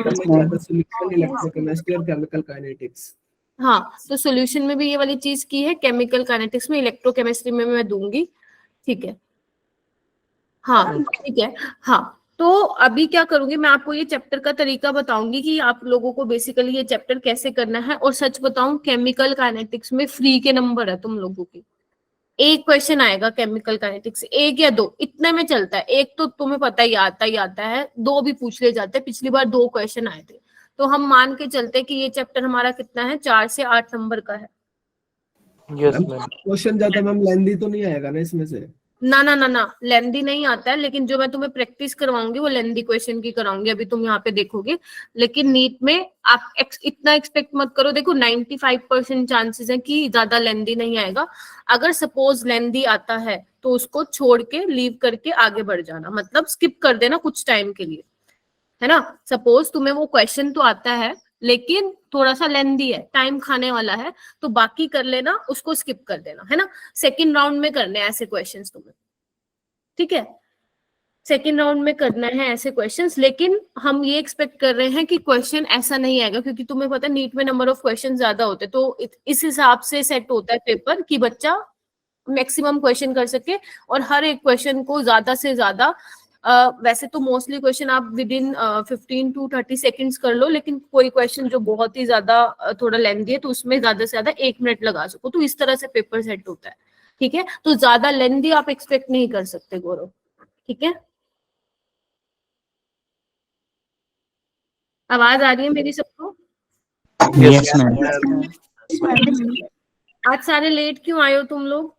हमने किया था सॉल्यूशन इलेक्ट्रोकेमिस्ट्री और केमिकल काइनेटिक्स। हाँ, तो सॉल्यूशन में भी ये वाली चीज की है, केमिकल काइनेटिक्स में, इलेक्ट्रोकेमिस्ट्री में मैं दूंगी, ठीक है। हाँ ठीक है। हाँ, तो अभी क्या करूंगी मैं, आपको ये चैप्टर का तरीका बताऊंगी कि आप लोगों को बेसिकली ये चैप्टर कैसे करना है। और सच बताऊं, केमिकल काइनेटिक्स में फ्री के नंबर है तुम लोगों की। एक क्वेश्चन आएगा केमिकल काइनेटिक्स, एक या दो, इतने में चलता है। एक तो तुम्हें पता ही आता है, दो भी पूछ ले जाते हैं। पिछली बार 2 क्वेश्चन आए थे, तो हम मान के चलते कि ये चैप्टर हमारा कितना है, 4 से 8 नंबर का है। Yes ma'am. क्वेश्चन ज्यादा मैम लेंदी तो नहीं आएगा ना इसमें से? ना ना ना ना, लेंदी नहीं आता है, लेकिन जो मैं तुम्हें प्रैक्टिस करवाऊंगी वो लेंदी क्वेश्चन की कराऊंगी, अभी तुम यहाँ पे देखोगे। लेकिन नीट में आप इतना एक्सपेक्ट मत करो। देखो 95% चांसेस है कि ज्यादा लेंदी नहीं आएगा। अगर सपोज लेंदी आता है तो उसको छोड़ के, लीव करके आगे बढ़ जाना, मतलब स्किप कर देना कुछ टाइम के लिए, है ना। सपोज तुम्हें वो क्वेश्चन तो आता है लेकिन थोड़ा सा लेंदी है, टाइम खाने वाला है, तो बाकी कर लेना, उसको स्किप कर देना, है ना। सेकंड राउंड में करने हैं ऐसे क्वेश्चंस तुम्हें, ठीक है। सेकंड राउंड में करना है ऐसे क्वेश्चंस, लेकिन हम ये एक्सपेक्ट कर रहे हैं कि क्वेश्चन ऐसा नहीं आएगा, क्योंकि तुम्हें पता है नीट में नंबर ऑफ क्वेश्चन ज्यादा होते हैं, तो इस हिसाब से सेट होता है पेपर कि बच्चा मैक्सिमम क्वेश्चन कर सके और हर एक क्वेश्चन को ज्यादा से ज्यादा वैसे तो मोस्टली क्वेश्चन आप विद इन 15 to 30 सेकेंड्स कर लो, लेकिन कोई क्वेश्चन जो बहुत ही ज्यादा थोड़ा लेंथी है तो उसमें ज्यादा से ज्यादा 1 मिनट लगा सको, तो इस तरह से पेपर सेट होता है, ठीक है। तो ज्यादा लेंथी आप एक्सपेक्ट नहीं कर सकते गौरव, ठीक है। आवाज आ रही है मेरी सबको? Yes ma'am. आज सारे लेट क्यों आए हो तुम लोग?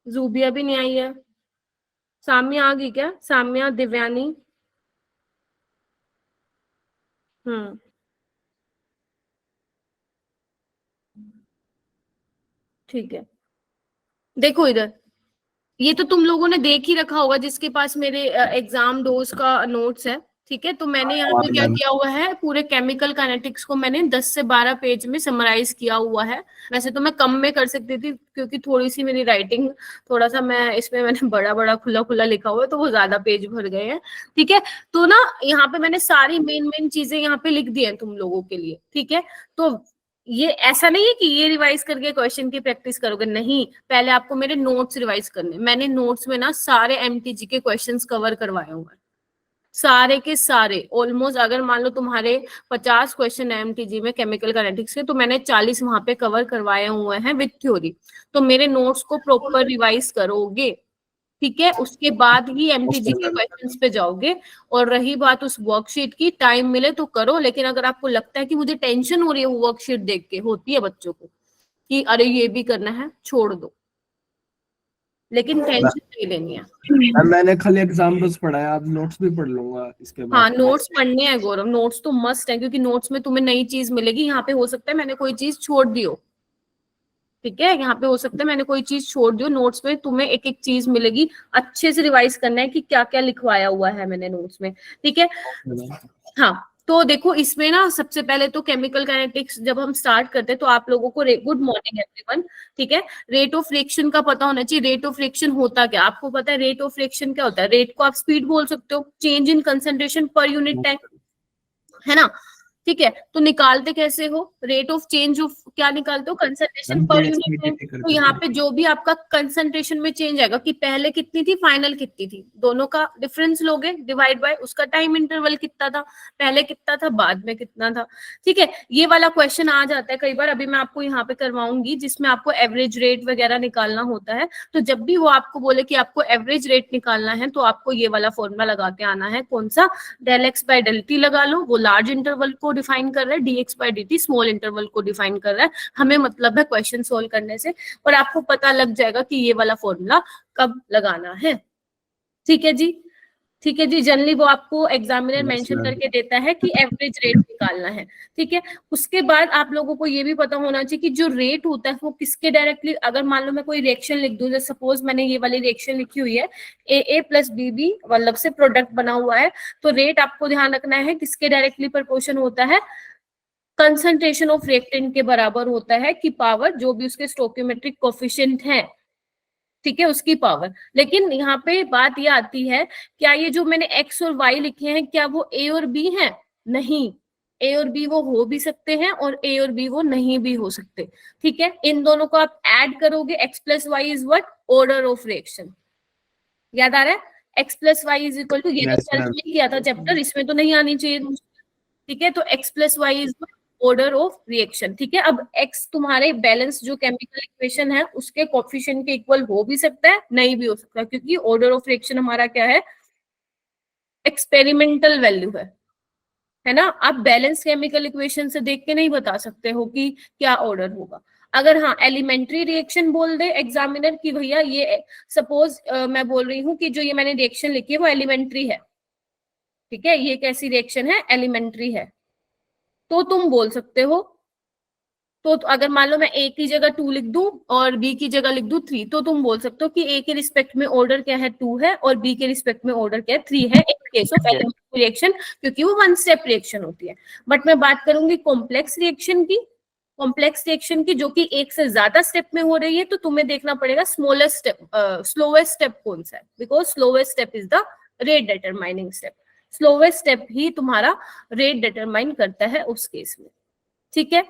जूबिया भी नहीं आई है। साम्या आ गई क्या? साम्या, दिव्यानी? ठीक है। देखो इधर, ये तो तुम लोगों ने देख ही रखा होगा जिसके पास मेरे एग्जाम डोज का नोट्स है, ठीक है। तो मैंने यहाँ पे क्या किया हुआ है, पूरे केमिकल काइनेटिक्स को मैंने 10 से 12 पेज में समराइज किया हुआ है। वैसे तो मैं कम में कर सकती थी, क्योंकि थोड़ी सी मेरी राइटिंग, थोड़ा सा मैं इसमें मैंने बड़ा बड़ा खुला खुला लिखा हुआ है, तो वो ज्यादा पेज भर गए हैं, ठीक है। तो ना यहाँ पे मैंने सारी मेन मेन चीजें यहाँ पे लिख दी है तुम लोगों के लिए, ठीक है। तो ये ऐसा नहीं है कि ये रिवाइज करके क्वेश्चन की प्रैक्टिस करोगे, नहीं। पहले आपको मेरे नोट्स रिवाइज करने, मैंने नोट्स में ना सारे एमटीजी के क्वेश्चंस कवर करवाए हुए हैं, सारे के सारे ऑलमोस्ट। अगर मान लो तुम्हारे 50 क्वेश्चन है एमटीजी में केमिकल काइनेटिक्स के, तो मैंने 40 वहां पे कवर करवाए हुए हैं विद थ्योरी। तो मेरे नोट्स को प्रॉपर रिवाइज करोगे, ठीक है, उसके बाद ही एमटीजी के क्वेश्चंस पे जाओगे। और रही बात उस वर्कशीट की, टाइम मिले तो करो, लेकिन अगर आपको लगता है कि मुझे टेंशन हो रही है वो वर्कशीट देख के, होती है बच्चों को कि अरे ये भी करना है, छोड़ दो, लेकिन टेंशन नहीं लेनी है। मैंने खाली एग्जाम बस पढ़ा है, अब नोट्स भी पढ़ लूंगा इसके बाद। हाँ, नोट्स पढ़ने हैं गौरव, नोट्स तो मस्ट है, क्योंकि नोट्स में तुम्हें नई चीज मिलेगी। यहाँ पे हो सकता है मैंने कोई चीज छोड़ दी हो, ठीक है, यहाँ पे हो सकता है मैंने कोई चीज छोड़ दी हो। नोट्स में तुम्हें एक एक चीज मिलेगी, अच्छे से रिवाइज करना है कि क्या क्या लिखवाया हुआ है मैंने नोट्स में, ठीक है। हाँ, तो देखो इसमें ना सबसे पहले तो केमिकल काइनेटिक्स जब हम स्टार्ट करते हैं तो आप लोगों को गुड मॉर्निंग एवरीवन, ठीक है। रेट ऑफ रिएक्शन का पता होना चाहिए। रेट ऑफ रिएक्शन होता क्या, आपको पता है रेट ऑफ रिएक्शन क्या होता है? रेट को आप स्पीड बोल सकते हो, change in concentration per unit time, है ना, ठीक है। तो निकालते कैसे हो? रेट ऑफ चेंज ऑफ क्या निकालते हो? Concentration per unit time. तो यहाँ पे जो भी आपका कंसंट्रेशन में चेंज आएगा कि पहले कितनी थी, फाइनल कितनी थी, दोनों का डिफरेंस लोगे, डिवाइड बाय उसका टाइम इंटरवल कितना था, पहले कितना था, बाद में कितना था, ठीक है। ये वाला क्वेश्चन आ जाता है कई बार, अभी मैं आपको यहाँ पे करवाऊंगी जिसमें आपको एवरेज रेट वगैरह निकालना होता है। तो जब भी वो आपको बोले कि आपको एवरेज रेट निकालना है, तो आपको ये वाला फॉर्मूला लगा के आना है। कौन सा? Del x by del t लगा लो, वो लार्ज इंटरवल को डिफाइन कर रहा है, dx by dt small interval को डिफाइन कर रहा है। हमें मतलब है क्वेश्चन सोल्व करने से, और आपको पता लग जाएगा कि ये वाला फॉर्मूला कब लगाना है, ठीक है जी। ठीक है जी, जनरली वो आपको एग्जामिनर मेंशन करके देता है कि एवरेज रेट निकालना है, ठीक है। उसके बाद आप लोगों को ये भी पता होना चाहिए कि जो रेट होता है वो किसके डायरेक्टली, अगर मान लो मैं कोई रिएक्शन लिख दूं, जैसे सपोज मैंने ये वाली रिएक्शन लिखी हुई है, ए प्लस बी मतलब से प्रोडक्ट बना हुआ है, तो रेट आपको ध्यान रखना है किसके डायरेक्टली प्रोपोर्शन होता है, कंसंट्रेशन ऑफ रिएक्टेंट के बराबर होता है, कि पावर जो भी उसके स्टोइकियोमेट्रिक कोफिशिएंट है, ठीक है, उसकी पावर। लेकिन यहाँ पे बात ये आती है, क्या ये जो मैंने x और y लिखे हैं क्या वो a और b हैं? नहीं, a और b वो हो भी सकते हैं और a और b वो नहीं भी हो सकते। ठीक है, इन दोनों को आप ऐड करोगे, x plus y is what? Order of reaction. याद आ रहा है? x plus y is equal to, ये तो Yes, ट्वेल्थ ma'am. में किया था चैप्टर, इसमें तो नहीं आनी चाहिए। ठीक है, तो x plus y is order of reaction. ठीक है, अब x तुम्हारे बैलेंस जो केमिकल इक्वेशन है उसके कोफिशिएंट के इक्वल हो भी सकता है, नहीं भी हो सकता, क्योंकि ऑर्डर ऑफ रिएक्शन हमारा क्या है? एक्सपेरिमेंटल वैल्यू है ना। आप बैलेंस केमिकल इक्वेशन से देख के नहीं बता सकते हो कि क्या ऑर्डर होगा। अगर हाँ एलिमेंट्री रिएक्शन बोल दे एग्जामिनर की भैया ये सपोज मैं बोल रही हूँ कि जो ये मैंने रिएक्शन लिखी है वो एलिमेंट्री है, ठीक है, ये कैसी रिएक्शन है? एलिमेंट्री है, तो तुम बोल सकते हो। तो अगर मान लो मैं a की जगह 2 लिख दूं और b की जगह लिख दूं 3, तो तुम बोल सकते हो कि a के रिस्पेक्ट में ऑर्डर क्या है? 2 है, और b के रिस्पेक्ट में ऑर्डर क्या है? 3 है, in case of elementary reaction, क्योंकि वो वन स्टेप रिएक्शन होती है। बट मैं बात करूंगी कॉम्प्लेक्स रिएक्शन की, कॉम्प्लेक्स रिएक्शन की जो कि एक से ज्यादा स्टेप में हो रही है, तो तुम्हें देखना पड़ेगा स्मॉलेस्ट स्टेप, स्लोवेस्ट स्टेप कौन सा है, because slowest step is the rate determining step. Slowest step ही तुम्हारा रेट डिटरमाइन करता है उस केस में। ठीक है,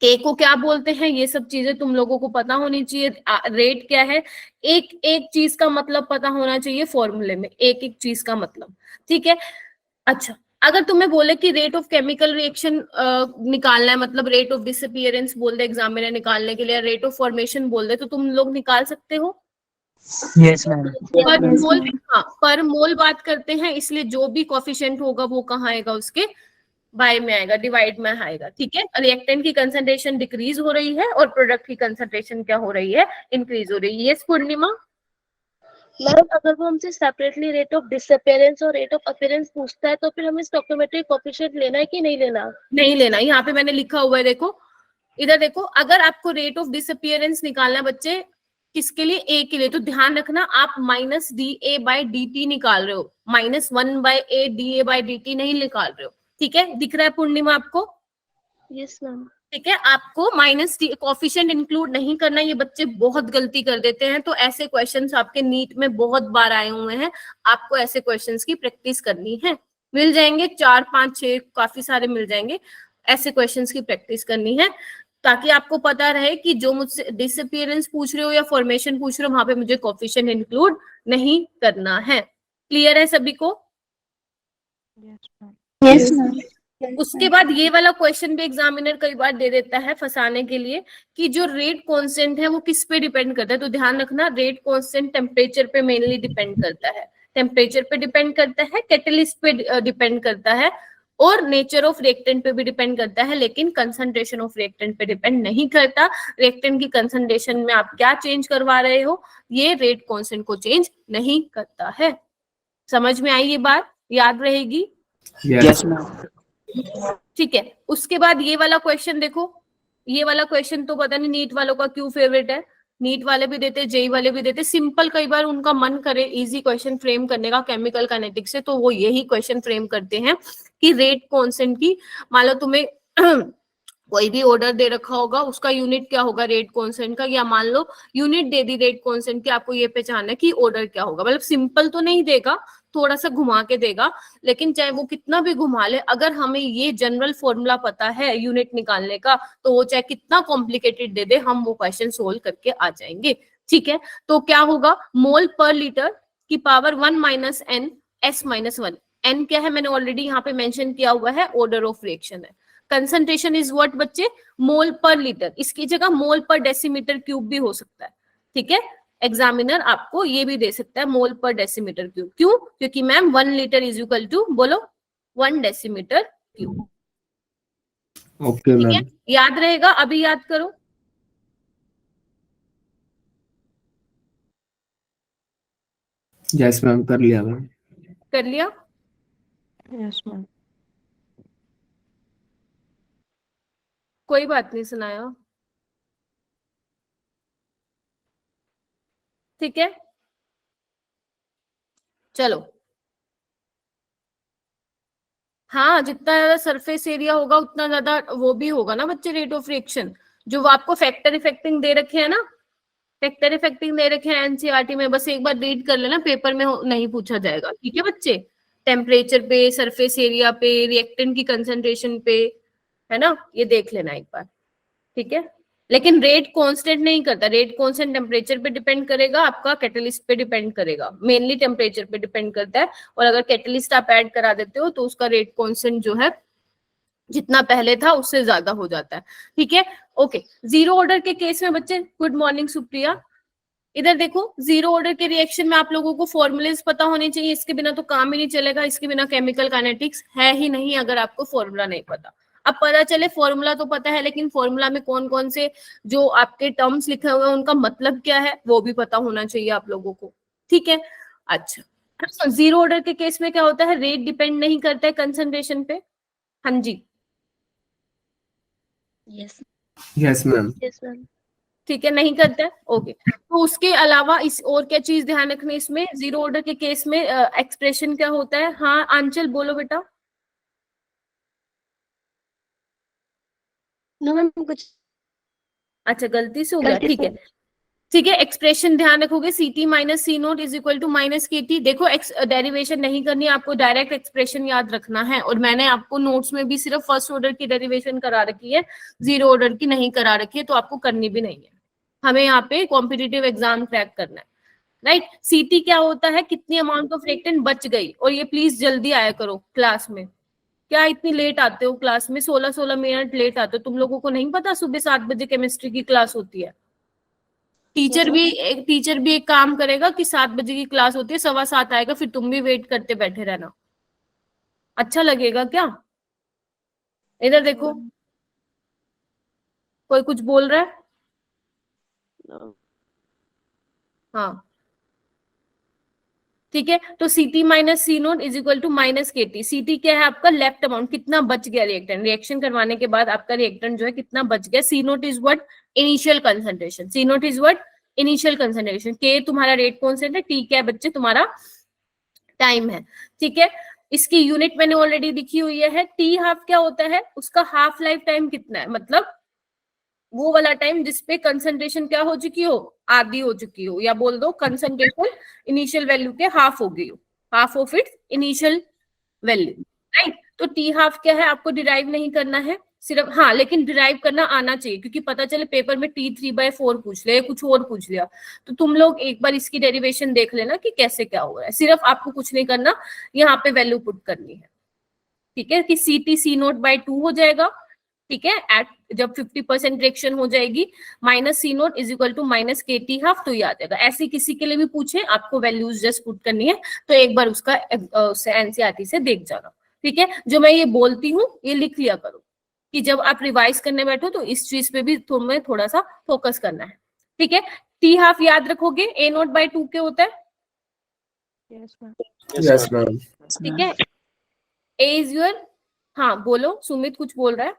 के को क्या बोलते हैं, ये सब चीजें तुम लोगों को पता होनी चाहिए। रेट क्या है, एक एक चीज का मतलब पता होना चाहिए फॉर्मूले में, एक एक चीज का मतलब। ठीक है, अच्छा अगर तुम्हें बोले कि रेट ऑफ केमिकल रिएक्शन निकालना है, मतलब रेट ऑफ डिसअपीयरेंस बोल दे एग्जामिनर निकालने के लिए, रेट ऑफ फॉर्मेशन बोल दे, तो तुम लोग निकाल सकते हो? Yes, ma'am. पर मोल, हाँ पर मोल बात करते हैं, इसलिए जो भी कोफिशिएंट होगा वो कहाँ आएगा? उसके बाय में आएगा, डिवाइड में आएगा। ठीक है, रिएक्टेंट की कंसंट्रेशन डिक्रीज हो रही है और प्रोडक्ट की कंसंट्रेशन क्या हो रही है? इंक्रीज हो रही है। यस पूर्णिमा? मैम अगर वो हमसे सेपरेटली रेट ऑफ डिसअपीयरेंस और रेट ऑफ अपीयरेंस पूछता है तो फिर हमें स्टोइकियोमेट्रिक कोएफिशिएंट लेना है कि नहीं लेना? नहीं लेना, यहाँ पे मैंने लिखा हुआ है, देखो इधर देखो, अगर आपको रेट ऑफ डिसअपीयरेंस निकालना है बच्चे, किसके लिए? ए के लिए, तो ध्यान रखना आप minus d a by d t निकाल रहे हो, माइनस 1 बाय a d a by d t नहीं निकाल रहे हो। ठीक है, दिख रहा है पूर्णिमा आपको? Yes ma'am. ठीक है, आपको माइनस कोफिशिएंट इंक्लूड नहीं करना, ये बच्चे बहुत गलती कर देते हैं। तो ऐसे क्वेश्चंस आपके नीट में बहुत बार आए हुए हैं, आपको ऐसे क्वेश्चंस की प्रैक्टिस करनी है। मिल जाएंगे 4 5 6, काफी सारे मिल जाएंगे, ऐसे क्वेश्चंस की प्रैक्टिस करनी है, ताकि आपको पता रहे कि जो मुझसे डिसअपीयरेंस पूछ रहे हो या फॉर्मेशन पूछ रहे हो, वहां पे मुझे कोफिशिएंट इंक्लूड नहीं करना है। क्लियर है सभी को? Yes ma'am. उसके बाद ये वाला क्वेश्चन भी एग्जामिनर कई बार दे देता है फंसाने के लिए, कि जो रेट कांस्टेंट है वो किस पे डिपेंड करता है। तो ध्यान रखना, रेट कांस्टेंट टेम्परेचर पे मेनली डिपेंड करता है, टेम्परेचर पे डिपेंड करता है, कैटलिस्ट पे डिपेंड करता है, और नेचर ऑफ रिएक्टेंट पे भी डिपेंड करता है, लेकिन कंसंट्रेशन ऑफ रिएक्टेंट पे डिपेंड नहीं करता। रिएक्टेंट की कंसंट्रेशन में आप क्या चेंज करवा रहे हो, ये रेट कांस्टेंट को चेंज नहीं करता है। समझ में आई ये बात? याद रहेगी? Yes, ma'am. ठीक है, उसके बाद ये वाला क्वेश्चन देखो, ये वाला क्वेश्चन तो पता नहीं नीट वालों का क्यों फेवरेट है, नीट वाले भी देते, जेई वाले भी देते। सिंपल, कई बार उनका मन करे इजी क्वेश्चन फ्रेम करने का केमिकल काइनेटिक्स से, तो वो यही क्वेश्चन फ्रेम करते हैं कि रेट कांस्टेंट की, मान लो तुम्हें कोई भी ऑर्डर दे रखा होगा, उसका यूनिट क्या होगा रेट कांस्टेंट का, या मान लो यूनिट दे दी रेट कांस्टेंट की, आपको ये पहचानना है कि ऑर्डर क्या होगा। मतलब सिंपल तो नहीं देगा, थोड़ा सा घुमा के देगा, लेकिन चाहे वो कितना भी घुमा ले, अगर हमें ये जनरल फॉर्मूला पता है यूनिट निकालने का, तो वो चाहे कितना कॉम्प्लिकेटेड दे दे, हम वो क्वेश्चन सोल्व करके आ जाएंगे। ठीक है, तो क्या होगा? मोल पर लीटर की power 1 minus n s minus 1। N क्या है मैंने ऑलरेडी यहाँ पे मेंशन किया हुआ है, ऑर्डर ऑफ रिएक्शन है। कंसंट्रेशन इज व्हाट बच्चे? मोल पर लीटर, इसकी जगह मोल पर डेसीमीटर क्यूब भी हो सकता है। ठीक है, एग्जामिनर आपको ये भी दे सकता है मोल पर डेसीमीटर क्यूब। क्यों? क्योंकि ma'am 1 litre is equal to, बोलो, 1 डेसीमीटर क्यूब। ओके ठीक है, मैम। याद रहेगा? अभी याद करो। यस मैम, कर लिया मैम। कर लिया? Yes ma'am. कोई बात नहीं, सुनाया। ठीक है, चलो। हाँ, जितना ज्यादा सरफेस एरिया होगा उतना ज्यादा वो भी होगा ना बच्चे, रेट ऑफ रिएक्शन। जो वो आपको फैक्टर इफेक्टिंग दे रखे हैं ना, फैक्टर इफेक्टिंग दे रखे हैं एनसीईआरटी में, बस एक बार रीड कर लेना, पेपर में नहीं पूछा जाएगा, ठीक है बच्चे। टेम्परेचर पे, सरफेस एरिया पे, रिएक्टेंट की कंसंट्रेशन पे, है ना, ये देख लेना एक बार, ठीक है। लेकिन रेट कांस्टेंट नहीं करता, रेट कांस्टेंट टेम्परेचर पे डिपेंड करेगा, आपका कैटलिस्ट पे डिपेंड करेगा, मेनली टेम्परेचर पे डिपेंड करता है। और अगर कैटलिस्ट आप ऐड करा देते हो तो उसका रेट कांस्टेंट जो है जितना पहले था उससे ज्यादा हो जाता है, ठीक है। ओके, जीरो ऑर्डर के केस में बच्चे, गुड मॉर्निंग सुप्रिया, इधर देखो, जीरो ऑर्डर के रिएक्शन में आप लोगों को फॉर्मूलेस पता होने चाहिए, इसके बिना तो काम ही नहीं चलेगा, इसके बिना केमिकल काइनेटिक्स है ही नहीं अगर आपको फॉर्मूला नहीं पता। अब पता चले फॉर्मूला तो पता है, लेकिन फॉर्मूला में कौन कौन से जो आपके टर्म्स लिखे हुए हैं उनका मतलब क्या है वो भी पता होना चाहिए आप लोगों को, ठीक है। अच्छा, जीरो ऑर्डर के केस में क्या होता है, रेट डिपेंड नहीं करता है कंसंट्रेशन पे। हाँ जी, yes yes ma'am. Yes ma'am. ठीक है, नहीं करता है, ओके। तो उसके अलावा इस और क्या चीज ध्यान रखनी इसमें, जीरो ऑर्डर के केस में एक्सप्रेशन क्या होता है। हाँ आंचल बोलो बेटा। नो मैम कुछ अच्छा, गलती से हो गया, गलती ठीक से। है ठीक है। एक्सप्रेशन ध्यान रखोगे, CT minus C naught is equal to minus KT। देखो डेरिवेशन नहीं करनी, आपको डायरेक्ट एक्सप्रेशन याद रखना है, और मैंने आपको नोट्स में भी सिर्फ फर्स्ट ऑर्डर की डेरिवेशन करा रखी है, जीरो ऑर्डर की नहीं करा रखी है, तो आपको करनी भी नहीं है। हमें यहाँ पे कॉम्पिटिटिव एग्जाम क्रैक करना है, राइट। CT क्या होता है, कितनी अमाउंट ऑफ रिएक्टेंट बच गई। और ये प्लीज जल्दी आया करो क्लास में, क्या इतनी लेट आते हो क्लास में, 16-16 मिनट लेट आते हो। तुम लोगों को नहीं पता सुबह 7 बजे केमिस्ट्री की क्लास होती है। टीचर भी एक काम करेगा कि 7 बजे की क्लास होती है, 7:15 आएगा, फिर तुम भी वेट करते बैठे रहना, अच्छा लगेगा क्या। इधर देखो, कोई कुछ बोल रहा है। हाँ ठीक है, तो CT minus C naught is equal to minus KT। CT क्या है आपका, लेफ्ट अमाउंट, कितना बच गया रिएक्टेंट, रिएक्शन करवाने के बाद आपका रिएक्टेंट जो है कितना बच गया। C naught is what, initial concentration, C naught is what, initial concentration. K तुम्हारा रेट कांस्टेंट है, T क्या है बच्चे, तुम्हारा टाइम है, ठीक है। इसकी यूनिट मैंने ऑलरेडी लिखी हुई है। T हाफ क्या होता है, उसका हाफ लाइफ टाइम कितना है, मतलब वो वाला टाइम जिसपे कंसंट्रेशन क्या हो चुकी हो, आधी हो चुकी हो, या बोल दो कंसंट्रेशन इनिशियल वैल्यू के हाफ हो गई हो, half of its initial value, right. तो T हाफ क्या है आपको डिराइव नहीं करना है सिर्फ, हाँ लेकिन डिराइव करना आना चाहिए, क्योंकि पता चले पेपर में T3/4 पूछ लिया, कुछ और पूछ लिया, तो तुम लोग एक बार इसकी डेरिवेशन देख लेना कि कैसे क्या हो रहा है। सिर्फ आपको कुछ नहीं करना, यहाँ पे वैल्यू पुट करनी है, ठीक है, कि CT C0/2 हो जाएगा, ठीक है। एट जब 50% रिएक्शन हो जाएगी, minus C naught is equal to minus KT half, तो ये आ जाएगा। ऐसे किसी के लिए भी पूछे, आपको वैल्यूज जस्ट पुट करनी है, तो एक बार उसका एनसीईआरटी से देख जाना, ठीक है। जो मैं ये बोलती हूँ ये लिख लिया करो, कि जब आप रिवाइज करने बैठो तो इस चीज पे भी तुम्हें थोड़ा सा फोकस करना है, ठीक है। T हाफ याद रखोगे, A0/2 के होता है, यस मैम। ठीक है। A इज योर, हाँ बोलो, सुमित कुछ बोल रहा है।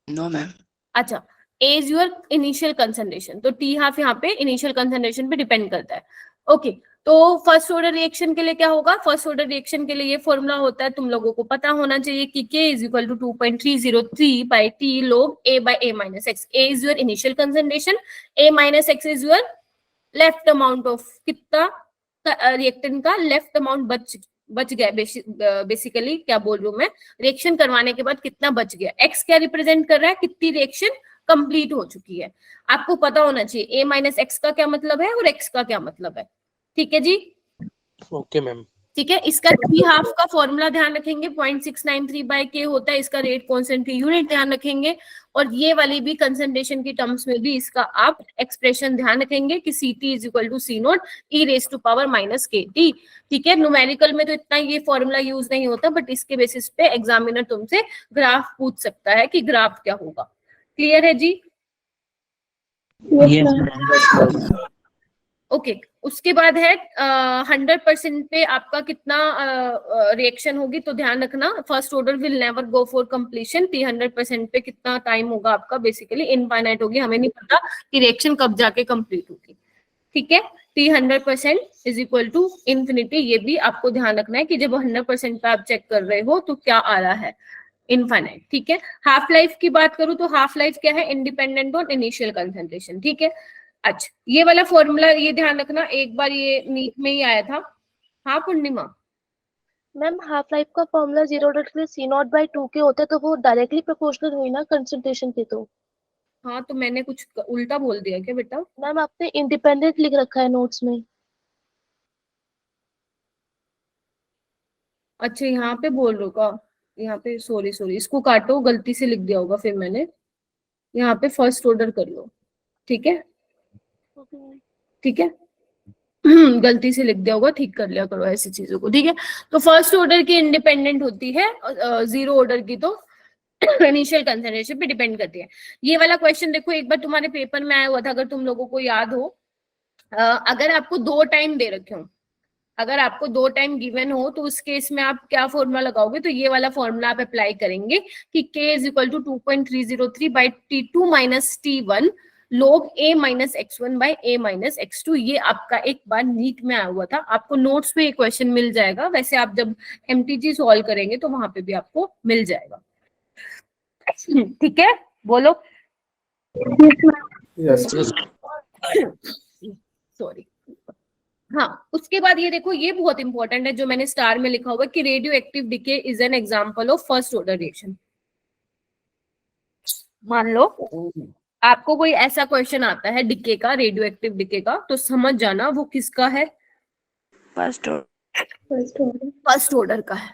No ma'am. अच्छा, A is your initial concentration, तो T हाफ यहाँ पे इनिशियल कंसंट्रेशन पे डिपेंड करता है, ओके। तो फर्स्ट ऑर्डर रिएक्शन के लिए क्या होगा, फर्स्ट ऑर्डर रिएक्शन के लिए ये फॉर्मूला होता है, तुम लोगों को पता होना चाहिए कि K is equal to 2.303/T log A/A-X। A is your initial concentration, A-X is your left amount of, कितना रिएक्टेंट का लेफ्ट अमाउंट बच गया, बेसिकली क्या बोल रही हूँ मैं, रिएक्शन करवाने के बाद कितना बच गया। X क्या रिप्रेजेंट कर रहा है, कितनी रिएक्शन कंप्लीट हो चुकी है। आपको पता होना चाहिए A-X का क्या मतलब है और X का क्या मतलब है, ठीक है जी। Okay ma'am. ठीक है, इसका T हाफ का फॉर्मूला ध्यान रखेंगे, 0.693/K होता है, इसका रेट कांस्टेंट की यूनिट ध्यान रखेंगे, और ये वाली भी कंसंट्रेशन की टर्म्स में भी इसका आप एक्सप्रेशन ध्यान रखेंगे कि CT is equal to C0 e⁻⁻KT, ठीक है। न्यूमेरिकल में तो इतना ये फॉर्मूला यूज नहीं होता, बट इसके बेसिस पे एग्जामिनर तुमसे ग्राफ पूछ सकता है कि ग्राफ क्या होगा। क्लियर है जी, यस मैम। ओके। उसके बाद है 100% पे आपका कितना रिएक्शन होगी, तो ध्यान रखना first order will never go for completion. T 100% पे कितना टाइम होगा आपका, बेसिकली इनफाइनाइट होगी, हमें नहीं पता कि रिएक्शन कब जाके कंप्लीट होगी, ठीक है। T 100% is equal to infinity, ये भी आपको ध्यान रखना है कि जब 100% पे आप चेक कर रहे हो तो क्या आ रहा है, इनफाइनाइट, ठीक है। हाफ लाइफ की बात करूं तो हाफ लाइफ क्या है, इंडिपेंडेंट ऑन इनिशियल कंसंट्रेशन, ठीक है। अच्छा, ये वाला फॉर्मूला ये ध्यान रखना, एक बार ये नीट में ही आया था। हाँ पूर्णिमा, मैम हाफ लाइफ का फॉर्मूला 0 के लिए C0/2 के होता है, तो वो डायरेक्टली प्रोपोर्शनल हुई ना कंसंट्रेशन की। तो हाँ तो मैंने कुछ उल्टा बोल दिया क्या बेटा? मैम आपने इंडिपेंडेंट लिख रखा है नोट्स में। अच्छा यहाँ पे बोल रहे हो का? यहाँ पे सॉरी सॉरी, इसको काटो, गलती से लिख दिया होगा फिर मैंने। यहाँ पे फर्स्ट ऑर्डर कर लो, ठीक है? ठीक है गलती से लिख दिया होगा, ठीक कर लिया करो ऐसी चीजों को, ठीक है? तो फर्स्ट ऑर्डर की इंडिपेंडेंट होती है, 0 ऑर्डर की तो इनिशियल कंसंट्रेशन पे डिपेंड करती है। ये वाला क्वेश्चन देखो, एक बार तुम्हारे पेपर में आया हुआ था, अगर तुम लोगों को याद हो। अगर आपको 2 टाइम दे रखे हो, अगर आपको 2 टाइम गिवन हो, तो उस केस में आप क्या फॉर्मूला लगाओगे? तो ये वाला फॉर्मूला आप अप्लाई करेंगे कि k is equal to 2.303/t2 minus t1 log a minus x1 by a minus x2। ये आपका एक बार नीट में आया हुआ था, आपको नोट्स में ये क्वेश्चन मिल जाएगा। वैसे आप जब MTG सॉल्व करेंगे तो वहां पे भी आपको मिल जाएगा, ठीक है? बोलो। Yes sorry. हाँ, उसके बाद ये देखो, ये बहुत इंपॉर्टेंट है जो मैंने स्टार में लिखा हुआ है कि radio active decay is an example of first order reaction. मान लो आपको कोई ऐसा क्वेश्चन आता है डिके का, रेडियो एक्टिव डिके का, तो समझ जाना वो किसका है? First order. फर्स्ट ऑर्डर का है,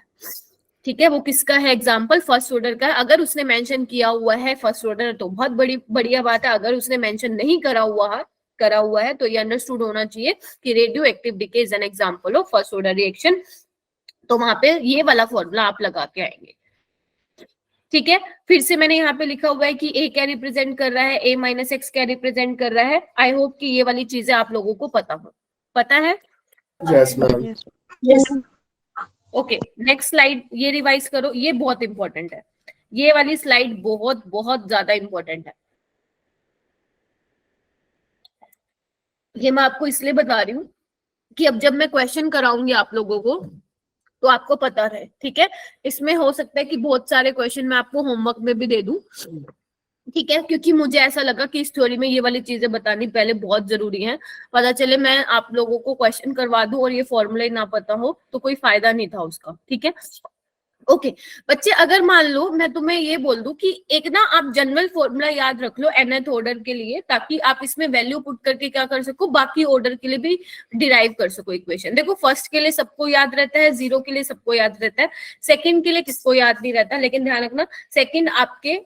ठीक है? वो किसका है? एग्जाम्पल फर्स्ट ऑर्डर का है। अगर उसने मेंशन किया हुआ है फर्स्ट ऑर्डर तो बहुत बढ़िया बात है। अगर उसने मेंशन नहीं करा हुआ है तो ये अंडरस्टूड होना चाहिए कि radio active decay is an example of first order reaction. तो वहां पे ये वाला फॉर्मूला आप लगा के आएंगे, ठीक है? फिर से मैंने यहाँ पे लिखा हुआ है कि a क्या रिप्रेजेंट कर रहा है, a माइनस एक्स क्या रिप्रेजेंट कर रहा है। आई होप कि ये वाली चीजें आप लोगों को पता है। Yes ma'am. Okay, next slide, ये रिवाइज करो, ये बहुत इंपॉर्टेंट है। ये वाली स्लाइड बहुत बहुत ज्यादा इंपॉर्टेंट है। ये मैं आपको इसलिए बता रही हूँ कि अब जब मैं क्वेश्चन कराऊंगी आप लोगों को तो आपको पता रहे, ठीक है? इसमें हो सकता है कि बहुत सारे क्वेश्चन मैं आपको होमवर्क में भी दे दूं, ठीक है? क्योंकि मुझे ऐसा लगा कि इस थ्योरी में ये वाली चीजें बतानी पहले बहुत जरूरी है। पता चले मैं आप लोगों को क्वेश्चन करवा दूं और ये फॉर्मूला ही ना पता हो तो कोई फायदा नहीं था उसका, ठीक है? ओके बच्चे, अगर मान लो मैं तुम्हें ये बोल दूं कि एक ना आप जनरल फॉर्मूला याद रख लो nth ऑर्डर के लिए, ताकि आप इसमें वैल्यू पुट करके क्या कर सको, बाकी ऑर्डर के लिए भी डिराइव कर सको इक्वेशन। देखो फर्स्ट के लिए सबको याद रहता है, 0 के लिए सबको याद रहता है, सेकंड के लिए किसको याद नहीं रहता। लेकिन ध्यान रखना, सेकंड आपके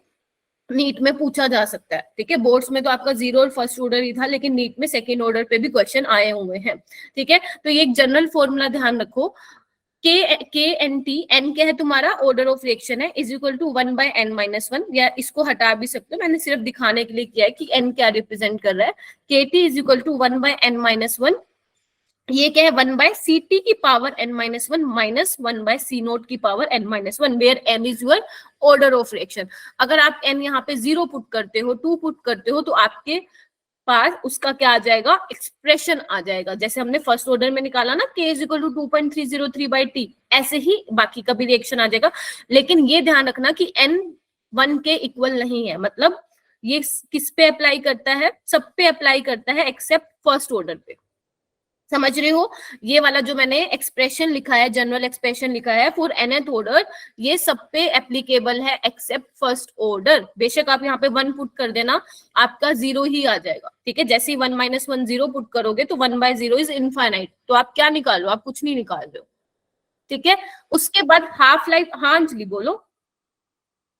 नीट में पूछा जा सकता है, ठीक है? बोर्ड्स में तो आपका 0 और फर्स्ट ऑर्डर ही था, लेकिन नीट में सेकंड ऑर्डर पे भी क्वेश्चन आए हुए हैं, ठीक है? तो ये एक जनरल फॉर्मूला ध्यान रखो, के एन टी, एन क्या है तुम्हारा? ऑर्डर ऑफ रिएक्शन है, is equal to 1 by n minus 1, या इसको हटा भी सकते हो, मैंने सिर्फ दिखाने के लिए किया है कि n क्या रिप्रेजेंट कर रहा है। K T is equal to 1 by n minus 1, ये क्या है? 1 बाय सी टी की power n minus 1 minus 1 by C naught की power n minus 1, where n is your order of reaction. अगर आप n यहाँ पे 0 पुट करते हो, 2 पुट करते हो, तो आपके पास उसका क्या आ जाएगा? एक्सप्रेशन आ जाएगा। जैसे हमने फर्स्ट ऑर्डर में निकाला ना k is equal to 2.303/t, ऐसे ही बाकी का भी रिएक्शन आ जाएगा। लेकिन ये ध्यान रखना कि n 1 के इक्वल नहीं है, मतलब ये किस पे अप्लाई करता है? सब पे अप्लाई करता है एक्सेप्ट फर्स्ट ऑर्डर पे। समझ रहे हो? ये वाला जो मैंने एक्सप्रेशन लिखा है, जनरल एक्सप्रेशन लिखा है फॉर nth ऑर्डर, ये सब पे एप्लीकेबल है एक्सेप्ट फर्स्ट ऑर्डर। बेशक आप यहाँ पे 1 पुट कर देना, आपका 0 ही आ जाएगा, ठीक है? जैसे ही 1 माइनस 1 0 पुट करोगे तो 1 बाय 0 इज इनफाइनाइट, तो आप क्या निकाल लो? आप कुछ नहीं निकाल रहे हो, ठीक है? उसके बाद हाफ लाइफ, हाँ अंजलि बोलो।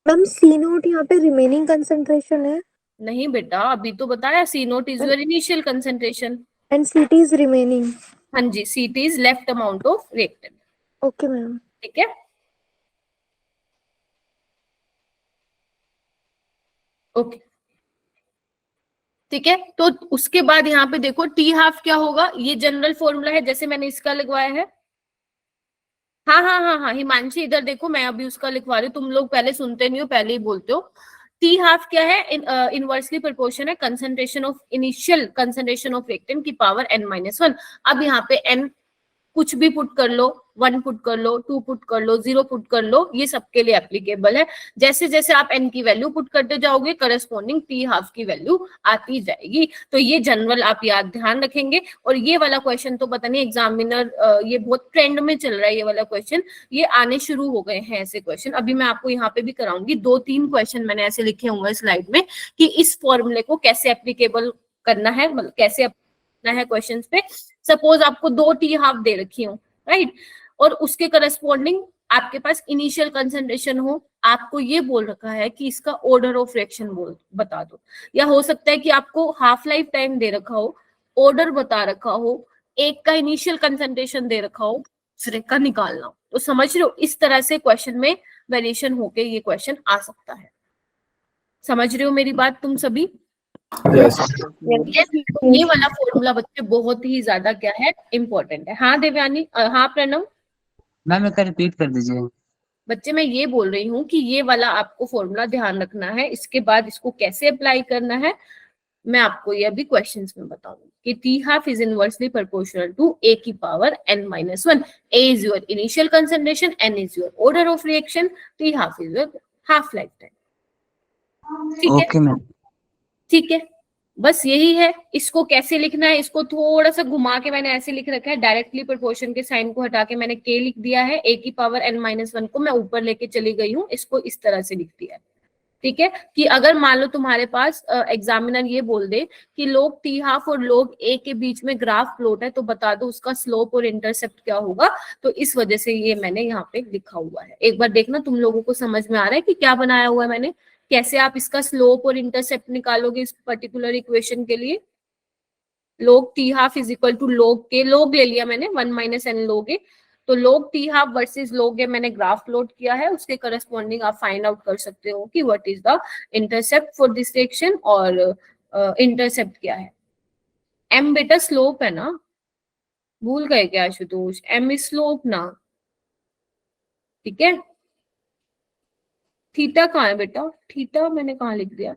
मैम सी नोट यहाँ पे रिमेनिंग कंसंट्रेशन है। नहीं बेटा, अभी तो बताया C naught is your initial concentration and CT is remaining. हाँ जी, CT is left amount of reactant. Okay ma'am. ठीक है, ओके ठीक है। तो उसके बाद यहाँ पे देखो टी हाफ क्या होगा, ये जनरल फॉर्मूला है जैसे मैंने इसका लिखवाया है। हाँ हाँ हाँ हाँ हिमांशी, इधर देखो मैं अभी उसका लिखवा रही हूँ, तुम लोग पहले सुनते नहीं हो, पहले ही बोलते हो। टी हाफ क्या है? इनवर्सली प्रोपोर्शन है concentration of initial concentration of reactant की पावर n-1। अब यहाँ पे n कुछ भी पुट कर लो, 1 पुट कर लो, 2 पुट कर लो, 0 पुट कर लो, ये सबके लिए एप्लीकेबल है। जैसे जैसे आप n की वैल्यू पुट करते जाओगे करस्पॉन्डिंग t हाफ की वैल्यू आती जाएगी। तो ये जनरल आप याद ध्यान रखेंगे। और ये वाला क्वेश्चन तो पता नहीं एग्जामिनर, ये बहुत ट्रेंड में चल रहा है ये वाला क्वेश्चन, ये आने शुरू हो गए हैं ऐसे क्वेश्चन। अभी मैं आपको यहाँ पे भी कराऊंगी, 2-3 क्वेश्चन मैंने ऐसे लिखे हुए हैं स्लाइड में कि इस फॉर्मूले को कैसे एप्लीकेबल करना है, मतलब कैसे करना है क्वेश्चंस पे। सपोज आपको 2 टी हाफ दे रखी हो, राइट, और उसके करस्पॉन्डिंग आपके पास इनिशियल कंसंट्रेशन हो, आपको ये बोल रखा है कि इसका ऑर्डर ऑफ रिएक्शन बता दो। या हो सकता है कि आपको हाफ लाइफ टाइम दे रखा हो, ऑर्डर बता रखा हो, एक का इनिशियल कंसंट्रेशन दे रखा हो, दूसरे का निकालना हो। तो समझ रहे हो, इस तरह से क्वेश्चन में वेरिएशन होके ये क्वेश्चन आ सकता है। समझ रहे हो मेरी बात तुम सभी? यस ये वाला फॉर्मूला बच्चे बहुत ही ज्यादा क्या है, इंपॉर्टेंट है। हाँ देवयानी, हाँ प्रणव, मैम एक रिपीट कर दीजिए। बच्चे मैं ये बोल रही हूँ कि ये वाला आपको फॉर्मूला ध्यान रखना है, इसके बाद इसको कैसे अप्लाई करना है मैं आपको ये अभी क्वेश्चंस में बताऊंगी कि T half is inversely proportional to a की power n-1। a is your initial concentration, n is your order of reaction, T half is your half life time. ठीक है, ओके मैम। ठीक है, बस यही है। इसको कैसे लिखना है, इसको थोड़ा सा घुमा के मैंने ऐसे लिख रखा है, डायरेक्टली प्रोपोर्शन के साइन को हटा के मैंने k लिख दिया है, a की पावर n-1 को मैं ऊपर लेके चली गई हूँ, इसको इस तरह से लिख दिया है। ठीक है, कि अगर मान लो तुम्हारे पास एग्जामिनर ये बोल दे कि log टी हाफ और log a के बीच में ग्राफ प्लॉट है, तो बता दो उसका स्लोप और इंटरसेप्ट क्या होगा। तो इस वजह से ये मैंने यहाँ पे लिखा हुआ है। एक बार देखना तुम लोगों को समझ में आ रहा है कि क्या बनाया हुआ है मैंने, कैसे आप इसका स्लोप और इंटरसेप्ट निकालोगे इस पर्टिकुलर इक्वेशन के लिए। log T half is equal to log k, log ले लिया मैंने 1 - n log a, तो log T half versus log a मैंने ग्राफ प्लॉट किया है, उसके करस्पॉन्डिंग आप फाइंड आउट कर सकते हो कि what is the intercept for this reaction और इंटरसेप्ट क्या है। m बेटा स्लोप है ना, भूल गए क्या आशुतोष, m इज स्लोप ना, ठीक है। थीटा कहाँ है बेटा, थीटा मैंने कहाँ लिख दिया,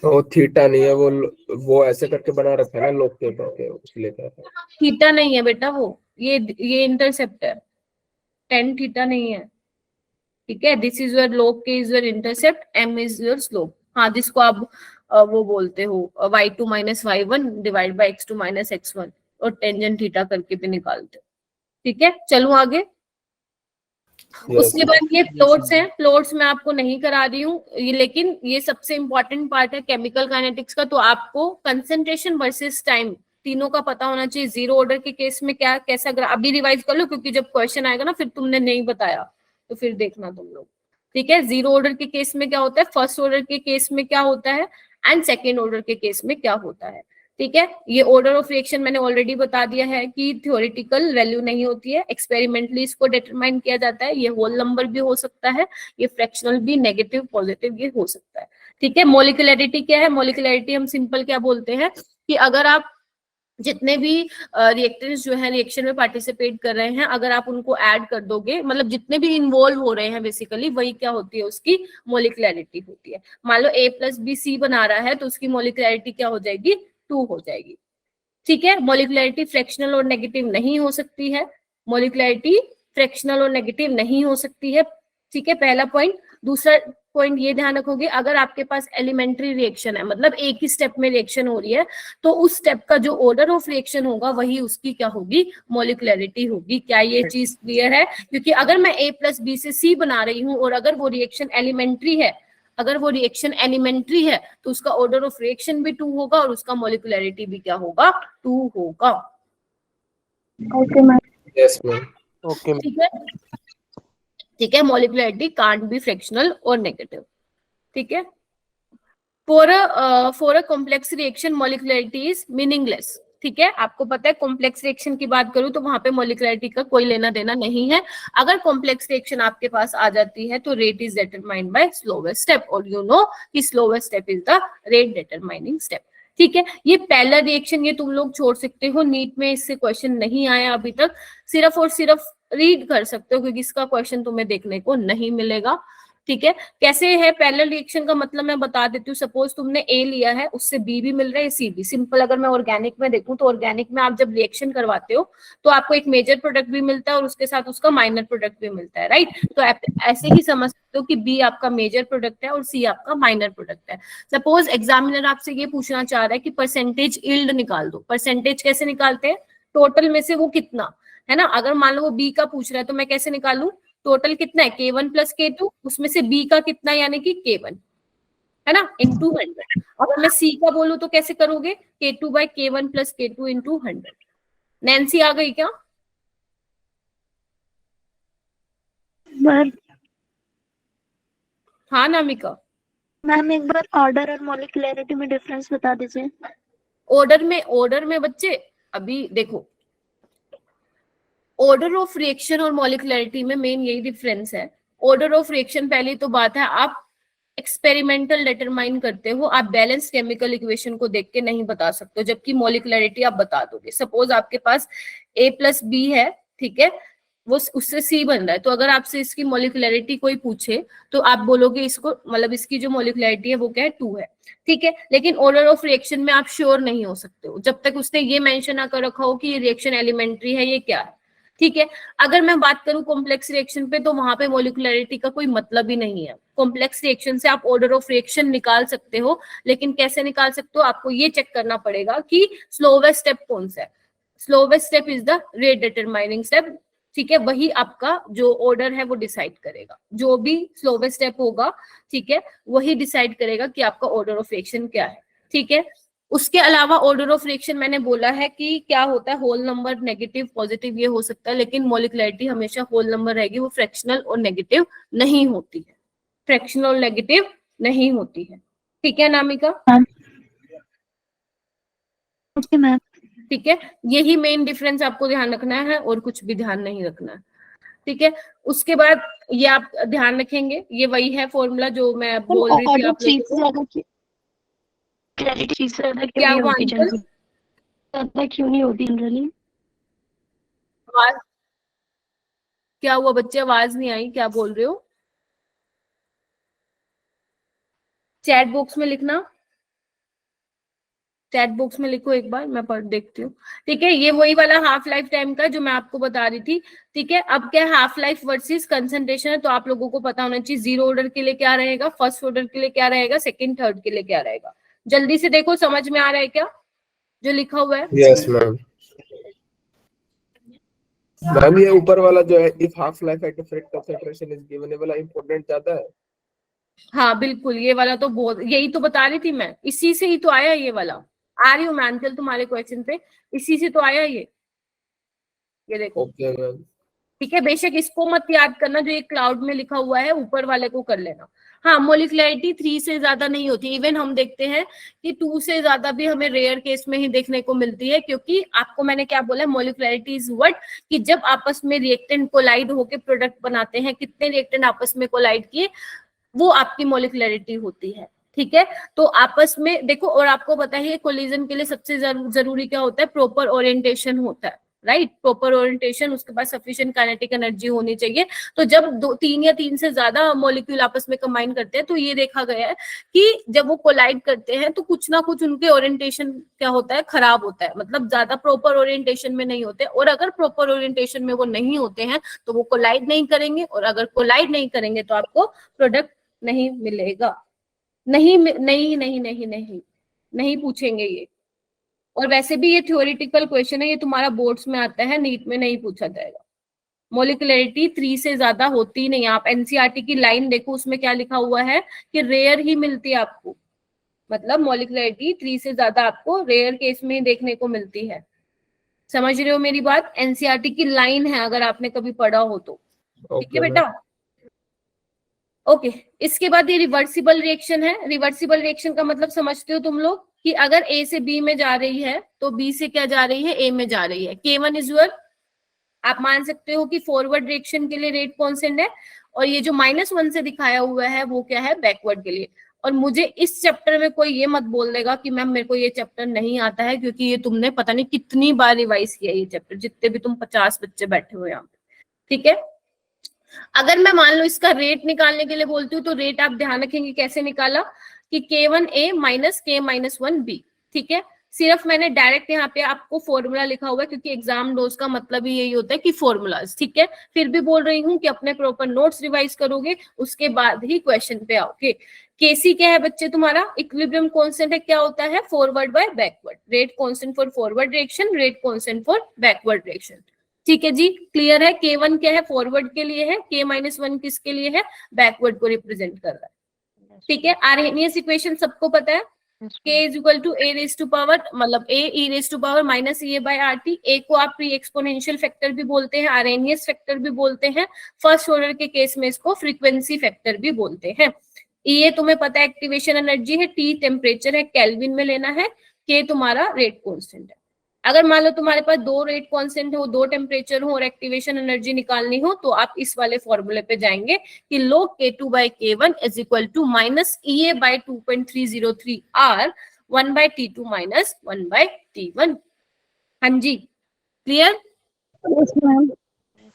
वो थीटा नहीं है, वो ऐसे करके बना रखा है ना लोग के करके, इसलिए कह रहा हूं। थीटा नहीं है बेटा, वो ये इंटरसेप्ट है, tan थीटा नहीं है, ठीक है। This is your log k is your intercept, m is your slope. हाँ, जिसको आप वो बोलते हो y2 - y1 divide by x2 - x1 और टेंजेंट थीटा करके भी निकालते हो, ठीक है। चलो आगे। उसके बाद ये प्लॉट्स हैं, प्लॉट्स मैं आपको नहीं करा रही हूँ ये, लेकिन ये सबसे इंपॉर्टेंट पार्ट है केमिकल काइनेटिक्स का। तो आपको कंसंट्रेशन वर्सेस टाइम तीनों का पता होना चाहिए। जीरो ऑर्डर के केस में क्या कैसा अभी रिवाइज कर लो, क्योंकि जब क्वेश्चन आएगा ना फिर तुमने नहीं बताया तो फिर देखना तुम लोग, ठीक है। जीरो ऑर्डर के केस में क्या होता है, फर्स्ट ऑर्डर के केस में क्या होता है, एंड सेकेंड ऑर्डर के केस में क्या होता है, ठीक है। ये ऑर्डर ऑफ रिएक्शन मैंने ऑलरेडी बता दिया है कि थ्योरेटिकल वैल्यू नहीं होती है, एक्सपेरिमेंटली इसको डिटरमाइन किया जाता है। ये होल नंबर भी हो सकता है, ये फ्रैक्शनल भी, नेगेटिव पॉजिटिव ये हो सकता है, ठीक है। मोलिकुलरिटी क्या है, मोलिकुलरिटी हम सिंपल क्या बोलते हैं कि अगर आप जितने भी रिएक्टेंट्स जो है रिएक्शन में पार्टिसिपेट कर रहे हैं, अगर आप उनको ऐड कर दोगे, मतलब जितने भी इन्वॉल्व हो रहे हैं बेसिकली, वही क्या होती है, उसकी मोलिकुलरिटी होती है। मान लो A + B C बना रहा है तो उसकी मोलिकुलरिटी क्या हो जाएगी, 2 हो जाएगी, ठीक है। मोलिकुलरिटी फ्रैक्शनल और नेगेटिव नहीं हो सकती है, मोलिकुलरिटी फ्रैक्शनल और नेगेटिव नहीं हो सकती है, ठीक है, पहला पॉइंट। दूसरा पॉइंट ये ध्यान रखोगे, अगर आपके पास एलिमेंट्री रिएक्शन है, मतलब एक ही स्टेप में रिएक्शन हो रही है, तो उस स्टेप का जो ऑर्डर ऑफ रिएक्शन होगा वही उसकी क्या होगी, मोलिकुलरिटी होगी। क्या ये चीज क्लियर है? क्योंकि अगर मैं A + B से C बना रही हूँ और अगर वो रिएक्शन एलिमेंट्री है, अगर वो रिएक्शन एलिमेंट्री है तो उसका ऑर्डर ऑफ रिएक्शन भी 2 होगा और उसका मोलिकुलरिटी भी क्या होगा, 2 होगा। Okay ma'am. Yes ma'am. Okay ma'am. ठीक है, ठीक है। मोलिकुलरिटी कांट बी फ्रैक्शनल और नेगेटिव, ठीक है। For a complex reaction molecularity is meaningless, ठीक है। आपको पता है कॉम्प्लेक्स रिएक्शन की बात करूं तो वहां पे मोलिकुलरिटी का कोई लेना देना नहीं है। अगर कॉम्प्लेक्स रिएक्शन आपके पास आ जाती है तो rate is determined by slowest step, और यू नो कि slowest step is the rate determining step, ठीक है। ये पहला रिएक्शन ये तुम लोग छोड़ सकते हो, नीट में इससे क्वेश्चन नहीं आया अभी तक, सिर्फ और सिर्फ रीड कर सकते हो क्योंकि इसका क्वेश्चन तुम्हें देखने को नहीं मिलेगा। ठीक है, कैसे है पैरेलल रिएक्शन का मतलब मैं बता देती हूँ। सपोज तुमने ए लिया है, उससे बी भी मिल रहा है, सी भी। सिंपल अगर मैं ऑर्गेनिक में देखूं तो ऑर्गेनिक में आप जब रिएक्शन करवाते हो तो आपको एक मेजर प्रोडक्ट भी मिलता है और उसके साथ उसका माइनर प्रोडक्ट भी मिलता है, राइट। तो ऐसे ही समझ सकते हो कि बी आपका मेजर प्रोडक्ट है और सी आपका माइनर प्रोडक्ट है। सपोज एग्जामिनर आपसे ये पूछना चाह रहा है कि परसेंटेज यील्ड निकाल दो। परसेंटेज कैसे निकालते हैं? टोटल में से वो कितना है ना। अगर मान लो वो बी का पूछ रहा है तो मैं कैसे निकालू? टोटल कितना है K1 प्लस K2, उसमें से B का कितना यानी कि K1 है ना, इंटू 100। अगर मैं C का बोलूं तो कैसे करोगे? K2 by K1 plus K2 into 100। Nancy आ गई क्या? मैम हाँ नामिका। मैम एक बार ऑर्डर और मॉलिक्यूलरिटी में डिफरेंस बता दीजिए। ऑर्डर में बच्चे अभी देखो, ऑर्डर ऑफ रिएक्शन और मॉलिक्यूलरिटी में मेन यही डिफरेंस है। ऑर्डर ऑफ रिएक्शन पहली तो बात है आप एक्सपेरिमेंटल डिटरमाइन करते हो, आप बैलेंस केमिकल इक्वेशन को देख के नहीं बता सकते हो, जबकि मॉलिक्यूलरिटी आप बता दोगे। सपोज आपके पास A प्लस बी है, ठीक है, वो उससे C बन रहा है, तो अगर आपसे इसकी मॉलिक्यूलरिटी कोई पूछे तो आप बोलोगे इसको, मतलब इसकी जो मॉलिक्यूलरिटी है वो क्या है? 2 है, ठीक है। लेकिन ऑर्डर ऑफ रिएक्शन में आप श्योर नहीं हो सकते हो जब तक उसने ये मेंशन ना कर रखा हो कि ये रिएक्शन एलिमेंट्री है, ये क्या है, ठीक है। अगर मैं बात करूं कॉम्प्लेक्स रिएक्शन पे तो वहां पे मॉलिक्यूलरिटी का कोई मतलब ही नहीं है। कॉम्प्लेक्स रिएक्शन से आप ऑर्डर ऑफ रिएक्शन निकाल सकते हो, लेकिन कैसे निकाल सकते हो? आपको ये चेक करना पड़ेगा कि स्लोवेस्ट स्टेप कौन सा है। Slowest step is the rate determining step, ठीक है। वही आपका जो ऑर्डर है वो डिसाइड करेगा, जो भी स्लोवेस्ट स्टेप होगा, ठीक है, वही डिसाइड करेगा कि आपका ऑर्डर ऑफ रिएक्शन क्या है, ठीक है। उसके अलावा ऑर्डर ऑफ रिएक्शन मैंने बोला है कि क्या होता है, होल नंबर, नेगेटिव, पॉजिटिव, ये हो सकता है, लेकिन मॉलिक्यूलरिटी हमेशा होल नंबर रहेगी, वो फ्रैक्शनल और नेगेटिव नहीं होती है, फ्रैक्शनल और नेगेटिव नहीं होती है, ठीक है नामिका? Okay ma'am. ठीक है, यही मेन डिफरेंस आपको ध्यान रखना है और कुछ भी ध्यान नहीं रखना है, ठीक है। उसके बाद ये आप ध्यान रखेंगे, ये वही है फॉर्मूला जो मैं बोल रही थी आप लोगों को। क्या हुआ अंकल? क्यों नहीं होती जनरली? क्या हुआ बच्चे, आवाज नहीं आई, क्या बोल रहे हो? चैट बॉक्स में लिखना, चैट बॉक्स में लिखो एक बार, मैं पढ़ देखती हूँ, ठीक है। ये वही वाला हाफ लाइफ टाइम का जो मैं आपको बता रही थी, ठीक है। अब क्या हाफ लाइफ वर्सेस कंसंट्रेशन है, तो आप लोगों को पता होना चाहिए जीरो ऑर्डर के लिए क्या रहेगा, फर्स्ट ऑर्डर के लिए क्या रहेगा, सेकंड थर्ड के लिए क्या रहेगा। जल्दी से देखो, समझ में आ रहा है क्या जो लिखा हुआ है? Yes ma'am. मैम ये ऊपर वाला जो है, if half life at different concentration is given, ये वाला इंपॉर्टेंट ज्यादा है। हाँ बिल्कुल, ये वाला तो बहुत, यही तो बता रही थी मैं, इसी से ही तो आया ये वाला। आ रही हूँ मैं अंकल तुम्हारे क्वेश्चन पे, इसी से तो आया ये देखो। Okay ma'am. ठीक है, बेशक इसको मत याद करना जो ये क्लाउड में लिखा हुआ है, ऊपर वाले को कर लेना। हाँ, मॉलिक्यूलरिटी 3 से ज्यादा नहीं होती, इवन हम देखते हैं कि 2 से ज्यादा भी हमें रेयर केस में ही देखने को मिलती है, क्योंकि आपको मैंने क्या बोला, मॉलिक्यूलरिटी इज व्हाट, कि जब आपस में रिएक्टेंट कोलाइड होके प्रोडक्ट बनाते हैं, कितने रिएक्टेंट आपस में कोलाइड किए, वो आपकी मॉलिक्यूलरिटी होती है, ठीक है। तो आपस में देखो, और आपको पता है कोलिजन के लिए सबसे जरूरी क्या होता है, प्रॉपर ओरिएंटेशन होता है, राइट। प्रॉपर ओरिएंटेशन, उसके बाद सफिशिएंट काइनेटिक एनर्जी होनी चाहिए। तो जब 3 या 3 से ज्यादा मॉलिक्यूल आपस में कंबाइन करते हैं तो ये देखा गया है कि जब वो कोलाइड करते हैं तो कुछ ना कुछ उनके ओरिएंटेशन क्या होता है, खराब होता है, मतलब ज्यादा प्रॉपर ओरिएंटेशन में नहीं होते। और अगर प्रॉपर ओरिएंटेशन में वो नहीं होते हैं तो वो कोलाइड नहीं करेंगे, और अगर कोलाइड नहीं करेंगे तो आपको प्रोडक्ट नहीं मिलेगा। नहीं नहीं नहीं नहीं नहीं नहीं पूछेंगे ये। और वैसे भी ये थ्योरेटिकल क्वेश्चन है, ये तुम्हारा बोर्ड्स में आता है, नीट में नहीं पूछा जाएगा। मॉलिक्यूलरिटी 3 से ज्यादा होती नहीं। आप एनसीईआरटी की लाइन देखो, उसमें क्या लिखा हुआ है कि रेयर ही मिलती है आपको, मतलब मॉलिक्यूलरिटी 3 से ज्यादा आपको रेयर केस में देखने को मिलती है। समझ रहे हो मेरी बात? एनसीईआरटी की लाइन है, अगर आपने कभी पढ़ा हो तो, ठीक है बेटा। ओके, इसके बाद ये रिवर्सिबल रिएक्शन है। रिवर्सिबल रिएक्शन का मतलब समझते हो तुम लोग, कि अगर ए से बी में जा रही है तो बी से क्या जा रही है, ए में जा रही है। K1 इज योर, आप मान सकते हो कि फॉरवर्ड रिएक्शन के लिए रेट कांस्टेंट है, और ये जो -1 से दिखाया हुआ है वो क्या है, बैकवर्ड के लिए। और मुझे इस चैप्टर में कोई ये मत बोल देगा कि मैम मेरे को ये चैप्टर नहीं आता है, क्योंकि ये तुमने पता नहीं कितनी बार रिवाइज किया ये चैप्टर, जितने भी तुम 50 बच्चे बैठे हो यहाँ पे, ठीक है। अगर मैं मान लो इसका रेट निकालने के लिए बोलती हूँ तो रेट आप ध्यान रखेंगे कैसे निकाला कि K1A माइनस K-1B, ठीक है। सिर्फ मैंने डायरेक्ट यहाँ पे आपको फॉर्मूला लिखा हुआ है क्योंकि एग्जाम नोट्स का मतलब ही यही होता है कि फॉर्मूलाज, ठीक है। फिर भी बोल रही हूँ कि अपने प्रॉपर नोट्स रिवाइज करोगे उसके बाद ही क्वेश्चन पे आओगे। केसी क्या है बच्चे तुम्हारा? इक्विलिब्रियम कांस्टेंट है, क्या होता है? Forward bye backward, rate constant for forward direction, rate constant for backward direction, ठीक है जी। क्लियर है? K1 क्या है? फॉरवर्ड के लिए है, K-1 किसके लिए है? बैकवर्ड को रिप्रेजेंट कर रहा है, ठीक है। आर्हेनियस इक्वेशन सबको पता है, K is equal to A raise to power मतलब A E raise to power minus EA by RT। A को आप प्री एक्सपोनेंशियल फैक्टर भी बोलते हैं, आर्हेनियस फैक्टर भी बोलते हैं, फर्स्ट ऑर्डर के केस में इसको फ्रीक्वेंसी फैक्टर भी बोलते हैं। EA तुम्हें पता है एक्टिवेशन एनर्जी है, T टेम्परेचर है, केल्विन में लेना है, K तुम्हारा रेट कांस्टेंट है। अगर मान लो तुम्हारे पास दो रेट कांस्टेंट हो, दो टेम्परेचर हो और एक्टिवेशन एनर्जी निकालनी हो तो आप इस वाले फॉर्मूले पे जाएंगे कि log K2 by K1 is equal to minus EA by 2.303 R 1 by T2 minus 1 by T1। हाँ जी, क्लियर?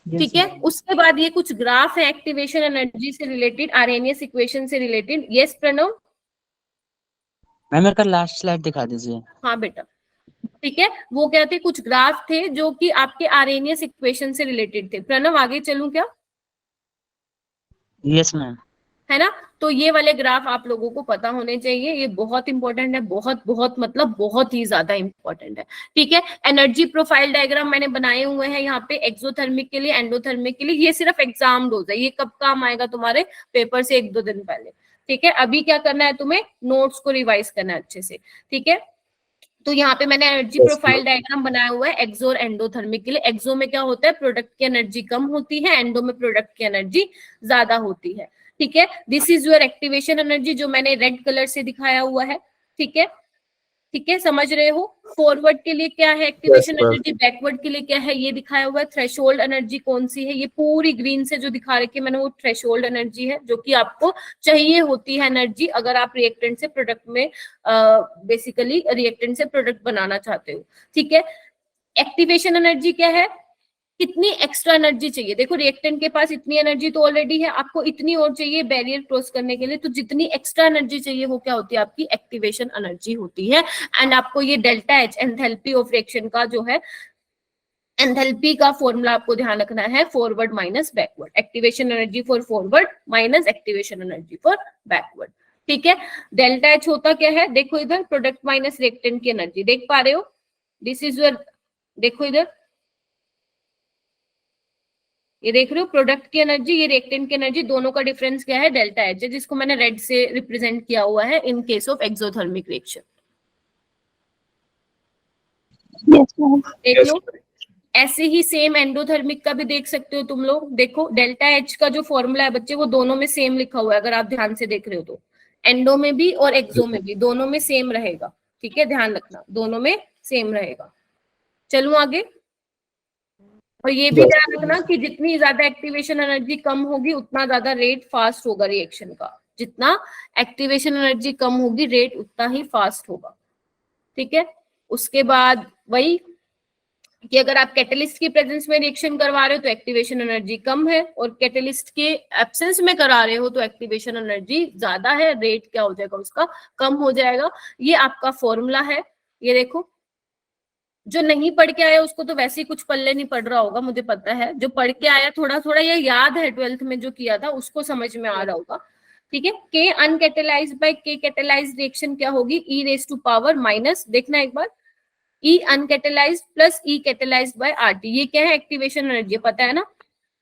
ठीक है। उसके बाद ये कुछ ग्राफ है एक्टिवेशन एनर्जी से रिलेटेड, आर्हेनियस इक्वेशन से रिलेटेड। यस प्रणव? मैम मेरे को लास्ट स्लाइड दिखा दीजिए। हाँ बेटा, ठीक है। वो क्या थे? कुछ ग्राफ थे जो कि आपके आर्हेनियस इक्वेशन से रिलेटेड थे। प्रणव आगे चलूं क्या? Yes ma'am. है ना? तो ये वाले ग्राफ आप लोगों को पता होने चाहिए, ये बहुत इंपॉर्टेंट है, बहुत बहुत मतलब बहुत ही ज्यादा इंपॉर्टेंट है, ठीक है। एनर्जी प्रोफाइल डायग्राम मैंने बनाए हुए हैं यहाँ पे एक्सोथर्मिक के लिए, एंडोथर्मिक के लिए। ये सिर्फ एग्जाम रोज है, ये कब काम आएगा तुम्हारे पेपर से 1-2 दिन पहले, ठीक है। अभी क्या करना है तुम्हें? नोट्स को रिवाइज करना है अच्छे से, ठीक है। तो यहाँ पे मैंने एनर्जी प्रोफाइल डायग्राम बनाया हुआ है एक्सो और एंडोथर्मिक के लिए। एक्सो में क्या होता है? प्रोडक्ट की एनर्जी कम होती है, एंडो में प्रोडक्ट की एनर्जी ज्यादा होती है, ठीक है। This is your activation energy जो मैंने रेड कलर से दिखाया हुआ है, ठीक है, ठीक है, समझ रहे हो? फॉरवर्ड के लिए क्या है एक्टिवेशन एनर्जी, बैकवर्ड के लिए क्या है ये दिखाया हुआ है। थ्रेशोल्ड एनर्जी कौन सी है? ये पूरी ग्रीन से जो दिखा रखी है मैंने वो थ्रेशोल्ड एनर्जी है जो कि आपको चाहिए होती है एनर्जी अगर आप रिएक्टेंट से प्रोडक्ट में बेसिकली रिएक्टेंट से प्रोडक्ट बनाना चाहते हो, ठीक है। एक्टिवेशन एनर्जी क्या है? कितनी एक्स्ट्रा एनर्जी चाहिए? देखो रिएक्टेंट के पास इतनी एनर्जी तो ऑलरेडी है, आपको इतनी और चाहिए बैरियर क्रॉस करने के लिए, तो जितनी एक्स्ट्रा एनर्जी चाहिए वो क्या होती है? आपकी एक्टिवेशन एनर्जी होती है। एंड आपको ये delta H enthalpy of reaction का जो है एंथैल्पी का फॉर्मूला आपको ध्यान रखना है, forward minus backward, activation energy for forward minus activation energy for backward, ठीक है। डेल्टा एच होता क्या है? देखो इधर, प्रोडक्ट माइनस रिएक्टेंट की एनर्जी, देख पा रहे हो? दिस इज योर, देखो इधर, ये देख रहे हो प्रोडक्ट की एनर्जी, ये रिएक्टेंट की एनर्जी, दोनों का डिफरेंस क्या है? डेल्टा एच है, जिसको मैंने रेड से रिप्रेजेंट किया हुआ है in case of exothermic reaction. देख लो, ऐसे ही सेम एंडोथर्मिक का भी देख सकते हो तुम लोग। देखो डेल्टा एच का जो फॉर्मूला है बच्चे वो दोनों में सेम लिखा हुआ है, अगर आप ध्यान से देख रहे हो तो एंडो में भी और एक्सो में भी दोनों में सेम रहेगा, ठीक है, ध्यान रखना दोनों में सेम रहेगा। चलूं आगे, और ये भी ध्यान रखना कि जितनी ज्यादा एक्टिवेशन एनर्जी कम होगी उतना ज्यादा रेट फास्ट होगा रिएक्शन का, जितना एक्टिवेशन एनर्जी कम होगी रेट उतना ही फास्ट होगा, ठीक है। उसके बाद वही कि अगर आप कैटलिस्ट की प्रेजेंस में रिएक्शन करवा रहे हो तो एक्टिवेशन एनर्जी कम है, और कैटलिस्ट के एब्सेंस में करा रहे हो तो एक्टिवेशन एनर्जी ज्यादा है, रेट क्या हो जाएगा उसका? कम हो जाएगा। ये आपका फॉर्मूला है, ये देखो। जो नहीं पढ़ के आया उसको तो वैसे ही कुछ पल्ले नहीं पड़ रहा होगा, मुझे पता है। जो पढ़ के आया थोड़ा थोड़ा ये याद है, 12th में जो किया था उसको समझ में आ रहा होगा, ठीक है। के अनकैटेलाइज्ड बाय के कैटेलाइज्ड रिएक्शन क्या होगी? ई रेज टू पावर माइनस, देखना एक बार, ई अनकैटेलाइज्ड प्लस ई कैटेलाइज्ड बाय आरटी। ये क्या है? एक्टिवेशन एनर्जी, पता है ना,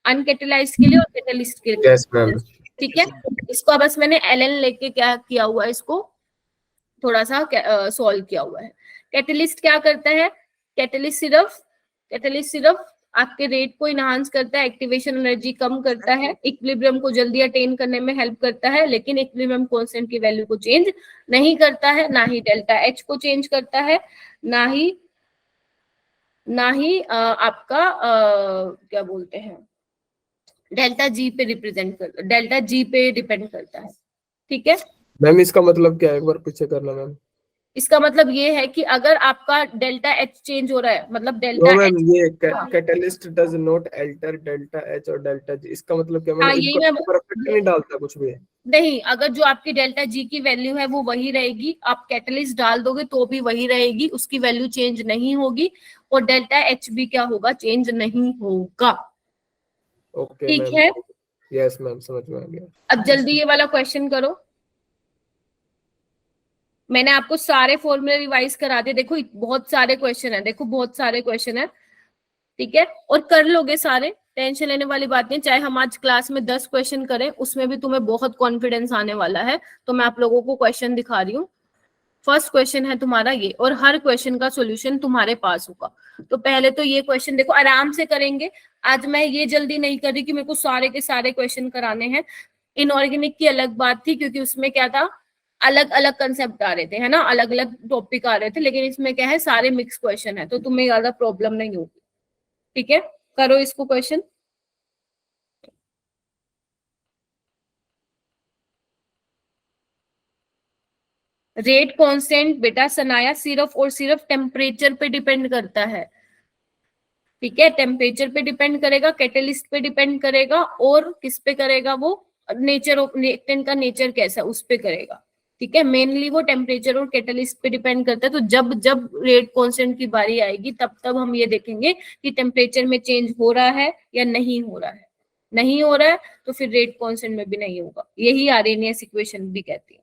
अनकैटेलाइज्ड के लिए और कैटेलिस्ट के लिए, यस मैम। ठीक है। इसको बस मैंने एलएन लेके क्या किया हुआ है, इसको थोड़ा सा सॉल्व किया हुआ है। कैटेलिस्ट क्या करता है? कैटेलिस्ट सिर्फ आपके रेट को इनहांस करता है, एक्टिवेशन एनर्जी कम करता है, इक्विलिब्रियम को जल्दी अटेन करने में हेल्प करता है, लेकिन इक्विलिब्रियम कांस्टेंट की वैल्यू को चेंज नहीं करता है, ना ही डेल्टा एच को चेंज करता है, ना ही आपका क्या बोलते हैं डेल्टा जी पे डिपेंड करता है, ठीक है। मैम इसका मतलब क्या है? एक बार पीछे करना मैम। इसका मतलब ये है कि अगर आपका डेल्टा एच चेंज हो रहा है, मतलब नो डेल्टा मैम, एच, ये catalyst does not alter delta H और डेल्टा जी, इसका मतलब क्या, हाँ मतलब यही इनको मैं परफेक्ट नहीं डालता कुछ भी? नहीं, अगर जो आपकी डेल्टा जी की वैल्यू है वो वही रहेगी, आप कैटलिस्ट डाल दोगे तो भी वही रहेगी, उसकी वैल्यू चेंज नहीं होगी, और डेल्टा एच भी क्या होगा, चेंज नहीं होगा। ओके ठीक मैम, है, यस मैम, समझ में आ गया। अब जल्दी ये वाला क्वेश्चन करो। मैंने आपको सारे फॉर्मूले रिवाइज करा दिए, देखो बहुत सारे क्वेश्चन है, देखो बहुत सारे क्वेश्चन है, ठीक है, और कर लोगे सारे, टेंशन लेने वाली बात नहीं। चाहे हम आज क्लास में 10 क्वेश्चन करें, उसमें भी तुम्हें बहुत कॉन्फिडेंस आने वाला है। तो मैं आप लोगों को क्वेश्चन दिखा रही हूँ। फर्स्ट क्वेश्चन है तुम्हारा ये, और हर क्वेश्चन का सॉल्यूशन तुम्हारे पास होगा। तो पहले तो ये क्वेश्चन देखो, आराम से करेंगे। आज मैं ये जल्दी नहीं कर रही कि मेरे को सारे के सारे क्वेश्चन कराने हैं। इनऑर्गेनिक की अलग बात थी, क्योंकि उसमें क्या था, अलग अलग कंसेप्ट आ रहे थे, है ना, अलग अलग टॉपिक आ रहे थे, लेकिन इसमें क्या है, सारे मिक्स क्वेश्चन है, तो तुम्हें ज्यादा प्रॉब्लम नहीं होगी। ठीक है, करो इसको क्वेश्चन। रेट कांस्टेंट बेटा सनाया सिर्फ और सिर्फ टेम्परेचर पे डिपेंड करता है। ठीक है, टेम्परेचर पे डिपेंड करेगा, कैटलिस्ट पे डिपेंड करेगा, और किस पे करेगा, वो नेचर ऑफ रिएक्टेंट का नेचर कैसा है उस पे करेगा। ठीक है, मेनली वो टेम्परेचर और कैटलिस्ट पे डिपेंड करता है। तो जब जब रेट कांस्टेंट की बारी आएगी, तब तब हम ये देखेंगे कि टेम्परेचर में चेंज हो रहा है या नहीं हो रहा है। नहीं हो रहा है तो फिर रेट कांस्टेंट में भी नहीं होगा। यही आर्हेनियस इक्वेशन भी कहती है।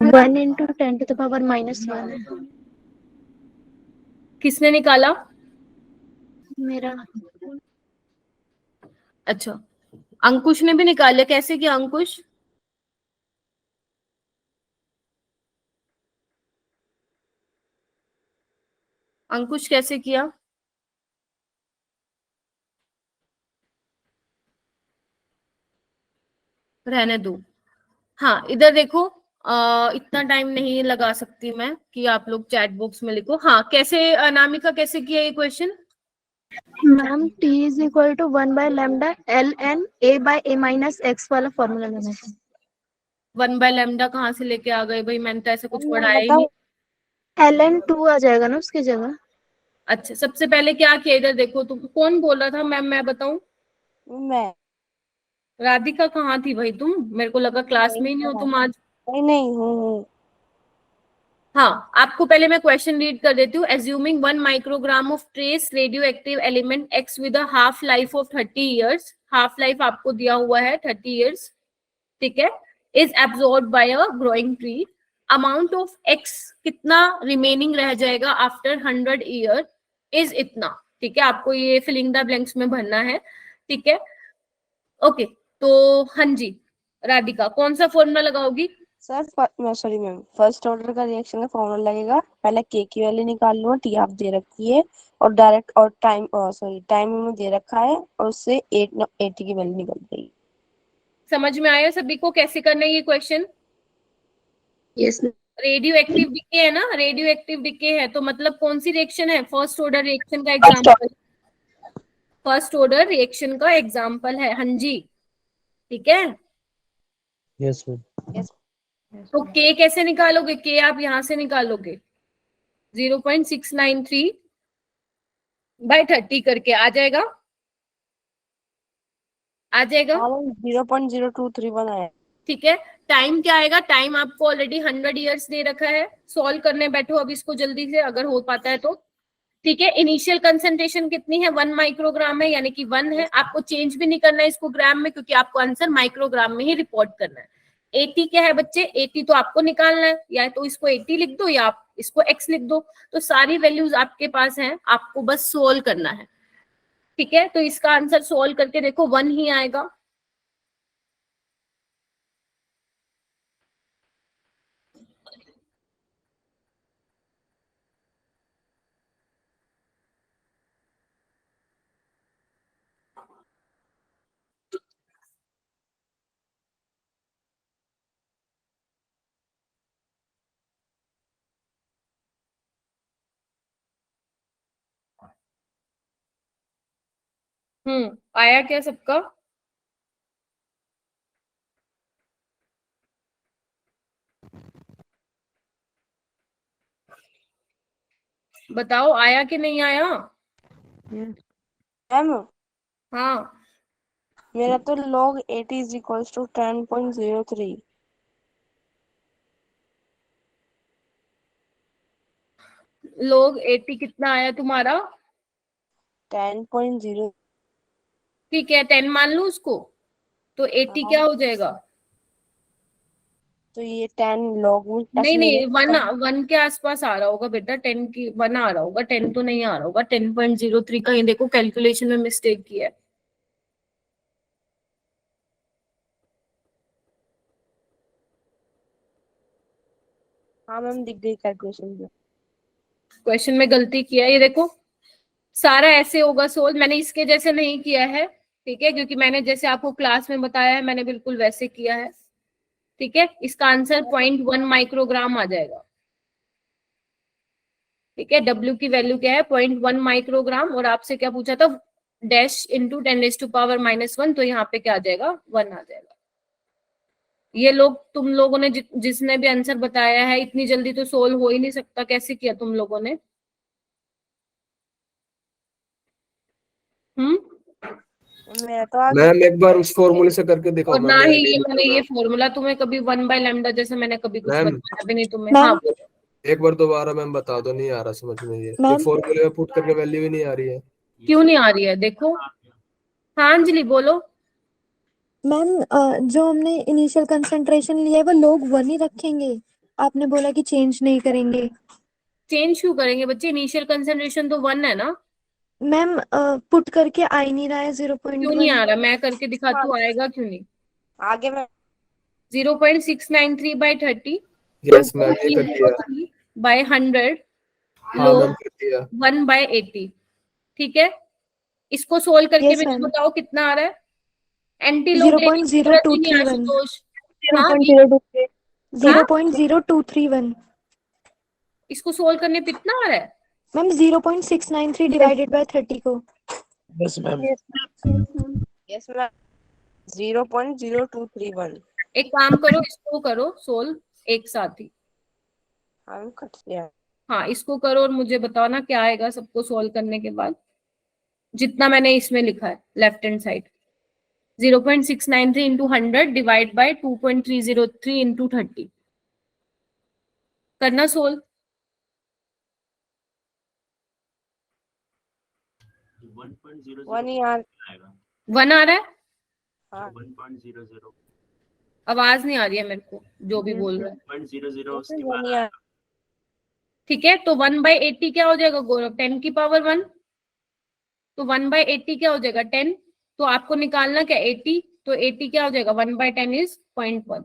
वन इंटू 10⁻⁻1 है किसने निकाला? मेरा। अच्छा, अंकुश ने भी निकाले, कैसे किया अंकुश? अंकुश कैसे किया? रहने दो। हाँ, इधर देखो, इतना टाइम नहीं लगा सकती मैं कि आप लोग चैट बॉक्स में लिखो। हाँ, कैसे अनामिका कैसे किया ये question? Ma'am T is equal to 1/λ ln a/a - x वाला फॉर्मूला लगा था। 1/λ कहाँ से लेके आ गए भाई, मैंने तो ऐसा कुछ मैं पढ़ाया ही नहीं। बताऊं? ln 2 आ जाएगा ना उसकी जगह। अच्छा, सबसे पहले क्या किया, इधर देखो, तुम कौन बोल रहा था मैम, मैं बताऊं? मैं राधिका कहाँ थी भाई तुम? मेरे को लगा क्लास नहीं में ही नहीं हो हूँ। तुम आज। नहीं हूँ। हाँ, आपको पहले मैं क्वेश्चन रीड कर देती हूँ। Assuming 1 microgram of trace radio active element x with a half life of 30 years, half life आपको दिया हुआ है 30 ईयर्स, ठीक है, is absorb by a growing tree, amount of x कितना रिमेनिंग रह जाएगा आफ्टर 100 ईयर इज इतना। ठीक है, आपको ये फिलिंग द ब्लैंक्स में भरना है। ठीक है, ओके, तो हाँ जी, राधिका कौन सा फॉर्मूला लगाओगी? Sir sorry ma'am, first order का रिएक्शन का फॉर्मूला लगेगा। पहले के की वैल्यू निकाल लो, टी आप दे रखी है, और डायरेक्ट और टाइम सॉरी टाइम में दे रखा है, और उससे 80 की वैल्यू निकल जाएगी। समझ में आया सभी को कैसे करना है ये question? Yes. Radio active decay है ना, रेडियो एक्टिव डिके है, तो मतलब कौन सी रिएक्शन है? फर्स्ट ऑर्डर रिएक्शन का एग्जांपल, फर्स्ट ऑर्डर रिएक्शन का एग्जांपल है, हाँ जी, ठीक है। Yes ma'am. यस। तो के कैसे निकालोगे? के आप यहां से निकालोगे, 0.693/30 करके आ जाएगा, आ जाएगा। हाँ मैम, 0.0231 आया। ठीक है, टाइम क्या आएगा? टाइम आपको ऑलरेडी 100 ईयर्स दे रखा है। सॉल्व करने बैठो अब इसको जल्दी से, अगर हो पाता है तो। ठीक है, इनिशियल कंसंट्रेशन कितनी है? 1 माइक्रोग्राम है, यानी कि 1 है। आपको चेंज भी नहीं करना है इसको ग्राम में, क्योंकि आपको आंसर माइक्रोग्राम में ही रिपोर्ट करना है। 80 क्या है बच्चे? 80 तो आपको निकालना है, या तो इसको 80 लिख दो या आप इसको x लिख दो। तो सारी वैल्यूज आपके पास हैं, आपको बस सोल्व करना है। ठीक है, तो इसका आंसर सोल्व करके देखो 1 ही आएगा। आया क्या सबका? बताओ आया कि नहीं आया? मैम हाँ, मेरा तो log 80 is equals to 10.03. log 80 कितना आया तुम्हारा? 10.0. ठीक है, 10 मान लूं उसको, तो 80 क्या हो जाएगा? तो ये 10 log में नहीं ऐसे नहीं, मेरे 1 के आसपास आ रहा होगा बेटा, 10 की 1 आ रहा होगा, 10 तो नहीं आ रहा होगा, 10.03 कहीं देखो कैलकुलेशन में मिस्टेक किया है। हाँ मैम दिख गई कैलकुलेशन में। क्वेश्चन में गलती किया है, ये देखो सारा ऐसे होगा सोल्व, मैंने इसके जैसे नहीं किया है, ठीक है, क्योंकि मैंने जैसे आपको क्लास में बताया है मैंने बिल्कुल वैसे किया है, ठीक है। इसका आंसर 0.1 माइक्रोग्राम आ जाएगा, ठीक है। W की वैल्यू क्या है? 0.1 माइक्रोग्राम, और आपसे क्या पूछा था? डैश इंटू 10⁻⁻1, तो यहाँ पे क्या आ जाएगा? 1 आ जाएगा। ये लोग तुम लोगों ने जिसने भी आंसर बताया है, इतनी जल्दी तो सोल्व हो ही नहीं सकता, कैसे किया तुम लोगों ने? मेरा तो आ मैम एक बार उस फॉर्मूले से करके दिखाओ और मैम, ना मेरा ही नहीं ये बन मैंने रहा। ये फॉर्मूला तुम्हें कभी 1/λ जैसे मैंने कभी कुछ मैम बताया भी नहीं तुम्हें। मैम हाँ बोलो। एक बार दोबारा मैम बता दो, नहीं आ रहा समझ में ये मैम फॉर्मूले में पुट करके वैल्यू ही नहीं आ रही है। क्यों नहीं आ रही है? देखो, हाँ अंजलि बोलो। मैम जो हमने इनिशियल कंसंट्रेशन लिया है वो लोग 1 ही रखेंगे, आपने बोला कि चेंज नहीं करेंगे। चेंज क्यों करेंगे बच्चे? इनिशियल कंसंट्रेशन तो 1 है ना। मैम पुट करके आ ही नहीं रहा है क्यों नहीं 0.1। आ रहा? मैं करके दिखाती हूँ, आएगा क्यों नहीं? आगे मैं 0.693/30, यस मैम ये कर दिया। 2.3/100 हाँ log मैम कर दिया। 1/80, ठीक है। इसको सोल्व करके यस मुझे मैम बताओ कितना आ रहा है। एंटी लोग लेने की जरूरत ही नहीं है 0.0231। आशुतोष। हाँ, 0.0231। इसको सोल्व करने पे कितना आ रहा है? मैम 0.693 डिवाइडेड बाय 30 को। Yes, ma'am. Yes ma'am 0.0231। एक काम करो, इसको करो सोल्व एक साथ ही। हम कट गया। हाँ, इसको करो और मुझे बताओ ना क्या आएगा सबको सोल्व करने के बाद, जितना मैंने इसमें लिखा है left hand side. 0.693 into 100 divide by 2.303 into 30, करना सोल्व। 1 यार 1 आ रहा है? हाँ आवाज नहीं आ रही है मेरे को जो भी बोल रहा है। 1 यार ठीक है, तो 1/80 क्या हो जाएगा गौरव? 10 की पावर 1, तो 1/80 क्या हो जाएगा? 10। तो आपको निकालना क्या? 80, तो 80 क्या हो जाएगा? 1/10 इज 0.1।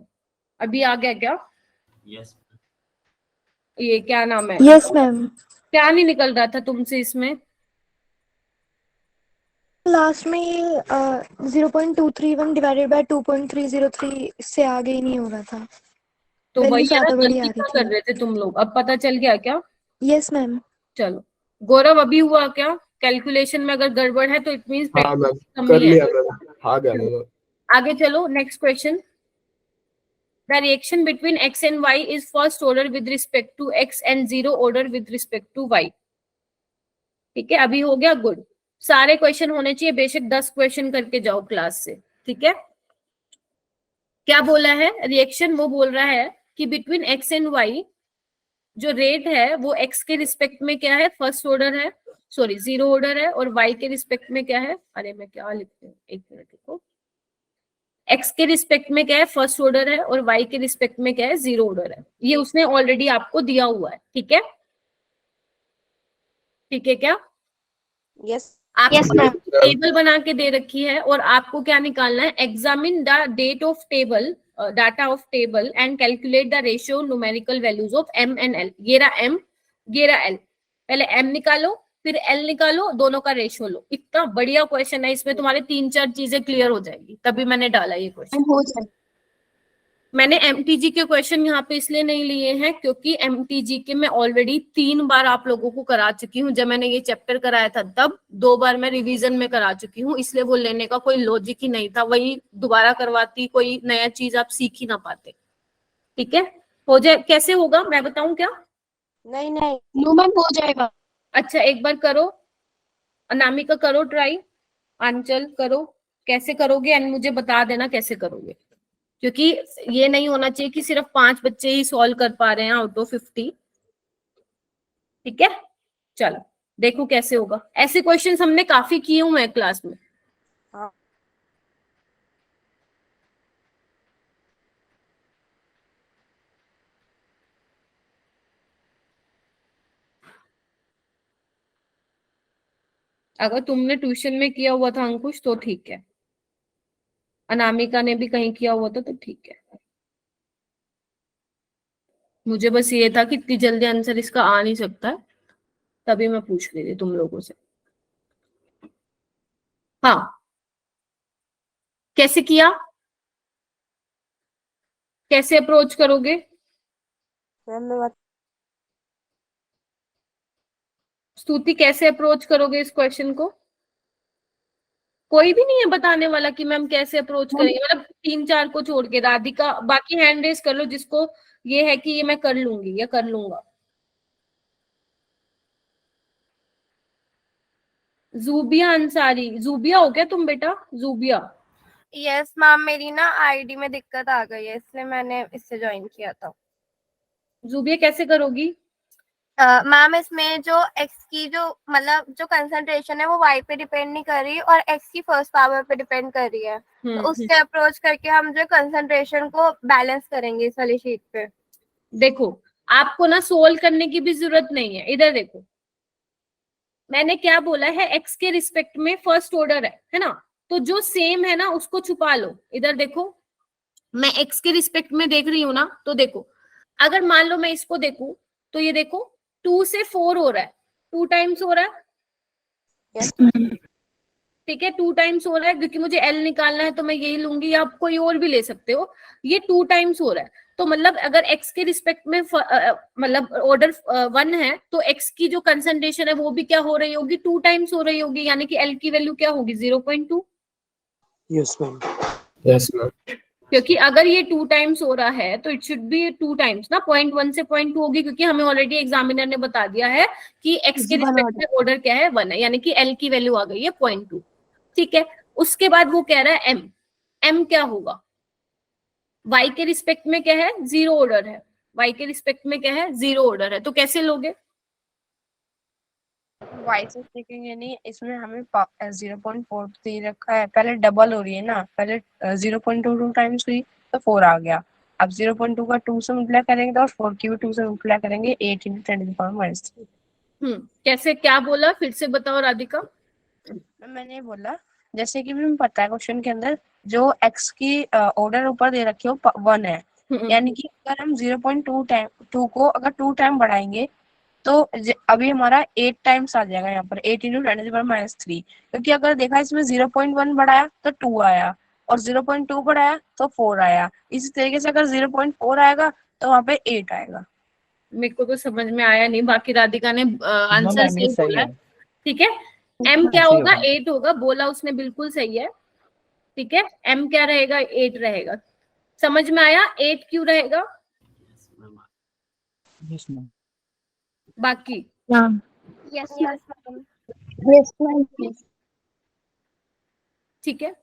अभी आ गया क्या? ये क्या नाम है? यस मैम क्या नहीं निकल रहा था तुमसे इसमें? लास्ट में ये 0.231 डिवाइडेड बाय 2.303 से आगे ही नहीं हो रहा था, तो वैल्यू वही है ना, ज्यादा बड़ी आ गलती रही क्या कर थी। रहे थे तुम लोग? अब पता चल गया क्या? यस मैम चलो गौरव, अभी हुआ क्या? कैलकुलेशन में अगर गड़बड़ है तो इट मींस हाँ मैम प्रैक्टिस कर कमी है। लिया मैम, आ गया मैम। आगे चलो, next question. The reaction between x and y is first order with respect to x and zero order with respect to y. ठीक है, अभी हो गया गुड। सारे क्वेश्चन होने चाहिए, बेशक 10 क्वेश्चन करके जाओ क्लास से, ठीक है। क्या बोला है रिएक्शन? वो बोल रहा है कि बिटवीन एक्स एंड वाई जो रेट है वो एक्स के रिस्पेक्ट में क्या है? फर्स्ट ऑर्डर है, सॉरी जीरो ऑर्डर है, और वाई के रिस्पेक्ट में क्या है? अरे मैं क्या लिखती हूँ, एक मिनट रुको। एक्स के रिस्पेक्ट में क्या है? फर्स्ट ऑर्डर है, और वाई के रिस्पेक्ट में क्या है? जीरो ऑर्डर है। ये उसने ऑलरेडी आपको दिया हुआ है, ठीक है। ठीक है क्या? यस आपको टेबल बना के दे रखी है और आपको क्या निकालना है? Examine the data of table, data of table and calculate the ratio numerical values of M and L. ये रहा एम, ये रहा एल। पहले एम निकालो, फिर एल निकालो, दोनों का रेशियो लो। इतना बढ़िया क्वेश्चन है, इसमें तुम्हारे 3-4 चीजें क्लियर हो जाएगी, तभी मैंने डाला ये क्वेश्चन। मैंने एमटीजी के क्वेश्चन यहाँ पे इसलिए नहीं लिए हैं क्योंकि एमटीजी के मैं ऑलरेडी 3 बार आप लोगों को करा चुकी हूँ। जब मैंने ये चैप्टर कराया था तब 2 बार मैं रिवीजन में करा चुकी हूँ, इसलिए वो लेने का कोई लॉजिक ही नहीं था। वही दोबारा करवाती, कोई नया चीज आप सीख ही ना पाते, ठीक है। हो जाए, कैसे होगा मैं बताऊं क्या? नहीं नहीं नो मैम हो जाएगा। अच्छा एक बार करो, अनामिका करो ट्राई, आंचल करो, कैसे करोगे एंड मुझे बता देना कैसे करोगे, क्योंकि ये नहीं होना चाहिए कि सिर्फ 5 बच्चे ही सॉल्व कर पा रहे हैं आउट ऑफ 50। ठीक है, चलो देखो कैसे होगा। ऐसे क्वेश्चंस हमने काफी किए हुए हैं क्लास में। हाँ। अगर तुमने ट्यूशन में किया हुआ था अंकुश तो ठीक है, अनामिका ने भी कहीं किया हुआ था तो ठीक है। मुझे बस ये था कि इतनी जल्दी आंसर इसका आ नहीं सकता है, तभी मैं पूछ रही थी तुम लोगों से। हाँ, कैसे किया, कैसे अप्रोच करोगे? मैम मैं स्तुति कैसे अप्रोच करोगे इस क्वेश्चन को? कोई भी नहीं है बताने वाला कि मैम कैसे अप्रोच करेंगे, मतलब 3-4 को छोड़ के। राधिका, बाकी हैंड रेस कर लो जिसको ये है कि ये मैं कर लूंगी या कर लूंगा। जूबिया अंसारी, जूबिया हो क्या तुम बेटा? जूबिया, यस मैम, मेरी ना आईडी में दिक्कत आ गई है इसलिए मैंने इससे ज्वाइन किया था। जूबिया कैसे करोगी? मैम इसमें जो एक्स की जो मतलब जो कंसंट्रेशन है वो वाई पे डिपेंड नहीं कर रही और एक्स की फर्स्ट पावर पे डिपेंड कर रही है, तो उससे अप्रोच करके हम जो कंसंट्रेशन को बैलेंस करेंगे इस वाली शीट पे। देखो, आपको ना सोल्व करने की भी जरूरत नहीं है। इधर देखो, मैंने क्या बोला है, एक्स के रिस्पेक्ट में फर्स्ट ऑर्डर है ना, तो जो सेम है ना उसको छुपा लो। इधर देखो, मैं एक्स के रिस्पेक्ट में देख रही हूँ ना, तो देखो अगर मान लो मैं इसको देखूं तो ये देखो 2 से 4 हो रहा है, 2 टाइम्स हो रहा है। यस ठीक है, 2 टाइम्स हो रहा है, क्योंकि मुझे एल निकालना है तो मैं यही लूंगी, या आप कोई और भी ले सकते हो। ये 2 टाइम्स हो रहा है, तो मतलब अगर एक्स के रिस्पेक्ट में मतलब ऑर्डर 1 है तो एक्स की जो कंसंट्रेशन है वो भी क्या हो रही होगी, 2 टाइम्स हो रही होगी, यानी कि एल की वैल्यू क्या होगी, 0.2। Yes ma'am. Yes ma'am. क्योंकि अगर ये 2 टाइम्स हो रहा है तो इट शुड बी 2 टाइम्स ना, 0.1 से 0.2 होगी, क्योंकि हमें ऑलरेडी एग्जामिनर ने बता दिया है कि एक्स के रिस्पेक्ट में ऑर्डर क्या है, 1 है, यानी कि एल की वैल्यू आ गई है 0.2। ठीक है, उसके बाद वो कह रहा है एम, एम क्या होगा, वाई के रिस्पेक्ट में क्या है, 0 ऑर्डर है, वाई के रिस्पेक्ट में क्या है, 0 ऑर्डर है, तो कैसे लोगे? वाई से देखेंगे नहीं, इसमें हमें 0.4 दे रखा है, पहले डबल हो रही है ना, पहले 0.22 टाइम्स हुई तो 4 आ गया। अब 0.2 का 2 से मल्टीप्लाई करेंगे तो 4 की भी 2 से मल्टीप्लाई करेंगे, 8 × 10⁻³ कैसे, क्या बोला, फिर से बताओ राधिका। मैंने बोला जैसे कि हमें पता है क्वेश्चन के अंदर जो एक्स की ऑर्डर ऊपर दे रखे हो 1 है, यानी कि अगर हम 0.2 टाइम 2 को अगर 2 टाइम बढ़ाएंगे तो अभी हमारा 8 टाइम्स आ जाएगा यहाँ पर, 8 × 10⁻³, क्योंकि अगर देखा इसमें 0.1 बढ़ाया तो 2 आया और 0.2 बढ़ाया तो 4 आया। इसी तरीके से अगर 0.4 आएगा तो वहां पे 8 आएगा। मेरे को तो समझ में आया नहीं, बाकी राधिका ने आंसर मैम सही ये सही बोला है। है। ठीक है, एम क्या सही होगा, होगा। 8 होगा, बोला उसने, बिल्कुल सही है। ठीक है, एम क्या रहेगा, 8 रहेगा। समझ में आया 8 क्यों रहेगा? Yes ma'am. बाकी यस मैम। ठीक है,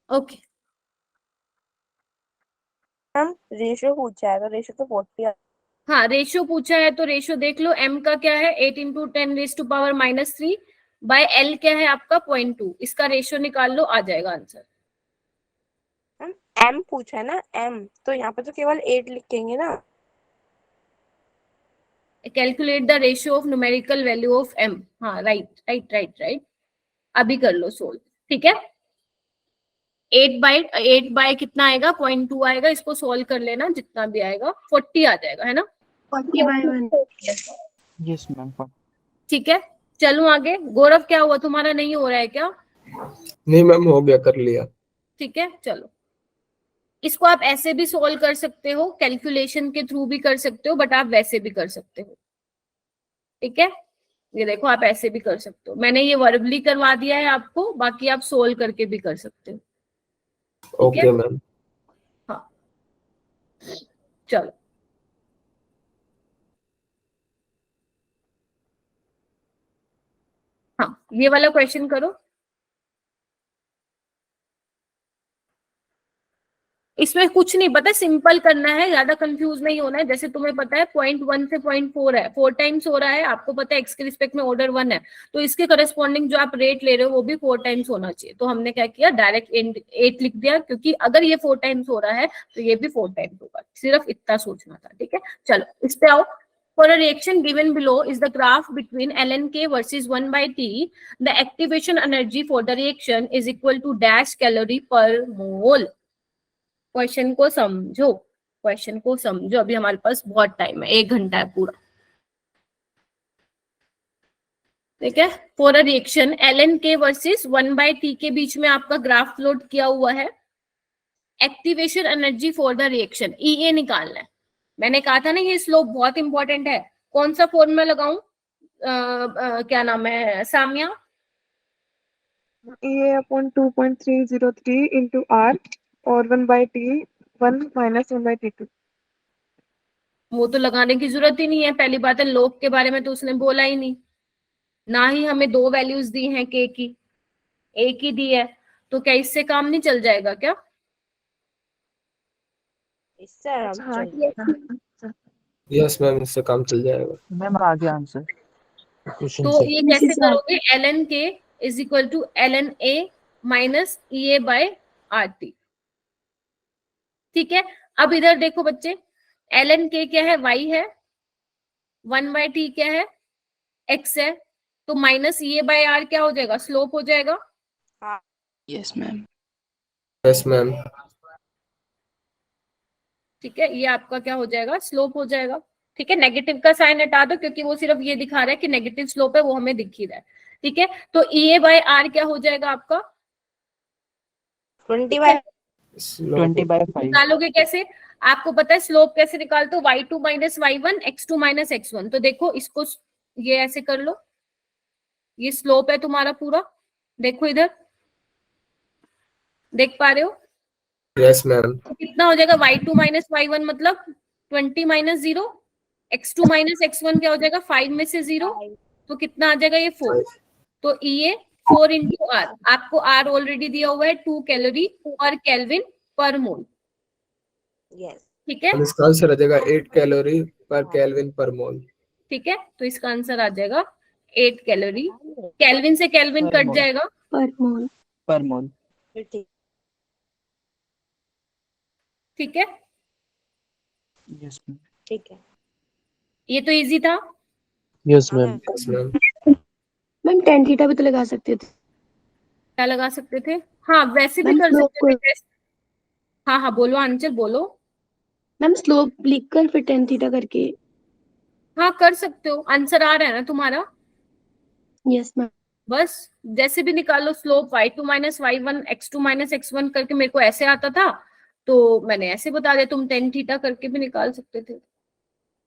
ओके। हम रेशियो पूछा है तो रेशियो तो 40 हाँ, रेशियो पूछा है तो रेशियो देख लो, एम का क्या है, 8 × 10⁻³ बाय एल क्या है आपका 0.2, इसका रेशियो निकाल लो, आ जाएगा आंसर। एम पूछा है ना, एम तो यहाँ पे तो केवल 8 लिखेंगे ना। Calculate the ratio of numerical value of M, हाँ राइट राइट राइट राइट, अभी कर लो सोल्व। ठीक है, 8 बाय कितना आएगा, 0.2 आएगा, इसको सोल्व कर लेना, जितना भी आएगा 40 आ जाएगा, है ना? 40/1। Yes ma'am. ठीक है, चलूं आगे। गौरव क्या हुआ, तुम्हारा नहीं हो रहा है क्या? नहीं मैम, हो गया, कर लिया। ठीक है, चलो, इसको आप ऐसे भी सोल्व कर सकते हो, कैलकुलेशन के थ्रू भी कर सकते हो, बट आप वैसे भी कर सकते हो। ठीक है, ये देखो आप ऐसे भी कर सकते हो, मैंने ये वर्बली करवा दिया है आपको, बाकी आप सोल्व करके भी कर सकते हो। ठीक है, ओके मैम। हाँ, चलो। हाँ, ये वाला क्वेश्चन करो। इसमें कुछ नहीं पता, सिंपल करना है, ज्यादा कंफ्यूज नहीं होना है। जैसे तुम्हें पता है 0.1 से 0.4 है, 4 टाइम्स हो रहा है, आपको पता है एक्स के रिस्पेक्ट में ऑर्डर 1 है, तो इसके करस्पॉन्डिंग जो आप रेट ले रहे हो वो भी 4 टाइम्स होना चाहिए। तो हमने क्या किया, डायरेक्ट 8 लिख दिया, क्योंकि अगर ये 4 टाइम्स हो रहा है तो ये भी 4 टाइम्स होगा। सिर्फ इतना सोचना था, ठीक है। चलो इस पे आओ। For a reaction given below is the graph between ln(k) versus 1/t. The activation energy for the reaction is equal to dash calorie per mole. Question को समझो, क्वेश्चन को समझो, अभी हमारे पास बहुत टाइम है, 1 घंटा है पूरा, ठीक है। For a reaction ln(k) versus 1/t के बीच में आपका ग्राफ प्लॉट किया हुआ है। Activation energy for the reaction EA निकालना है। मैंने कहा था ना ये स्लोप बहुत इंपॉर्टेंट है। कौन सा फॉर्मूला लगाऊं? क्या नाम है Samia? EA upon 2.303 into R और 1/T 1 minus 1/T2। वो तो लगाने की जरूरत ही नहीं है। पहली बात है लोग के बारे में तो उसने बोला ही नहीं, ना ही हमें 2 वैल्यूज दी हैं के की, एक ही दी है। तो क्या इससे काम नहीं चल जाएगा क्या? इससे आराम से हाँ चल यस मैम, इससे काम चल जाएगा। मैम आ गया आंसर क्वेश्चन तो से। ये कैसे करोगे? ln(k) is equal to ln(a) minus EA by RT, ठीक है। अब इधर देखो बच्चे, ln(k) क्या है? y है, 1/t क्या है? x है, तो माइनस EA बाय R क्या हो जाएगा? स्लोप हो जाएगा। Yes ma'am. Yes ma'am. ठीक है, ये आपका क्या हो जाएगा? स्लोप हो जाएगा, ठीक है। नेगेटिव का साइन हटा दो, क्योंकि वो सिर्फ ये दिखा रहा है कि नेगेटिव स्लोप है, वो हमें दिख ही रहा है, ठीक है। तो EA बाय R क्या हो जाएगा आपका? 20/5। निकालोगे कैसे? आपको पता है स्लोप कैसे निकालते हो? y2 minus y1 x2 minus x1। तो देखो इसको ये ऐसे कर लो, ये स्लोप है तुम्हारा पूरा, देखो इधर, देख पा रहे हो? Yes ma'am. तो कितना हो जाएगा? y2 माइनस y1 मतलब 20 माइनस 0, x2 माइनस x1 क्या हो जाएगा? 5 में से 0, तो कितना आ जाएगा? ये 4। तो EA 4 इंटू R, आपको R ऑलरेडी दिया हुआ है 2 कैलोरी पर केल्विन पर मोल, यस ठीक है। इसका आंसर आ जाएगा 8 कैलोरी पर केल्विन पर मोल। ठीक है, तो इसका आंसर आ जाएगा 8 कैलोरी। केल्विन से केल्विन पर कट मोल। जाएगा, पर मोल। ठीक है। Yes ma'am. ठीक है ये तो इजी था। यस हाँ ma'am. Ma'am. Yes ma'am. Ma'am tan theta भी तो लगा सकते थे। क्या लगा सकते थे? हाँ वैसे भी मैम कर स्लोप सकते को, थे। हाँ हाँ बोलो आंचल, बोलो। मैम स्लोप लिखकर फिर tan थीटा करके। हाँ कर सकते हो, आंसर आ रहा है ना तुम्हारा। Yes ma'am. बस जैसे भी निकालो slope, y2 minus y1 x2 minus x1 करके, मेरे को ऐसे आता था तो मैंने ऐसे बता दिया। तुम tan थीटा करके भी निकाल सकते थे,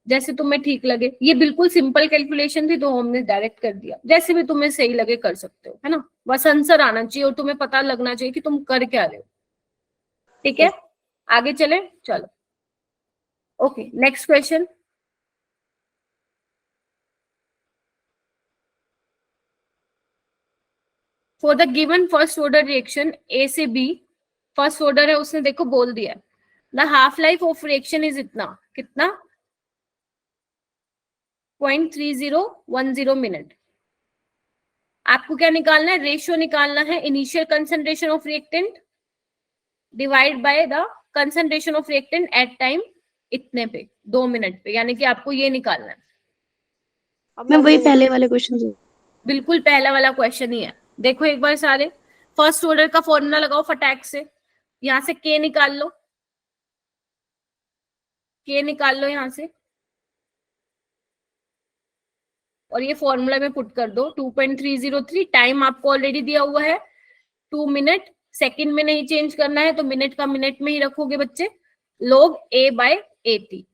जैसे तुम्हें ठीक लगे। ये बिल्कुल सिंपल कैलकुलेशन थी, तो हमने डायरेक्ट कर दिया। जैसे भी तुम्हें सही लगे कर सकते हो, है ना। बस आंसर आना चाहिए और तुम्हें पता लगना चाहिए कि तुम कर क्या रहे हो, ठीक है। आगे चले, चलो। Okay, next question. For the given first order reaction A से बी, फर्स्ट ऑर्डर है, उसने देखो बोल दिया the half life of reaction is इतना, कितना? 0.3010 मिनट। आपको क्या निकालना है? रेशियो निकालना है initial concentration of reactant divide by the concentration of reactant at time इतने पे, 2 मिनट पे, यानी कि आपको ये निकालना है। मैं वही पहले वाले क्वेश्चन से। बिल्कुल पहला वाला क्वेश्चन ही है। देखो एक बार सारे, फर्स्ट ऑर्डर का फॉर्मूला लगाओ फटाक से। यहां से के निकाल लो, के निकाल लो यहां से, और ये फॉर्मूला में पुट कर दो। 2.303, टाइम आपको ऑलरेडी दिया हुआ है 2 मिनट, सेकंड में नहीं चेंज करना है, तो मिनट का मिनट में ही रखोगे बच्चे। log A बाय 80,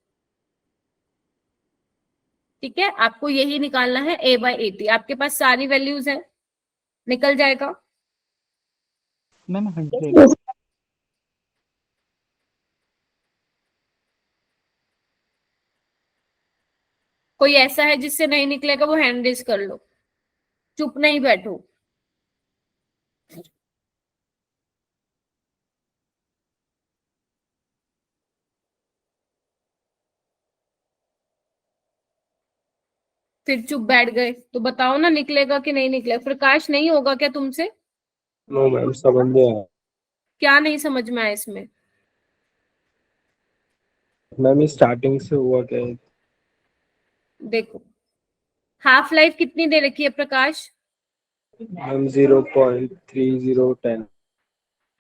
ठीक है। आपको यही निकालना है A बाय 80। आपके पास सारी वैल्यूज है, निकल जाएगा। मैम 100। कोई ऐसा है जिससे नहीं निकलेगा, वो हैंड रेज कर लो। चुप नहीं बैठो। फिर चुप बैठ गए तो बताओ ना, निकलेगा कि नहीं निकलेगा? प्रकाश नहीं होगा क्या तुमसे? नो मैम, समझ में आया। क्या नहीं समझ में आया इसमें? मैम स्टार्टिंग से हुआ क्या है? देखो, हाफ लाइफ कितनी दे रखी है प्रकाश? मैम 0.3010।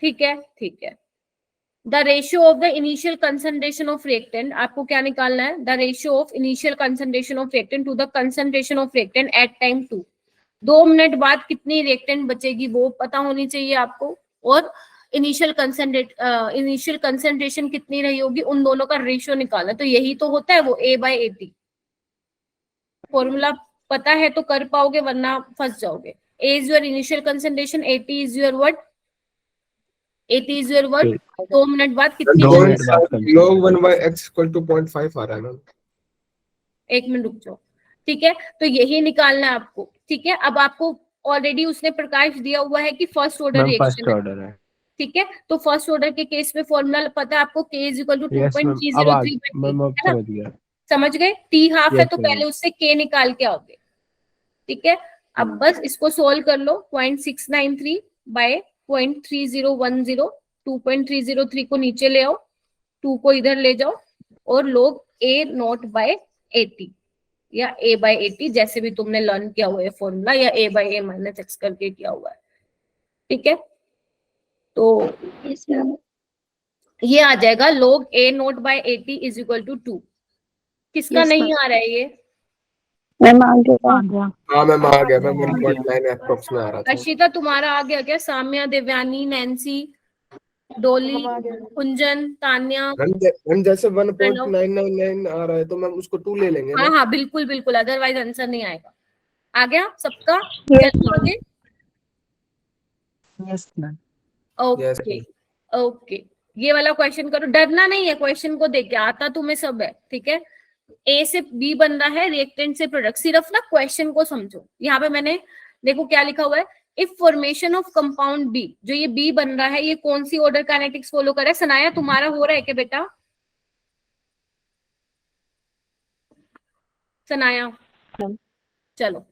ठीक है, ठीक है। The ratio of the initial concentration of reactant, आपको क्या निकालना है? The ratio of initial concentration of reactant to the concentration of reactant at time 2। 2 minute बाद कितनी रिएक्टेंट बचेगी वो पता होनी चाहिए आपको, और इनिशियल कंसंट्रेशन कितनी रही होगी, उन दोनों का रेशियो निकालना। तो यही तो होता है वो A/AT। फॉर्मूला पता है तो कर पाओगे, वरना फंस जाओगे। A is your initial concentration, AT is your what? AT is your what? 2 minute बाद कितनी? log 1/x = 0.5 आ रहा है मैम। 1 मिनट रुक जाओ। ठीक है, तो यही निकालना है आपको। ठीक है, अब आपको ऑलरेडी उसने प्रकाश दिया हुआ है कि फर्स्ट ऑर्डर रिएक्शन ऑर्डर है। ठीक है, तो फर्स्ट ऑर्डर के केस में फॉर्मूला पता है आपको, K = 2.303 मैम अब समझ गया। समझ गए? T हाफ है Yes, तो ma'am. पहले उससे K निकाल के आओगे। ठीक है, अब बस इसको सोल्व कर लो। 0.693 बाय 0.3010, 2.303 को नीचे ले आओ, 2 को इधर ले जाओ, और log A0/80 या A/80, जैसे भी तुमने लर्न किया हुआ है फॉर्मूला, या A/A-x करके किया हुआ है। ठीक है, तो ये आ जाएगा log A0/80 = 2। किसका Yes, नहीं आ रहा है ये? मैम आ गया। हाँ मैम आ गया मैम, 1.9 अप्रोक्स में आ रहा था। अर्शिता तुम्हारा आ गया क्या? साम्या, देवयानी, नैन्सी, डोली, कुंजन, तान्या? मैम जैसे 1.999 आ रहा है तो मैम उसको 2 ले लेंगे हाँ ना। हाँ बिल्कुल बिल्कुल, अदरवाइज आंसर नहीं आएगा। आ गया सबका? Yes, चलो आगे। Yes ma'am. Yes, okay okay, ये वाला क्वेश्चन करो, डरना नहीं है, क्वेश्चन को देख के आता तुम्हें सब है। ठीक है, A से B बन रहा है, रिएक्टेंट से प्रोडक्ट, सिर्फ ना क्वेश्चन को समझो। यहाँ पे मैंने देखो क्या लिखा हुआ है, if formation of compound B, जो ये B बन रहा है, ये कौन सी ऑर्डर काइनेटिक्स फॉलो कर रहा है? सनाया तुम्हारा हो रहा है क्या बेटा? सनाया चलो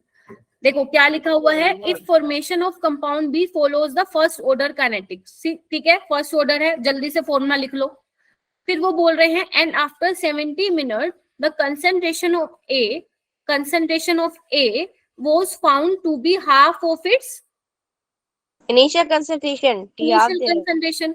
देखो क्या लिखा हुआ है, if formation of compound B follows the first order kinetics. ठीक है, फर्स्ट ऑर्डर है, जल्दी से फॉर्मूला लिख लो। फिर वो बोल रहे हैं and after 70 minute the concentration of A was found to be half of its initial concentration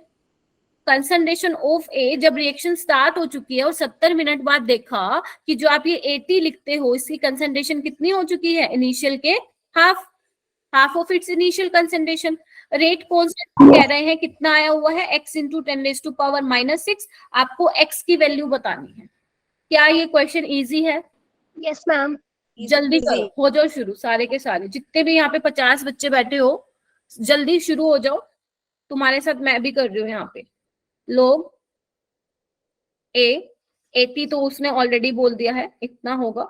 concentration of A. जब रिएक्शन स्टार्ट हो चुकी है और 70 मिनट बाद देखा कि जो आप ये 80 लिखते हो, इसकी कंसंट्रेशन कितनी हो चुकी है? इनिशियल के half of its initial concentration. Rate constant कह रहे हैं, कितना आया हुआ है? x × 10⁻⁻6। आपको x की वैल्यू बतानी है। क्या ये क्वेश्चन इजी है? Yes ma'am. जल्दी करो, हो जाओ शुरू, सारे के सारे जितने भी यहाँ पे 50 बच्चे बैठे हो, जल्दी शुरू हो जाओ। तुम्हारे साथ मैं भी कर रही हूँ यहाँ पे। log A80 तो उसने ऑलरेडी बोल दिया है इतना होगा,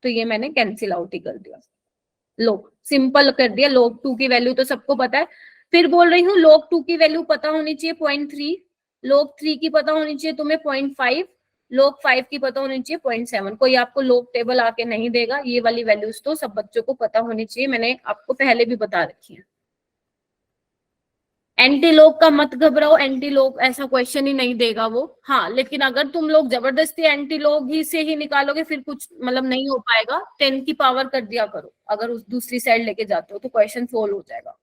तो ये मैंने कैंसिल आउट ही कर दिया। log सिंपल कर दिया। log 2 की वैल्यू तो सबको पता है। फिर बोल रही हूँ log 2 की वैल्यू पता होनी चाहिए 0.3, log 3 की पता होनी चाहिए तुम्हें 0.5, log 5 की पता होनी चाहिए 0.7। कोई आपको log टेबल आके नहीं देगा, ये वाली वैल्यूज तो सब बच्चों को पता होनी चाहिए, मैंने आपको पहले भी बता रखी है। एंटीलॉग का मत घबराओ, एंटीलॉग ऐसा क्वेश्चन ही नहीं देगा वो। हाँ, लेकिन अगर तुम लोग जबरदस्ती एंटीलॉग ही से ही निकालोगे, फिर कुछ मतलब नहीं हो पाएगा। 10 की पावर कर दिया करो, अगर उस दूसरी साइड लेके जाते हो तो क्वेश्चन सोल्व हो जाएगा।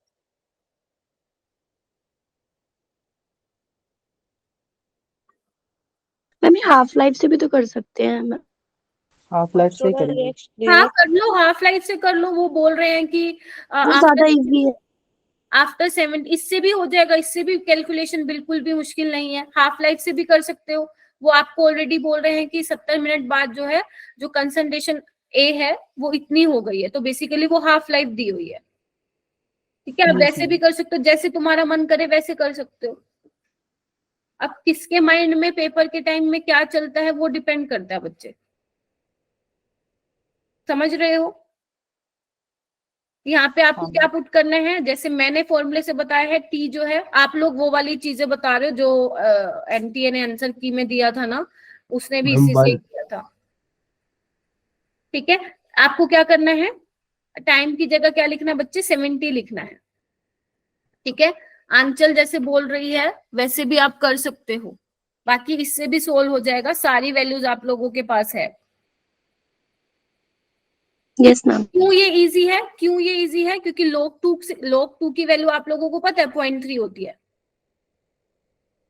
मैम हाफ लाइफ से भी तो कर सकते हैं। हाफ लाइफ से ही करेंगे। हाँ कर लो, हाफ लाइफ से कर लो। वो बोल रहे हैं कि ज्यादा इजी है। आफ्टर 7 इससे भी हो जाएगा, इससे भी कैलकुलेशन बिल्कुल भी मुश्किल नहीं है। हाफ लाइफ से भी कर सकते हो। वो आपको ऑलरेडी बोल रहे हैं कि 70 मिनट बाद जो है, जो कंसंट्रेशन ए है वो इतनी हो गई है, तो बेसिकली वो हाफ लाइफ दी हुई है। ठीक है, आप वैसे भी कर सकते हो, जैसे तुम्हारा मन करे वैसे कर सकते हो। अब किसके माइंड में पेपर के टाइम में क्या चलता है वो डिपेंड करता है बच्चे, समझ रहे हो? यहाँ पे आपको हाँ। क्या पुट करना है, जैसे मैंने फॉर्मूले से बताया है, टी जो है, आप लोग वो वाली चीजें बता रहे हो जो एनटीए ने आंसर की में दिया था ना, उसने भी इसी से ही किया था। ठीक है, आपको क्या करना है, टाइम की जगह क्या लिखना है बच्चे, 70 लिखना है। ठीक है, आंचल जैसे बोल रही है वैसे भी आप कर सकते हो, बाकी इससे भी सोल्व हो जाएगा, सारी वैल्यूज आप लोगों के पास है। Yes ma'am. क्यों ये इजी है, क्यों ये इजी है, क्योंकि log 2 की वैल्यू आप लोगों को पता है 0.3 होती है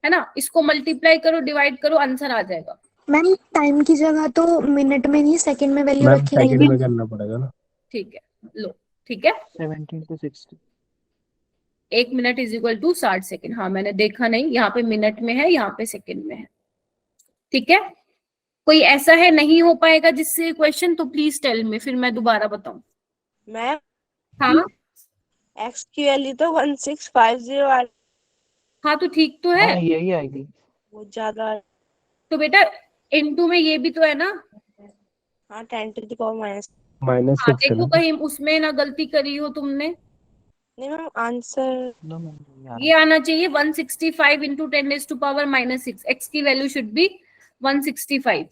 ना, इसको मल्टीप्लाई करो, डिवाइड करो, आंसर आ जाएगा। मैम टाइम की जगह तो मिनट में नहीं सेकंड में वैल्यू मैम रखी सेकंड रहेगी। में करना पड़ेगा ना। ठीक है, लो, ठीक है, 17 to 60। 1 minute is equal to 60 seconds. हाँ मैंने देखा नहीं, यहाँ पे मिनट में है, यहाँ पे सेकंड में है। ठीक है, कोई ऐसा है नहीं हो पाएगा जिससे क्वेश्चन, तो प्लीज टेल मी, फिर मैं दोबारा बताऊं। मैम हाँ एक्स की वैल्यू तो 1650 आ रही हाँ, तो ठीक तो है, हाँ यही आएगी। बहुत ज्यादा। तो बेटा इनटू में ये भी तो है ना। हाँ 10 to the power माइनस। -6 हाँ है देखो ना। कहीं उसमें ना गलती करी हो तुमने, नहीं मैम आंसर नो मैम ये आना चाहिए 165 इंटू 10⁻⁶। एक्स की वैल्यू शुड बी 165।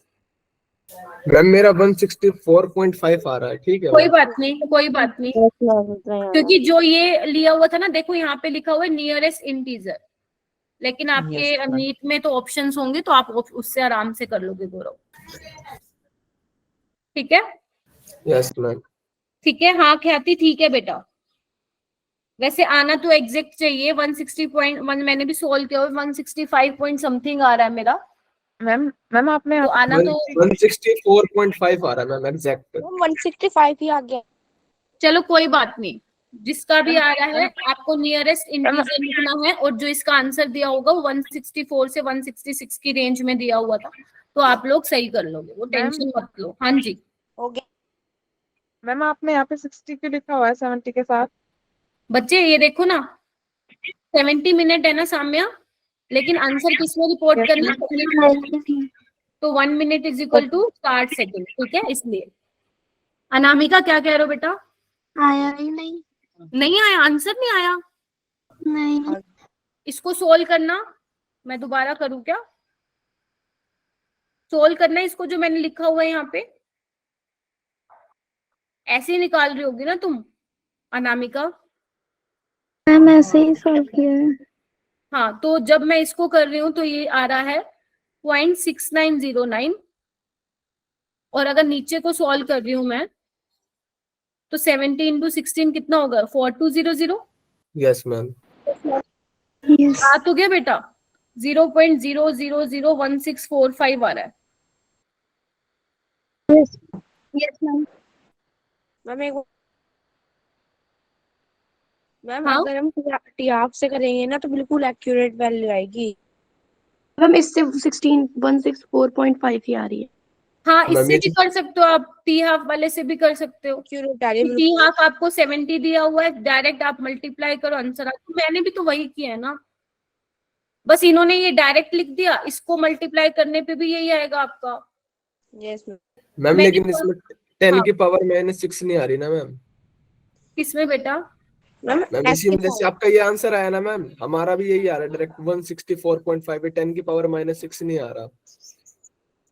मैम मेरा 164.5 आ रहा है, ठीक है कोई मैम। बात नहीं, कोई बात नहीं, क्योंकि जो ये लिया हुआ था ना, देखो यहाँ पे लिखा हुआ है नियरेस्ट इंटीजर, लेकिन आपके Yes, ma'am. नीट में तो ऑप्शंस होंगे, तो आप उससे आराम से कर लोगे गौरव। ठीक है, यस मैम। ठीक है, हाँ ख्याति ठीक है बेटा। वैसे आना तो एग्जैक्ट चाहिए 160.1, मैंने भी सोल्व किया, 165 पॉइंट समथिंग आ रहा है मेरा, मैम आपने तो आना तो 164.5 आ रहा है मैम एग्जैक्ट। 165 ही आ गया। चलो कोई बात नहीं, जिसका भी आ रहा है आपको नियरेस्ट इंटीजर लिखना है, और जो इसका आंसर दिया होगा वो 164 से 166 की रेंज में दिया हुआ था, तो आप लोग सही कर लोगे, वो टेंशन मत लो। हाँ जी हो गया। मैम आपने यहाँ पे 60 क्यों लिखा हुआ है 70 के साथ? बच्चे, ये देखो ना 70 मिनट है ना साम्या, लेकिन आंसर किसमें रिपोर्ट करना है, तो 1 minute is equal to 60 seconds. ठीक है, इसलिए अनामिका क्या कह रहे हो बेटा, आया ही नहीं। नहीं आया, आंसर नहीं आया, नहीं इसको सोल्व करना, मैं दोबारा करूं क्या, सोल्व करना है इसको, जो मैंने लिखा हुआ है यहाँ पे, ऐसे ही निकाल रही होगी ना तुम अनामिका। मैम ऐसे ही सॉल्व किया है। हाँ, तो जब मैं इसको कर रही हूँ तो ये आ रहा है 0.6909, और अगर नीचे को सॉल्व कर रही हूँ मैं, तो 70 इंटू 16 कितना होगा, 4200। Yes ma'am. आ तो गया बेटा, 0.000165 आ रहा है। Yes ma'am. मैम हाँ? अगर हम टीआर से करेंगे ना तो बिल्कुल एक्यूरेट वैल्यू आएगी। मैम इससे 16164.5 ही आ रही है। हाँ, मैम, इससे ये भी कर सकते हो आप, टी हाफ वाले से भी कर सकते हो। एक्यूरेट आ रही है टी बिल्कुल। हाफ आपको 70 दिया हुआ है, डायरेक्ट आप मल्टीप्लाई करो, आंसर आता। मैंने भी तो वही किया है ना, बस इन्होंने ये डायरेक्ट लिख दिया, इसको मल्टीप्लाई करने पे भी यही आएगा आपका। Yes ma'am. मैम मैंने लेकिन तो- इसमें 10 हाँ। की पावर -6 नहीं आ रही ना मैम। किसमें बेटा, मैम मैम इसी में जैसे आपका ये आंसर आया ना मैम, हमारा भी यही आ रहा है डायरेक्ट 164.5 है, 10 की पावर -6 नहीं आ रहा।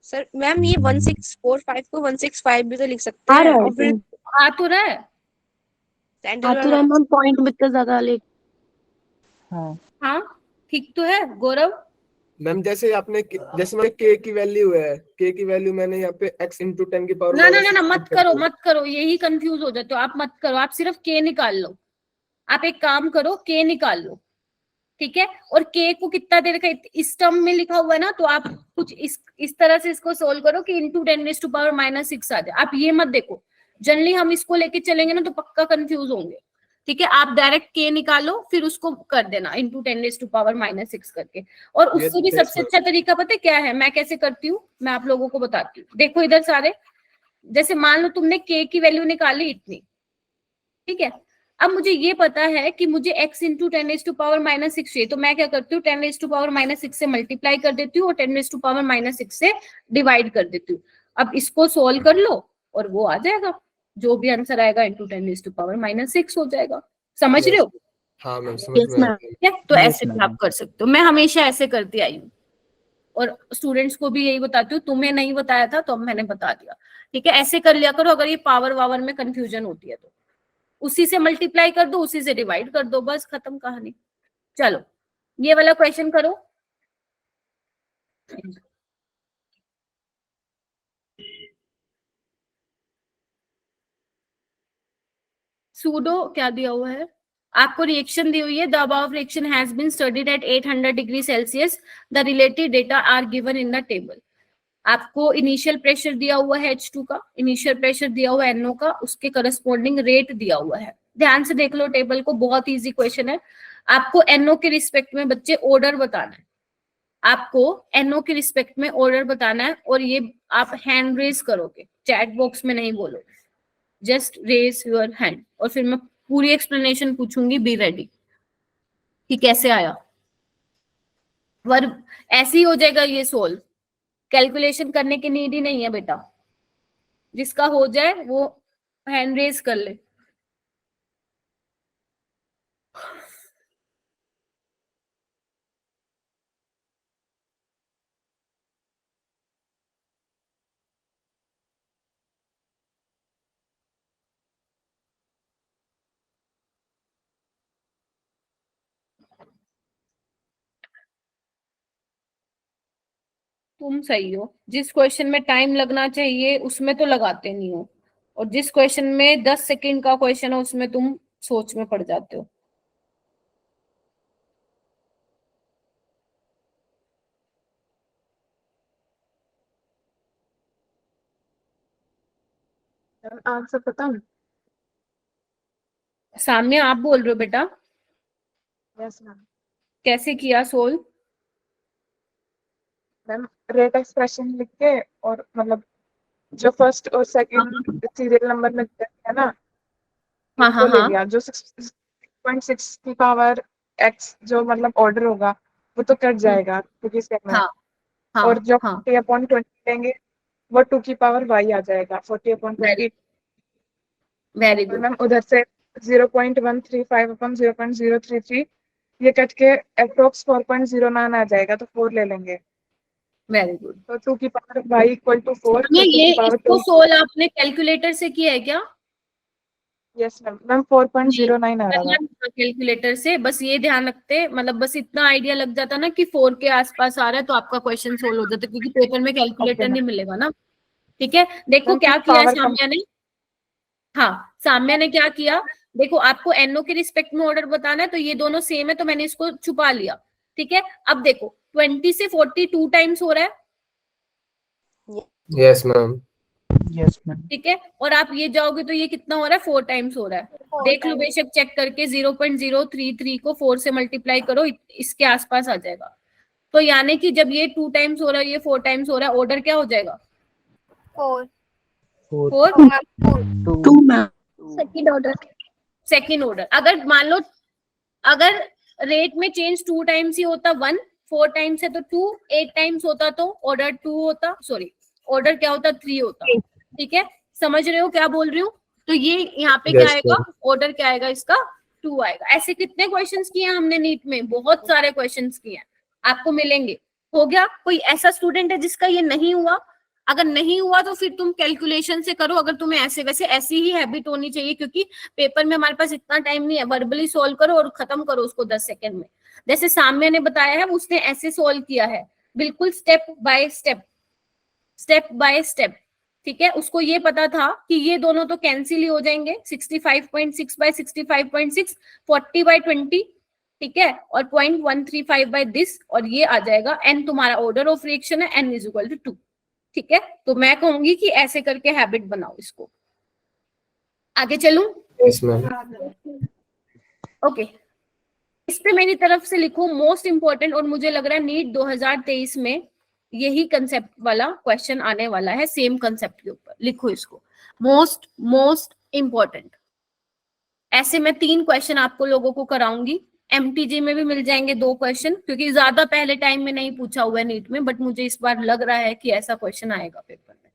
सर मैम ये 1645 को 165 भी तो लिख सकते हैं, और फिर आ तो रहा है। सेंटर मैम पॉइंट में इतना ज्यादा ले। हाँ हाँ ठीक तो है गौरव। मैम जैसे मैंने k की वैल्यू है, k की वैल्यू मैंने यहाँ पे x इंटू 10 की पावर ना ना ना ना, मत करो मत करो, यही कंफ्यूज हो जाते हो आप, मत करो, आप सिर्फ के निकाल लो। आप एक काम करो, के निकाल लो, ठीक है, और के को कितना दे रखा है, इस टर्म में लिखा हुआ है ना, तो आप कुछ इस तरह से इसको सोल्व करो कि इंटू 10⁻⁻6 आ जाए। आप ये मत देखो, जनरली हम इसको लेके चलेंगे ना तो पक्का कंफ्यूज होंगे। ठीक है, आप डायरेक्ट के निकालो, फिर उसको कर देना इंटू 10⁻⁻6 करके। और उससे भी सबसे अच्छा तरीका पता है क्या है, मैं कैसे करती हूँ, मैं आप लोगों को बताती हूँ। देखो इधर सारे, जैसे मान लो तुमने के की वैल्यू निकाली इतनी, ठीक है, अब मुझे ये पता है कि मुझे x इंटू 10⁻⁻6 चाहिए, तो मैं क्या करती हूँ 10⁻⁻6 से मल्टीप्लाई कर देती हूँ और 10⁻⁻6 से डिवाइड कर देती हूँ। अब इसको सोल्व कर लो और वो आ जाएगा। जो भी आंसर आएगा इंटू 10⁻⁻6 हो जाएगा। समझ रहे हो? हाँ मैम समझ में आ गया। ठीक है, तो Yes, ऐसे भी madam. आप कर सकते हो। मैं हमेशा ऐसे करती आई हूँ और स्टूडेंट्स को भी यही बताती हूँ। तुम्हें नहीं बताया था तो मैंने बता दिया। ठीक है, ऐसे कर लिया करो। अगर ये पावर वावर में कंफ्यूजन होती है तो उसी से मल्टीप्लाई कर दो, उसी से डिवाइड कर दो, बस खत्म कहानी। चलो ये वाला क्वेश्चन करो। सूडो क्या दिया हुआ है? आपको रिएक्शन दी हुई है। The above reaction has been studied at 800 degree Celsius. The related data are given in the table. आपको इनिशियल प्रेशर दिया हुआ है H2 का, इनिशियल प्रेशर दिया हुआ है NO का, उसके करस्पॉन्डिंग रेट दिया हुआ है। ध्यान से देख लो टेबल को, बहुत इजी क्वेश्चन है। आपको NO के रिस्पेक्ट में बच्चे ऑर्डर बताना है। आपको NO के रिस्पेक्ट में ऑर्डर बताना है और ये आप हैंड रेज करोगे, चैट बॉक्स में नहीं बोलोगे। जस्ट रेज योर हैंड और फिर मैं पूरी एक्सप्लेनेशन पूछूंगी। बी रेडी कि कैसे आया। वर्ब ऐसे ही हो जाएगा ये सोल्व। कैलकुलेशन करने की नीड ही नहीं है बेटा। जिसका हो जाए वो हैंड रेज कर ले। तुम सही हो। जिस क्वेश्चन में टाइम लगना चाहिए उसमें तो लगाते नहीं हो, और जिस क्वेश्चन में 10 सेकंड का क्वेश्चन है उसमें तुम सोच में पड़ जाते हो। आंसर पता है? सामने आप बोल रहे हो बेटा? Yes ma'am. कैसे किया सोल्व? मैम रेट एक्सप्रेशन लिख के और मतलब जो फर्स्ट और सेकंड सीरियल नंबर में है ना, हाँ उनको हाँ ले हाँ लिया। जो 6.6 की पावर x जो मतलब ऑर्डर होगा वो तो कट जाएगा क्योंकि इसके में। हाँ हाँ और जो हाँ 40/20 लेंगे वो 2 की पावर y आ जाएगा 40/20। वेरी और गुड मैम उधर से 0.135/0.033 ये कट के अप्रोक्स 4.09 आ जाएगा तो 4 ले लेंगे। Very good. तो 2 की पावर y = 4 तो 2 ये की पावर इसको 2। सोल्व आपने कैलकुलेटर से किया है क्या? Yes ma'am. मैम 4.09 आ रहा था। कैलकुलेटर से बस ये ध्यान रखते, मतलब बस इतना आइडिया लग जाता ना कि 4 के आसपास आ रहा है तो आपका क्वेश्चन सोल्व हो जाता, क्योंकि पेपर में ओके कैलकुलेटर मैम। नहीं मिलेगा ना। ठीक है, देखो मैम क्या फिर किया है पावर कम। साम्या ने। हाँ, साम्या ने क्या किया, देखो आपको NO के रिस्पेक्ट में ऑर्डर बताना है तो ये दोनों सेम है तो मैंने इसको छुपा लिया। ठीक है, अब देखो 20 से 42 टाइम्स हो रहा है। Yes ma'am. Yes, madam. ठीक है, और आप ये जाओगे तो ये कितना हो रहा है, 4 टाइम्स हो रहा है। देख लो बेशक चेक करके, 0.033 को 4 से मल्टीप्लाई करो, इसके आसपास आ जाएगा। तो यानी कि जब ये 2 टाइम्स हो रहा है, ये 4 टाइम्स हो रहा है, ऑर्डर क्या हो जाएगा? 4 4 4 2 ma'am. Second order. Second order. अगर मान लो अगर रेट में चेंज 2 टाइम्स ही होता, 1 4 टाइम्स है तो 2, 8 टाइम्स होता तो ऑर्डर 2 होता, सॉरी ऑर्डर क्या होता, 3 होता। ठीक है, समझ रहे हो क्या बोल रही हूँ? तो ये यहाँ पे क्या Yes, आएगा, ma'am. ऑर्डर क्या आएगा इसका, 2 आएगा। ऐसे कितने क्वेश्चंस किए हैं हमने नीट में, बहुत सारे क्वेश्चंस किए हैं, आपको मिलेंगे। हो गया? कोई ऐसा स्टूडेंट है जिसका ये नहीं हुआ? अगर नहीं हुआ तो फिर तुम कैलकुलेशन से करो। अगर तुम्हें ऐसे वैसे ऐसी ही हैबिट होनी चाहिए, क्योंकि पेपर में हमारे पास इतना टाइम नहीं है। वर्बली सॉल्व करो और खत्म करो उसको 10 सेकंड में। जैसे साम्य ने बताया है, उसने ऐसे सॉल्व किया है, बिल्कुल step by step, step by step. ठीक है, उसको ये पता था कि ये दोनों तो कैंसिल ही हो जाएंगे, 65.6 बाय 65.6, 40/20। ठीक है, और 0.135 बाय दिस, और ये आ जाएगा n, तुम्हारा ऑर्डर ऑफ रिएक्शन है, n = 2। ठीक है, तो मैं कहूंगी कि ऐसे करके हैबिट बनाओ इसको। आगे चलूं? Yes ma'am. ओके, इस पे मेरी तरफ से लिखो मोस्ट इंपॉर्टेंट, और मुझे लग रहा है नीट 2023 में यही कंसेप्ट वाला क्वेश्चन आने वाला है, सेम कंसेप्ट के ऊपर। लिखो इसको, मोस्ट इंपॉर्टेंट। ऐसे मैं 3 क्वेश्चन आपको लोगों को कराऊंगी। MTG में भी मिल जाएंगे 2 क्वेश्चन, क्योंकि ज्यादा पहले टाइम में नहीं पूछा हुआ है नीट में, बट मुझे इस बार लग रहा है कि ऐसा क्वेश्चन आएगा पेपर में,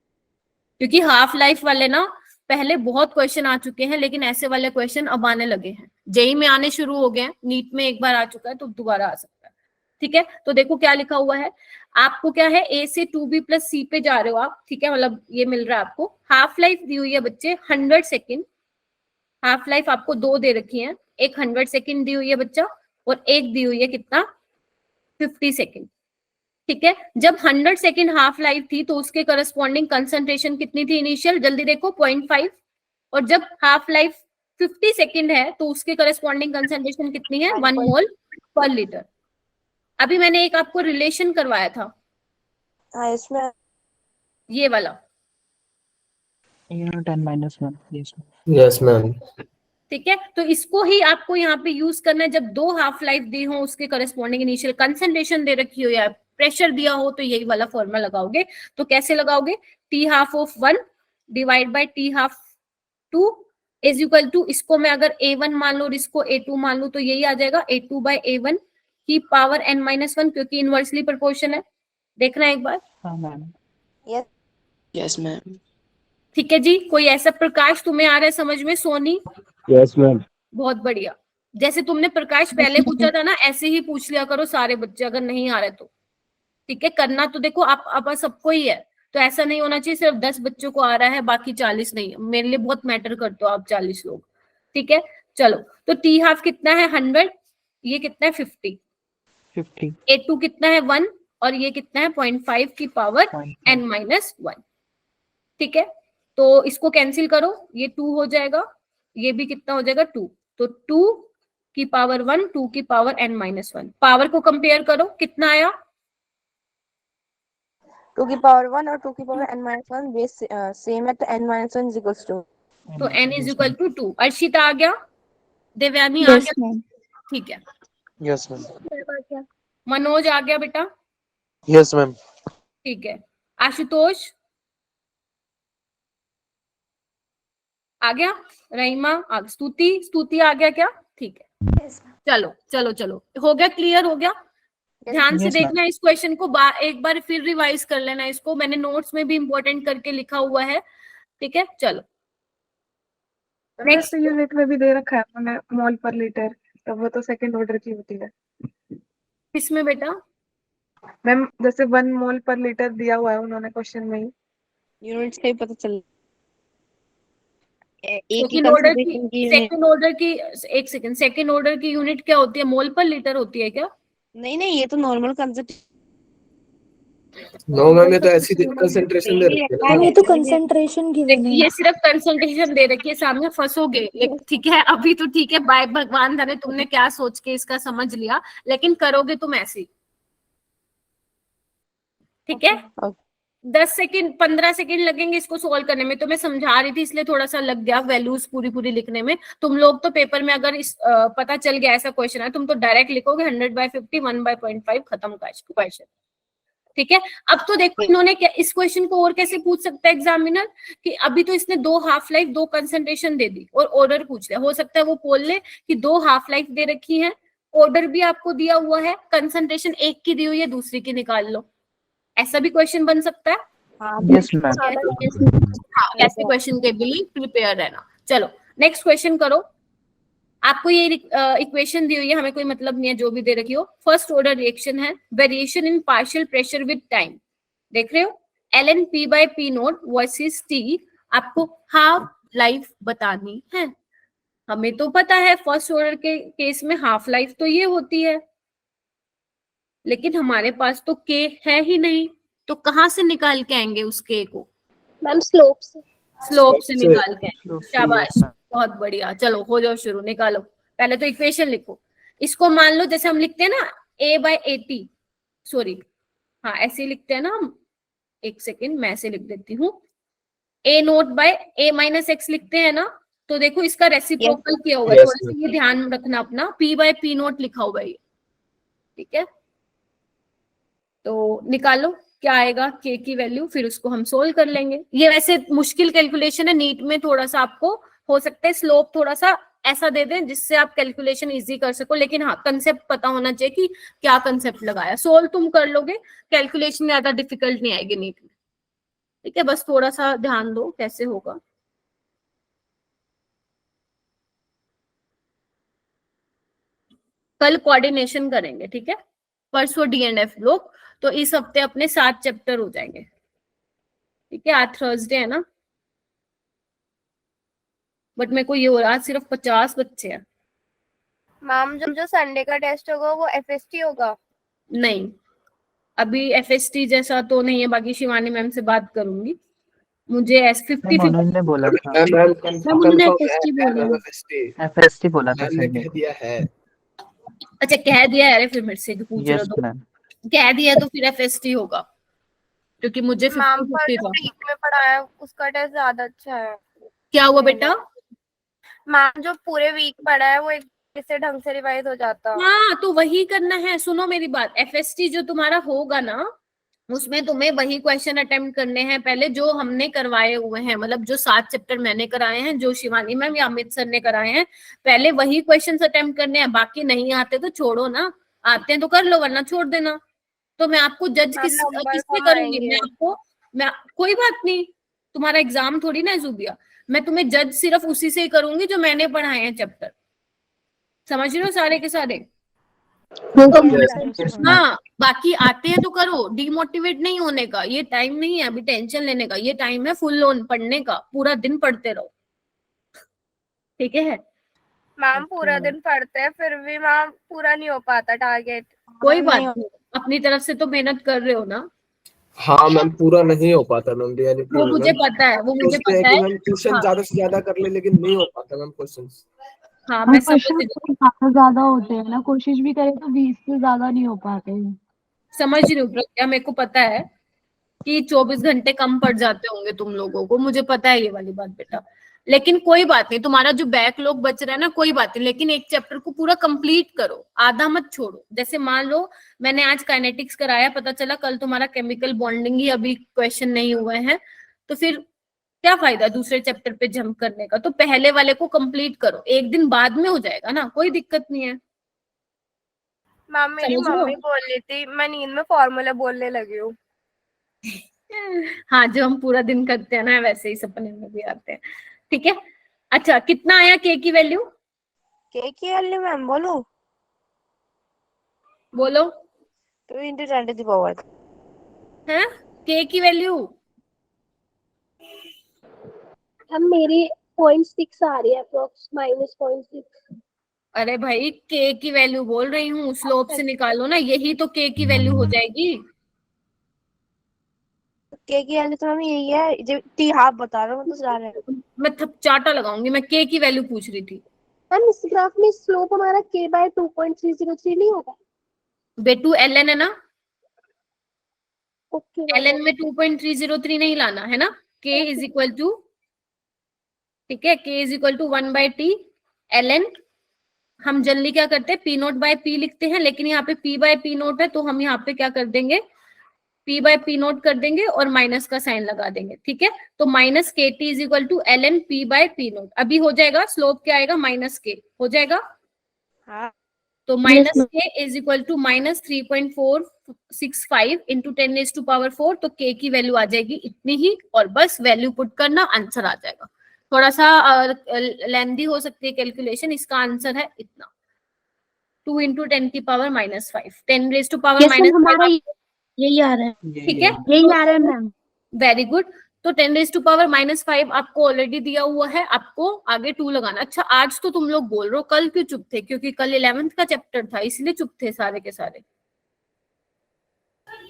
क्योंकि हाफ लाइफ वाले ना पहले बहुत क्वेश्चन आ चुके हैं, लेकिन ऐसे वाले क्वेश्चन अब आने लगे हैं। जेई में आने शुरू हो गए हैं, नीट में एक बार आ चुका है तो दोबारा आ सकता है। ठीक है, तो देखो क्या लिखा हुआ है आपको, क्या है ए से 2b प्लस सी पे जा रहे हो आप। ठीक है, मतलब ये मिल रहा है आपको। हाफ लाइफ दी हुई है बच्चे 100 सेकेंड, हाफ लाइफ आपको 2 दे रखी है, एक 100 सेकेंड दी हुई है बच्चा, और एक दी हुई है कितना 50 सेकेंड। ठीक है, जब 100 सेकेंड हाफ लाइफ थी तो उसके करस्पॉन्डिंग कंसंट्रेशन कितनी थी इनिशियल, जल्दी देखो 0.5, और जब हाफ लाइफ 50 सेकेंड है तो उसके करस्पॉन्डिंग कंसंट्रेशन कितनी है 1 मोल पर लीटर। अभी मैंने एक आपको रिलेशन करवाया था, हाँ इसमें ये वाला। Unit n minus 1, yes ma'am. Yes ma'am. ठीक है, तो इसको ही आपको यहाँ पे यूज करना है। जब 2 हाफ लाइफ दी हो, उसके करस्पॉन्डिंग इनिशियल कंसंट्रेशन दे रखी हो या प्रेशर दिया हो, तो यही वाला फॉर्मूला लगाओगे। तो कैसे लगाओगे, T half of 1 divide by T half 2 is equal to, इसको मैं अगर a1 मान लो और इसको a2 मान लो तो यही आ जाएगा a2 बाय a1 की पावर n-1, क्योंकि इनवर्सली प्रोपोर्शन है। देखना एक बार। हाँ मैम। Yes yes ma'am. ठीक है जी, कोई ऐसा प्रकाश तुम्हें आ रहा है समझ में? सोनी? Yes ma'am. बहुत बढ़िया। जैसे तुमने प्रकाश पहले पूछा था ना, ऐसे ही पूछ लिया करो सारे बच्चे, अगर नहीं आ रहे तो। ठीक है, करना तो देखो आप सबको ही है, तो ऐसा नहीं होना चाहिए सिर्फ 10 बच्चों को आ रहा है बाकी 40 नहीं। मेरे लिए बहुत मैटर करते हो आप 40 लोग। ठीक है, चलो, तो टी हाफ कितना है 100, ये कितना है 50, 50. a2 कितना है 1, और ये कितना है 0.5 की पावर 0.5. n-1। ठीक है, तो इसको कैंसिल करो, ये 2 हो जाएगा, ये भी कितना हो जाएगा 2, तो 2 की पावर 1, 2 की पावर n-1। पावर को कंपेयर करो, कितना आया 2 की पावर 1 और 2 की पावर n-1 बेस सेम है, तो n-1 इज इक्वल्स टू, तो n is equal to 2। Arshita आ गया, देवयानी आ यस गया, मैम। ठीक है। Yes ma'am. मनोज आ गया बेटा, यस मैम। ठीक है। आशुतोष आ गया, रहीमा स्तुति आ गया क्या? ठीक है, चलो चलो चलो, हो गया, क्लियर हो गया। ध्यान से Yes, देखना इस क्वेश्चन को, एक बार फिर रिवाइज कर लेना इसको, मैंने नोट्स में भी इंपॉर्टेंट करके लिखा हुआ है। ठीक है, चलो नेक्स्ट यूनिट में भी दे रखा है उन्होंने मोल पर लीटर, तो वो तो सेकंड ऑर्डर की होती है किसमें बेटा? मैम। जैसे 1 मोल पर लीटर दिया हुआ है उन्होंने क्वेश्चन में ही। यूनिट्स का ही पता चल एक ही सेकंड ऑर्डर की, कंसंट्रेशन की यूनिट। सेकंड ऑर्डर की, एक सेकंड, सेकंड ऑर्डर की यूनिट क्या होती है? मोल पर लीटर होती है क्या? नहीं ये तो नॉर्मल कंसंट्रेशन। नो मैम, ये तो ऐसी कंसंट्रेशन दे रखी है मैम ना। ये तो कंसंट्रेशन गिवन है। ये सिर्फ कंसंट्रेशन दे रखी है, सामने फंसोगे। लेकिन ठीक है, अभी तो ठीक है, बाय भगवान जाने तुमने क्या सोच के इसका समझ लिया, लेकिन करोगे तुम ऐसे ही। ठीक है, 10 सेकंड 15 सेकंड लगेंगे इसको सोल्व करने में, तो मैं समझा रही थी इसलिए थोड़ा सा लग गया वैल्यूज पूरी लिखने में। तुम लोग तो पेपर में अगर इस पता चल गया ऐसा क्वेश्चन है, तुम तो डायरेक्ट लिखोगे 100/50 1/0.5 खत्म क्वेश्चन। ठीक है, अब तो देखो इन्होंने क्या इस क्वेश्चन को और कैसे पूछ सकता है एग्जामिनर, कि अभी तो इसने 2 हाफ लाइफ 2 कंसंट्रेशन दे दी और ऑर्डर पूछ लिया। हो सकता है वो बोल ले कि 2 हाफ लाइफ दे रखी है, ऑर्डर भी आपको दिया हुआ है, कंसंट्रेशन एक की दी हुई है, दूसरी की निकाल लो। ऐसा भी क्वेश्चन बन सकता है। Yes ma'am. हाँ, ऐसे क्वेश्चन के लिए प्रिपेयर रहना। चलो नेक्स्ट क्वेश्चन करो। आपको ये इक्वेशन दी हुई है, हमें कोई मतलब नहीं है जो भी दे रखी हो। फर्स्ट ऑर्डर रिएक्शन है, variation in partial pressure with time. देख रहे हो, ln P/P0 वर्सेस T। आपको हाफ लाइफ बतानी है। हमें तो पता है फर्स्ट ऑर्डर के केस में हाफ लाइफ तो ये होती है, लेकिन हमारे पास तो K है ही नहीं, तो कहाँ से निकाल के आएंगे उस K को? मैम स्लोप से। स्लोप से निकाल के आएंगे। Slope से, शाबाश, yes, ma'am. बहुत बढ़िया। चलो हो जाओ शुरू, निकालो। पहले तो इक्वेशन लिखो। इसको मान लो जैसे हम लिखते हैं ना A/AT, सॉरी हाँ ऐसे ही लिखते हैं ना हम। एक सेकेंड मैं ऐसे लिख देती हूँ, A0/A-X लिखते हैं ना। तो देखो इसका रेसिप्रोकल किया हुआ है, Yes, थोड़ा सा ये ध्यान रखना अपना। P/P0 लिखा हुआ है ये, ठीक है। तो निकालो क्या आएगा K की वैल्यू, फिर उसको हम सोल्व कर लेंगे। ये वैसे मुश्किल कैलकुलेशन है, नीट में थोड़ा सा आपको हो सकता है स्लोप थोड़ा सा ऐसा दे दें जिससे आप कैलकुलेशन इजी कर सको, लेकिन हाँ कंसेप्ट पता होना चाहिए कि क्या कंसेप्ट लगाया। सोल्व तुम कर लोगे, कैलकुलेशन ज्यादा डिफिकल्ट नहीं आएगी नीट में। ठीक है, बस थोड़ा सा ध्यान दो कैसे होगा। कल कोऑर्डिनेशन करेंगे, ठीक है। परसों D&F ब्लॉक, तो इस हफ्ते अपने 7 चैप्टर हो जाएंगे, ठीक है। आज थर्सडे है ना, बट मेरे को ये हो रहा आज सिर्फ 50 बच्चे हैं। मैम जो संडे का टेस्ट होगा वो FST होगा? नहीं, अभी FST जैसा तो नहीं है, बाकी शिवानी मैम से बात करूंगी। मुझे S50 मनोज ने बोला था, उन्होंने FST बोली, FST बोला था मैम ने संडे। कह दिया है। अच्छा कह दिया है, अरे फिर मेरे से पूछ रहे यस हो तो मैम। कह दिया तो फिर FST होगा, क्योंकि मुझे मैम 50 पर 50 जो था। वीक में पढ़ाया उसका टेस्ट ज्यादा अच्छा है। क्या हुआ बेटा? मैम जो पूरे वीक पढ़ा है वो एक से ढंग से रिवाइज हो जाता। हाँ तो वही करना है, सुनो मेरी बात। FST जो तुम्हारा होगा ना, उसमें तुम्हें वही क्वेश्चन अटेम्प्ट करने हैं पहले जो हमने करवाए हुए हैं, मतलब जो 7 चैप्टर मैंने कराए हैं, जो शिवानी मैम या अमित सर ने कराए हैं, पहले वही क्वेश्चन अटेम्प्ट करने हैं। बाकी नहीं आते तो छोड़ो ना, आते हैं तो कर लो वरना छोड़ देना। तो मैं आपको जज मैम नंबर किससे कम करूंगी? आएंगे। मैं कोई बात नहीं, तुम्हारा एग्जाम थोड़ी ना है जुबिया। मैं तुम्हें जज सिर्फ उसी से ही करूंगी जो मैंने पढ़ाए हैं चैप्टर, समझ रहे हो सारे के सारे। Yes, ma'am. हाँ बाकी आते हैं तो करो, डिमोटिवेट नहीं होने का ये टाइम नहीं है, अभी टेंशन लेने का ये टाइम है, फुल ऑन पढ़ने का, पूरा दिन पढ़ते रहो, ठीक है। मैम पूरा दिन पढ़ते हैं फिर भी मैम पूरा नहीं हो पाता टारगेट। कोई बात नहीं, अपनी तरफ से तो मेहनत कर रहे हो ना। हाँ मैम पूरा नहीं हो पाता मैम, रियलिटी वो में मुझे मैम। पता है, वो मुझे सोचते हैं पता कि है। मैम क्वेश्चन हाँ ज्यादा से ज्यादा कर ले, लेकिन नहीं हो पाता मैम क्वेश्चंस। हाँ मैं समझ रही हूँ, ज्यादा होते हैं ना, कोशिश भी करें तो 20 से ज्यादा नहीं हो पाते हैं। समझ रही हूँ प्रज्ञा, मेरे को पता है कि 24 घंटे कम पड़ जाते होंगे तुम लोगों को, मुझे पता है ये वाली बात बेटा। लेकिन कोई बात नहीं, तुम्हारा जो बैकलॉग बच रहा है ना, कोई बात नहीं, लेकिन एक चैप्टर को पूरा कंप्लीट करो, आधा मत छोड़ो। जैसे मान लो मैंने आज काइनेटिक्स कराया, पता चला कल तुम्हारा केमिकल बॉन्डिंग ही अभी क्वेश्चन नहीं हुए हैं, तो फिर क्या फायदा दूसरे चैप्टर पे जंप करने का? तो पहले वाले को कंप्लीट करो, एक दिन बाद में हो जाएगा ना, कोई दिक्कत नहीं है। मैम मेरी समझ लो। मम्मी बोल रही थी मैं नींद में फॉर्मूला बोलने लगी हूँ। हाँ जो हम पूरा दिन करते हैं ना, वैसे ही सपने में भी आते हैं, ठीक है। अच्छा कितना आया के की वैल्यू? के की वैल्यू मैम बोलो, बोलो 2 into 10 to the power। है के की वैल्यू? हम मेरी 0.6 आ रही है अप्रोक्स -0.6। अरे भाई के की वैल्यू बोल रही हूँ, स्लोप से निकालो ना, यही तो के की वैल्यू हो जाएगी। के की वैल्यू तो मैम यही है, जो टी हाफ बता रहा हूँ तो जा रहा है। मैं चाटा लगाऊंगी, मैं के की वैल्यू पूछ रही थी। मैम इस ग्राफ में स्लोप हमारा k/2.303 नहीं होगा? बेटू ln है ना, ओके ln में 2.303 नहीं लाना है ना। k इज इक्वल टू, ठीक है, k is equal to 1/t ln। हम जनरली क्या करते हैं, p नोट बाय p लिखते हैं, लेकिन यहाँ पे p बाय p नोट है, तो हम यहाँ पे क्या कर देंगे, p बाय p नोट कर देंगे और माइनस का साइन लगा देंगे, ठीक है। तो minus K T is equal to ln p by p naught. अभी हो जाएगा, स्लोप क्या आएगा, माइनस के हो जाएगा। हाँ तो माइनस के इज इक्वल टू -3.465 इंटू 10⁴। तो के की वैल्यू आ जाएगी इतनी ही, और बस वैल्यू पुट करना, आंसर आ जाएगा। थोड़ा सा लेंदी हो सकती है कैलकुलेशन, इसका आंसर है इतना, 2 इंटू 10⁻⁻5 10⁻⁻5 हमारा यही आ रहा है, ठीक है, यही आ रहा है मैम। Very good. तो 10⁻⁻5 आपको ऑलरेडी दिया हुआ है, आपको आगे 2 लगाना। अच्छा आज तो तुम लोग बोल रहे हो, कल क्यों चुप थे? क्योंकि कल 11th का चैप्टर था इसलिए चुप थे सारे के सारे।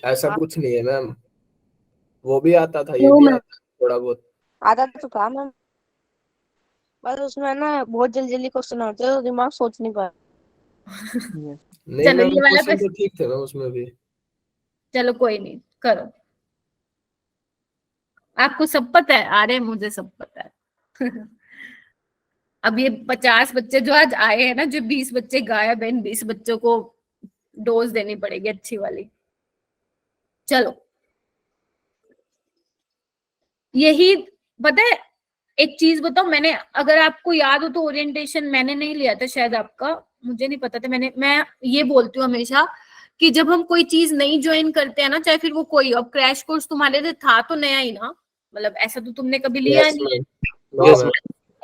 ऐसा कुछ नहीं है मैम, वो भी आता था, ये भी आता थोड़ा बहुत। आधा तो काम मैम, बस उसमें ना बहुत जल्दी जल्दी क्वेश्चन होते हैं तो दिमाग सोच नहीं पा। नहीं चलो मैम ये वाला क्वेश्चन तो ठीक थे मैम उसमें भी। चलो कोई नहीं, करो, आपको सब पता है, अरे मुझे सब पता है। अब ये 50 बच्चे जो आज आए हैं ना, जो 20 बच्चे गायब हैं, इन 20 बच्चों को डोज देनी पड़ेगी अच्छी वाली। चलो यही पता है, एक चीज बताओ, मैंने अगर आपको याद हो तो ओरिएंटेशन मैंने नहीं लिया था शायद आपका, मुझे नहीं पता था। मैं ये बोलती हूँ हमेशा कि जब हम कोई चीज नहीं ज्वाइन करते हैं ना, चाहे फिर वो कोई, अब क्रैश कोर्स तुम्हारे लिए था तो नया ही ना, मतलब ऐसा तो तुमने कभी लिया Yes, नहीं। ma'am. No, ma'am.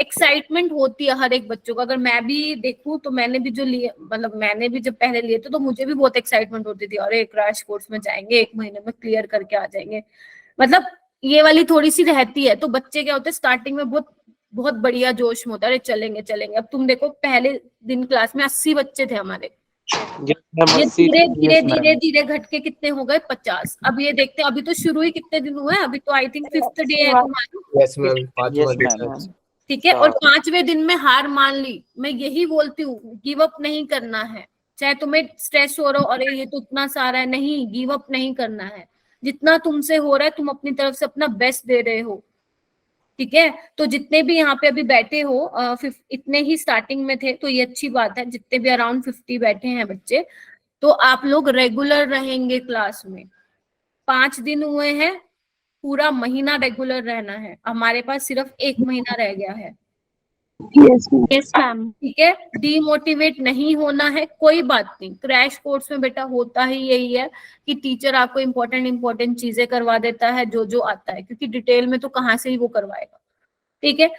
एक्साइटमेंट होती है हर एक बच्चों को। अगर मैं भी देखूं तो मैंने भी जो लिए, मतलब मैंने भी जब पहले लिए थे तो मुझे भी बहुत एक्साइटमेंट होती थी, अरे क्रैश कोर्स में जाएंगे, 1 महीने में क्लियर करके आ जाएंगे, मतलब ये वाली थोड़ी सी रहती है। तो बच्चे क्या होते हैं स्टार्टिंग में बहुत बहुत बढ़िया जोश में होता है, अरे चलेंगे चलेंगे। अब तुम देखो पहले दिन क्लास में 80 बच्चे थे हमारे, ये धीरे धीरे Yes, ma'am. धीरे धीरे घट के कितने हो गए 50। अब ये देखते हैं, अभी तो शुरू ही कितने दिन हुए हैं, अभी तो आई थिंक 5th डे है तुम्हारा, यस मैम, 5वां Yes, दिन ma'am. है। ठीक है। और 5वें दिन में हार मान ली। मैं यही बोलती हूँ, गिव अप नहीं करना है, चाहे तुम्हें स्ट्रेस हो रहा हो, अरे ये तो इतना सारा है, नहीं, गिव अप नहीं करना है। जितना तुमसे हो रहा है तुम अपनी तरफ से अपना बेस्ट दे रहे हो, ठीक है। तो जितने भी यहाँ पे अभी बैठे हो, इतने ही स्टार्टिंग में थे तो ये अच्छी बात है, जितने भी अराउंड 50 बैठे हैं बच्चे, तो आप लोग रेगुलर रहेंगे क्लास में। 5 दिन हुए हैं, पूरा महीना रेगुलर रहना है। हमारे पास सिर्फ 1 महीना रह गया है, यस मैम। ठीक है। डीमोटिवेट नहीं होना है, कोई बात नहीं। क्रैश कोर्स में बेटा होता ही यही है कि टीचर आपको इंपॉर्टेंट चीजें करवा देता है, जो आता है, क्योंकि डिटेल में तो कहाँ से ही वो करवाएगा, ठीक है।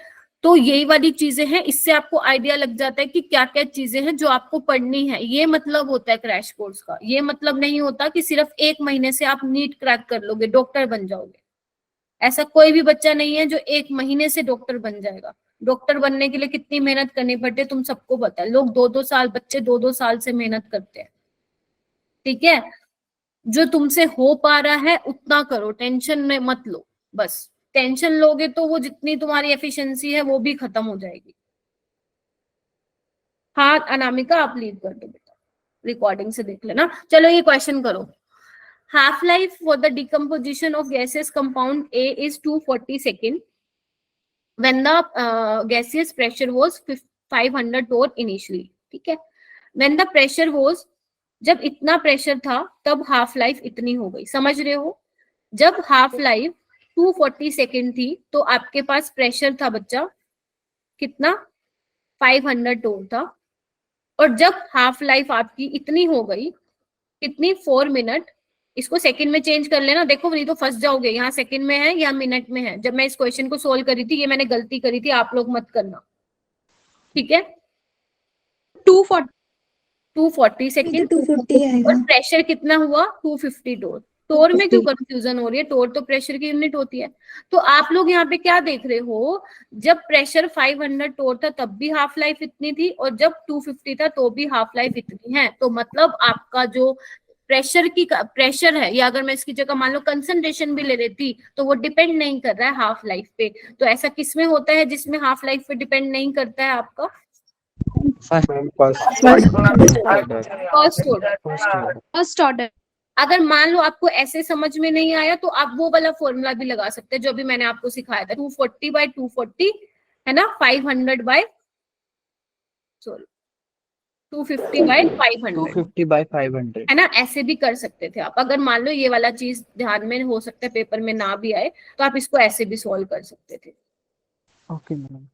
तो यही वाली चीजें हैं, इससे आपको आइडिया लग जाता है कि क्या क्या चीजें हैं जो आपको पढ़नी है। ये मतलब होता है क्रैश कोर्स का। ये मतलब नहीं होता कि सिर्फ 1 महीने से आप नीट क्रैक कर लोगे, डॉक्टर बन जाओगे। ऐसा कोई भी बच्चा नहीं है जो 1 महीने से डॉक्टर बन जाएगा। डॉक्टर बनने के लिए कितनी मेहनत करनी पड़ती है तुम सबको पता है। लोग 2-2 साल, बच्चे 2-2 साल से मेहनत करते हैं, ठीक है। जो तुमसे हो पा रहा है उतना करो, टेंशन में मत लो। बस टेंशन लोगे तो वो जितनी तुम्हारी एफिशिएंसी है वो भी खत्म हो जाएगी। हाँ अनामिका, आप लीव कर दो बेटा, रिकॉर्डिंग से देख लेना। चलो ये क्वेश्चन करो। Half life for the decomposition of gases compound A is 240 second when the gaseous pressure was 500 torr initially, ठीक है। when the pressure was, जब इतना प्रेशर था तब हाफ लाइफ इतनी हो गई, समझ रहे हो। जब हाफ लाइफ 240 सेकेंड थी तो आपके पास प्रेशर था बच्चा कितना, 500 टोर था। और जब हाफ लाइफ आपकी इतनी हो गई, कितनी, 4 मिनट। इसको सेकंड में चेंज कर लेना, देखो नहीं तो फंस जाओगे, यहाँ सेकंड में है या मिनट में है। जब मैं इस क्वेश्चन को सोल्व करी थी, ये मैंने गलती करी थी, आप लोग मत करना, ठीक है। 240 सेकेंड 250 आएगा। और प्रेशर कितना हुआ, 250 टोर। टोर में क्यों कंफ्यूजन हो रही है, टोर तो प्रेशर की यूनिट होती है। तो आप लोग यहाँ पे क्या देख रहे हो, जब प्रेशर 500 टोर था तब भी हाफ लाइफ इतनी थी, और जब 250 था तो भी हाफ लाइफ इतनी है। तो मतलब आपका जो प्रेशर है, या अगर मैं इसकी जगह मान लो कंसंट्रेशन भी ले लेती तो वो डिपेंड नहीं कर रहा है हाफ लाइफ पे। तो ऐसा किसमें होता है जिसमें हाफ लाइफ पे डिपेंड नहीं करता है आपका, फर्स्ट ऑर्डर। अगर मान लो आपको ऐसे समझ में नहीं आया तो आप वो वाला फॉर्मूला भी लगा सकते हैं जो भी मैंने आपको सिखाया था, 240/240 है ना, 250/500 250/500 है ना। ऐसे भी कर सकते थे आप। अगर मान लो ये वाला चीज ध्यान में हो सकता है पेपर में ना भी आए तो आप इसको ऐसे भी सॉल्व कर सकते थे, ओके मैम।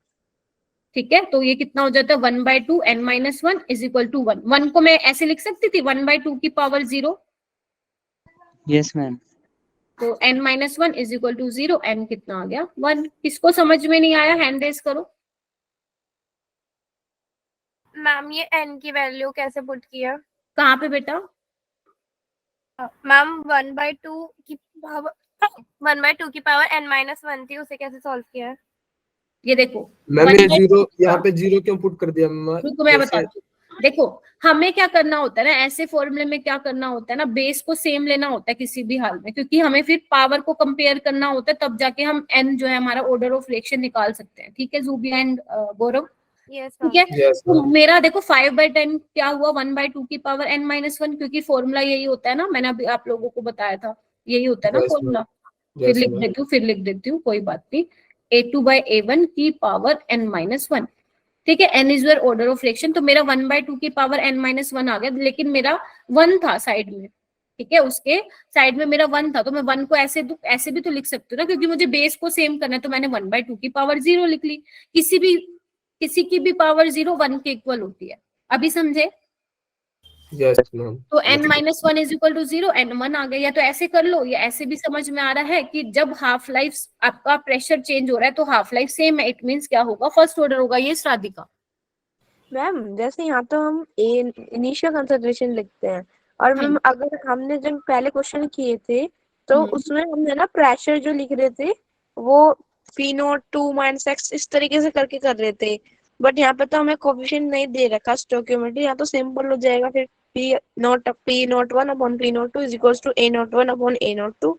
ठीक है। तो ये कितना हो जाता है, 1/2 n-1 इज इक्वल टू 1। 1 को मैं ऐसे लिख सकती थी 1/2 की पावर 0, यस मैम। तो n-1 is equal to 0। n कितना आ गया, 1। किसको समझ में नहीं आया हैंड रेज करो। मैम ये n की वैल्यू कैसे पुट किया? कहाँ पे बेटा, मैम 1/2 की पावर 1/2 की पावर n-1 थी, उसे कैसे सॉल्व किया है? ये देखो मैम, ये 1/2 जीरो यहाँ पे 0 क्यों पुट कर दिया मैम? रुको मैं बताती हूँ। देखो हमें क्या करना होता है ना, ऐसे फॉर्मूले में क्या करना होता है ना, बेस को सेम लेना होता है किसी भी हाल में, क्योंकि हमें फिर पावर को कंपेयर करना होता है, तब जाके हम n जो है हमारा ऑर्डर ऑफ रिएक्शन निकाल सकते हैं, ठीक है जूबिया एंड गौरव, यस ठीक है। Yes, तो ma'am. मेरा देखो 5/10 क्या हुआ, 1/2 की पावर n-1, क्योंकि फॉर्मूला यही होता है ना, मैंने अभी आप लोगों को बताया था, यही होता है ना Yes, फॉर्मूला। Yes, फिर लिख ma'am. देती हूँ, कोई बात नहीं। a2/a1 की पावर n-1, ठीक है। n is your order of reaction. तो मेरा 1/2 की पावर n-1 आ गया, लेकिन मेरा 1 था साइड में, ठीक है, उसके साइड में मेरा 1 था। तो मैं 1 को ऐसे भी तो लिख सकती हूँ ना, क्योंकि मुझे बेस को सेम करना है, तो मैंने 1/2 की पावर 0 लिख ली। किसी की भी पावर 0 1 के इक्वल होती है, अभी समझे। Yes ma'am. तो n minus 1 is equal to 0, n1 आ गया। या तो ऐसे कर लो, या ऐसे भी समझ में आ रहा है कि जब हाफ लाइफ आपका प्रेशर चेंज हो रहा है तो हाफ लाइफ सेम है, इट मींस क्या होगा, फर्स्ट ऑर्डर होगा। ये राधिका। मैम जैसे यहाँ तो हम इनिशियल कंसंट्रेशन लिखते हैं, और मैम अगर हमने जब पहले क्वेश्चन किए थे तो उसमें हमने ना प्रेशर जो लिख रहे थे वो P02 माइनस x इस तरीके से करके कर रहे थे, बट यहाँ पे तो हमें कोफिशिएंट नहीं दे रखा स्टोइकियोमेट्री। यहाँ तो सिंपल हो जाएगा फिर P01 upon P02 is equals to A01 upon A02।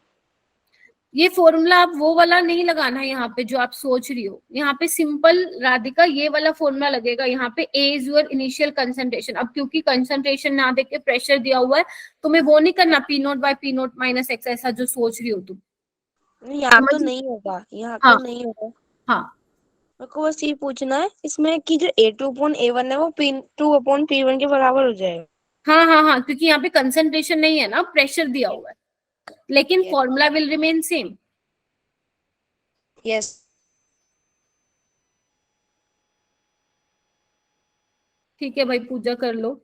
ये फॉर्मूला आप वो वाला नहीं लगाना है यहाँ पे जो आप सोच रही हो। यहाँ पे सिंपल राधिका ये वाला फॉर्मूला लगेगा। यहाँ पे A is your initial concentration. अब क्योंकि कंसंट्रेशन ना देके प्रेशर दिया हुआ है, तुम्हें वो नहीं करना P0 bye P0 minus x, ऐसा जो सोच रही हो तुम। यहाँ तो नहीं होगा, यहाँ हाँ, तो नहीं होगा। हाँ, मेरे को बस ये पूछना है इसमें कि जो A2 अपॉन A1 है वो P2 अपॉन P1 के बराबर हो जाएगा। हाँ, हाँ, हाँ, क्योंकि यहाँ पे कंसंट्रेशन नहीं है ना, प्रेशर दिया हुआ है, लेकिन formula will remain same. Yes. ठीक है भाई, पूजा कर लो।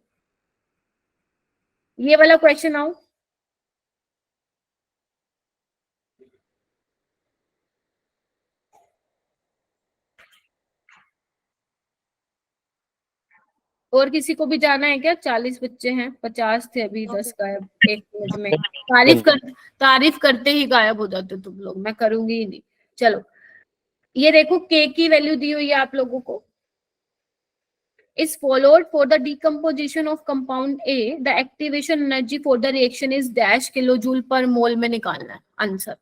ये वाला क्वेश्चन आओ। और किसी को भी जाना है क्या? 40 बच्चे हैं, 50 थे अभी, 10 गायब 1 मिनट में। तारीफ करते ही गायब हो जाते तुम लोग, मैं करूंगी ही नहीं। चलो, ये देखो के की वैल्यू दी हुई है आप लोगों को। is followed for the decomposition of compound A, the activation energy for the reaction is dash kilojoule per mole में निकालना है आंसर।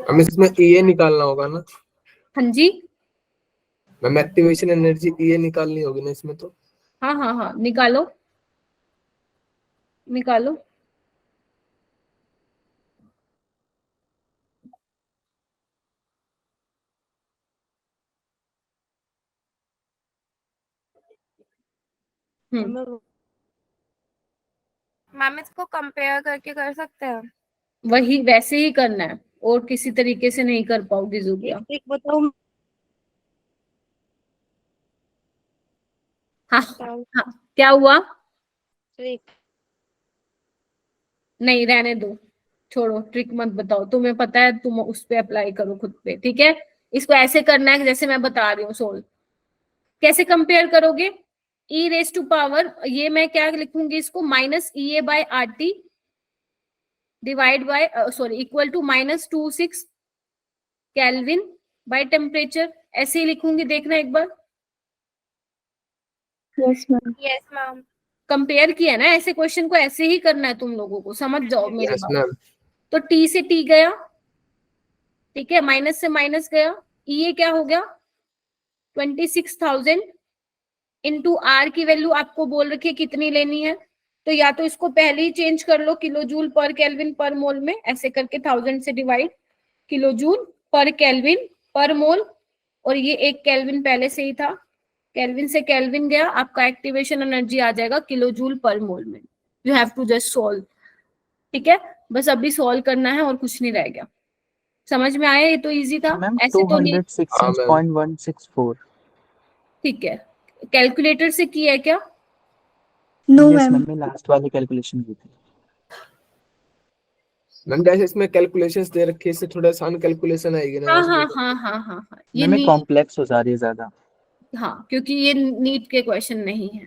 हम इसमें EA निकालना होगा ना? हाँ जी मैम, एक्टिवेशन एनर्जी EA निकालनी होगी ना इसमें तो? हाँ, हाँ, हाँ, निकालो निकालो। मैम इसको कंपेयर करके कर सकते हैं? वही वैसे ही करना है, और किसी तरीके से नहीं कर पाओगी जुबिया। एक बताओ। हाँ, हाँ, क्या हुआ? नहीं, रहने दो, छोड़ो, ट्रिक मत बताओ। तुम्हें पता है, तुम उस पे अप्लाई करो खुद पे, ठीक है? इसको ऐसे करना है जैसे मैं बता रही हूँ सोल्व। कैसे कंपेयर करोगे? e रेस टू पावर, ये मैं क्या लिखूंगी इसको, minus EA by RT divide by sorry equal to -26 kelvin by temperature, ऐसे ही लिखूंगी, देखना एक बार। Yes ma'am. Yes ma'am. Compare किया ना, ऐसे क्वेश्चन को ऐसे ही करना है तुम लोगों को, समझ जाओ मेरी यस बात। मैम। तो T से T गया, ठीक है, माइनस से माइनस गया, EA क्या हो गया 26,000 इंटू R की वैल्यू आपको बोल रखी है कितनी लेनी है, तो या तो इसको पहले ही चेंज कर लो किलो जूल पर केल्विन पर मोल में, ऐसे करके 1000 से डिवाइड, किलो जूल पर केल्विन पर मोल, और ये 1 केल्विन पहले से ही था, केल्विन से केल्विन गया, आपका एक्टिवेशन एनर्जी आ जाएगा किलो जूल पर मोल में। You have to just solve, ठीक है? बस अभी सॉल्व करना है और कुछ नहीं रह गया। समझ में आया? ये तो इजी था, मैम ऐसे तो नहीं। 216.164। ठीक है, कैलकुलेटर से किया है क्या? No yes ma'am. Ma'am, last वाली कैलकुलेशन की थी। मैम जैसे इसमें कैलकुलेशंस दे रखी है, इससे थोड़ा आसान कैलकुलेशन आएगी ना? हाँ, इसमें हाँ, तो? हाँ, हाँ, हाँ, हाँ, ये मैम नीट, कॉम्प्लेक्स हो जा रही है ज्यादा। हाँ, क्योंकि ये नीट के क्वेश्चन नहीं है,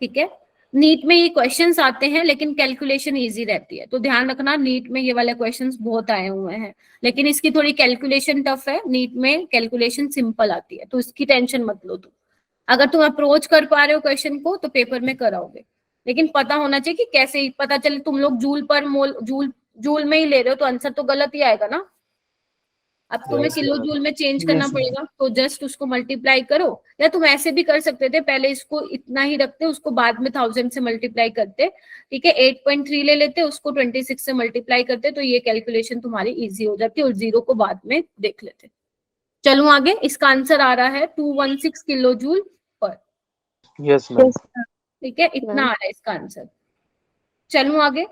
ठीक है? नीट में ये क्वेश्चंस आते हैं लेकिन कैलकुलेशन इजी रहती है, तो ध्यान रखना, नीट में ये वाले क्वेश्चंस बहुत आए हुए हैं, लेकिन इसकी थोड़ी कैलकुलेशन टफ है। नीट में कैलकुलेशन सिंपल आती है, तो इसकी टेंशन मत लो तुम। अगर तुम अप्रोच कर पा रहे हो क्वेश्चन को तो पेपर में कराओगे, लेकिन पता होना चाहिए कि कैसे ही पता चले। तुम लोग जूल पर मोल, जूल में ही ले रहे हो तो आंसर तो गलत ही आएगा ना। अब तुम्हें Yes, किलो ma'am. जूल में चेंज करना Yes, पड़ेगा, तो जस्ट उसको मल्टीप्लाई करो, या तुम ऐसे भी कर सकते थे, पहले इसको इतना ही रखते, उसको बाद में 1000 से मल्टीप्लाई करते, ठीक है? 8.3 ले लेते, उसको 26 से मल्टीप्लाई करते, तो ये कैलकुलेशन तुम्हारी इजी हो जाती, और जीरो को बाद में देख लेते। चलूं आगे, इसका आंसर आ रहा है 216 किलो जूल पर। Yes ma'am. ठीक है, इतना आ रहा है इसका आंसर। चलूं आगे?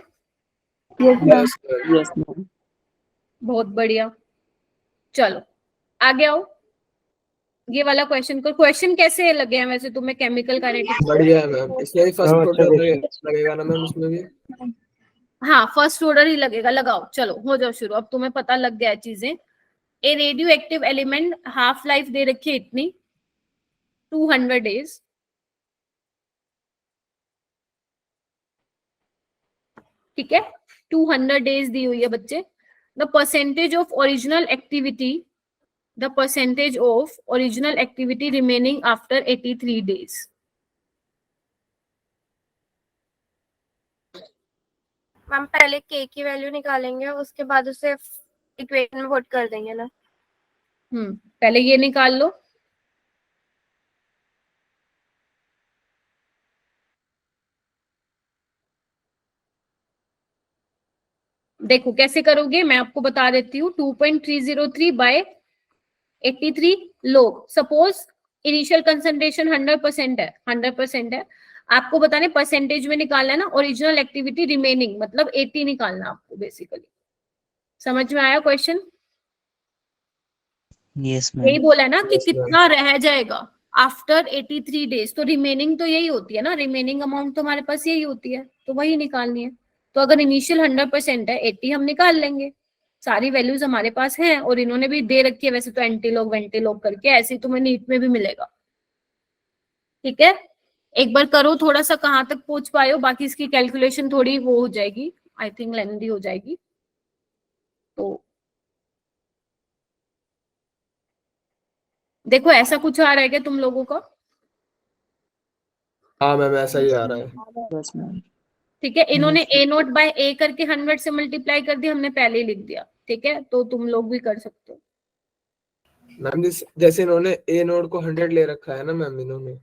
Yes, ma'am. Yes ma'am. बहुत बढ़िया, चलो आगे आओ। ये वाला क्वेश्चन कैसे लगे हैं वैसे तुम्हें केमिकल काइनेटिक्स? बढ़िया है मैम, इसमें भी फर्स्ट हाँ, अच्छा ऑर्डर क्वेश्चन। लगेगा ना मैम इसमें भी? हाँ फर्स्ट ऑर्डर ही लगेगा, लगाओ चलो हो जाओ शुरू, अब तुम्हें पता लग गया है चीजें। A radioactive element half life दे रखी है इतनी 200 डेज, ठीक है 200 डेज दी हुई है बच्चे। The percentage of original activity, the percentage of original activity remaining after 83 days. Ma'am पहले के की वैल्यू निकालेंगे, उसके बाद उसे इक्वेशन में पुट कर देंगे ना। पहले ये निकाल लो। देखो कैसे करोगे, मैं आपको बता देती हूँ। 2.303 बाय 83 लोग, सपोज इनिशियल कंसंट्रेशन 100% है, 100% है, आपको बताने परसेंटेज में निकालना है ना, ओरिजिनल एक्टिविटी रिमेनिंग मतलब 80 निकालना आपको बेसिकली। समझ में आया क्वेश्चन? यस यही मैम। बोला है ना कि Yes, ma'am. कितना रह जाएगा आफ्टर 83 डेज, तो रिमेनिंग तो यही होती है ना, रिमेनिंग अमाउंट तो हमारे पास यही होती है, तो वही निकालनी है। तो अगर इनिशियल 100% है 80 हम निकाल लेंगे, सारी वैल्यूज हमारे पास हैं और इन्होंने भी दे रखी है वैसे तो एंटीलॉग वेंटीलॉग करके, ऐसे ही तुम्हें नीट में भी मिलेगा। ठीक है, एक बार करो थोड़ा सा कहाँ तक पहुंच पाए हो, बाकी इसकी कैलकुलेशन थोड़ी वो हो जाएगी, आई थिंक लेंथी हो जाएगी। तो देखो ऐसा कुछ आ रहा है क्या तुम लोगों का? हाँ मैम ऐसा ही आ रहा है। Yes ma'am. ठीक है, इन्होंने ए नोट बाय ए करके 100 से मल्टीप्लाई कर दिया, हमने पहले ही लिख दिया। ठीक है, तो तुम लोग भी कर सकते हो। मैम जैसे इन्होंने ए नोड को 100 ले रखा है ना मैम इन्होंने,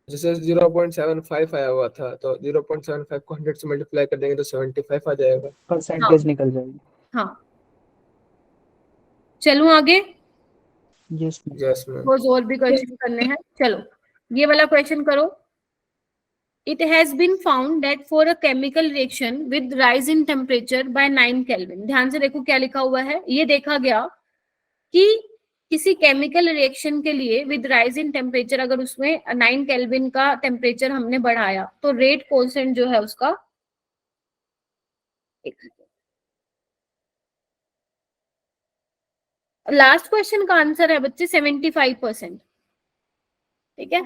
जैसे 0.75 आया हुआ था, तो 0.75 को 100 से मल्टीप्लाई कर देंगे तो 75 आ जाएगा। परसेंटेज निकल जाएगी। हाँ चलो आगे, यस मैम। Yes ma'am. रोज और भी क्वेश्चन करने हैं। चलो ये वाला क्वेश्चन करो। It has been found that for a chemical reaction with rise in temperature by 9 Kelvin, ध्यान से देखो क्या लिखा हुआ है। ये देखा गया कि किसी केमिकल रिएक्शन के लिए विद राइज इन टेम्परेचर, अगर उसमें 9 केल्विन का टेम्परेचर हमने बढ़ाया तो रेट कांस्टेंट जो है उसका, लास्ट क्वेश्चन का आंसर है बच्चे 75%। ठीक है,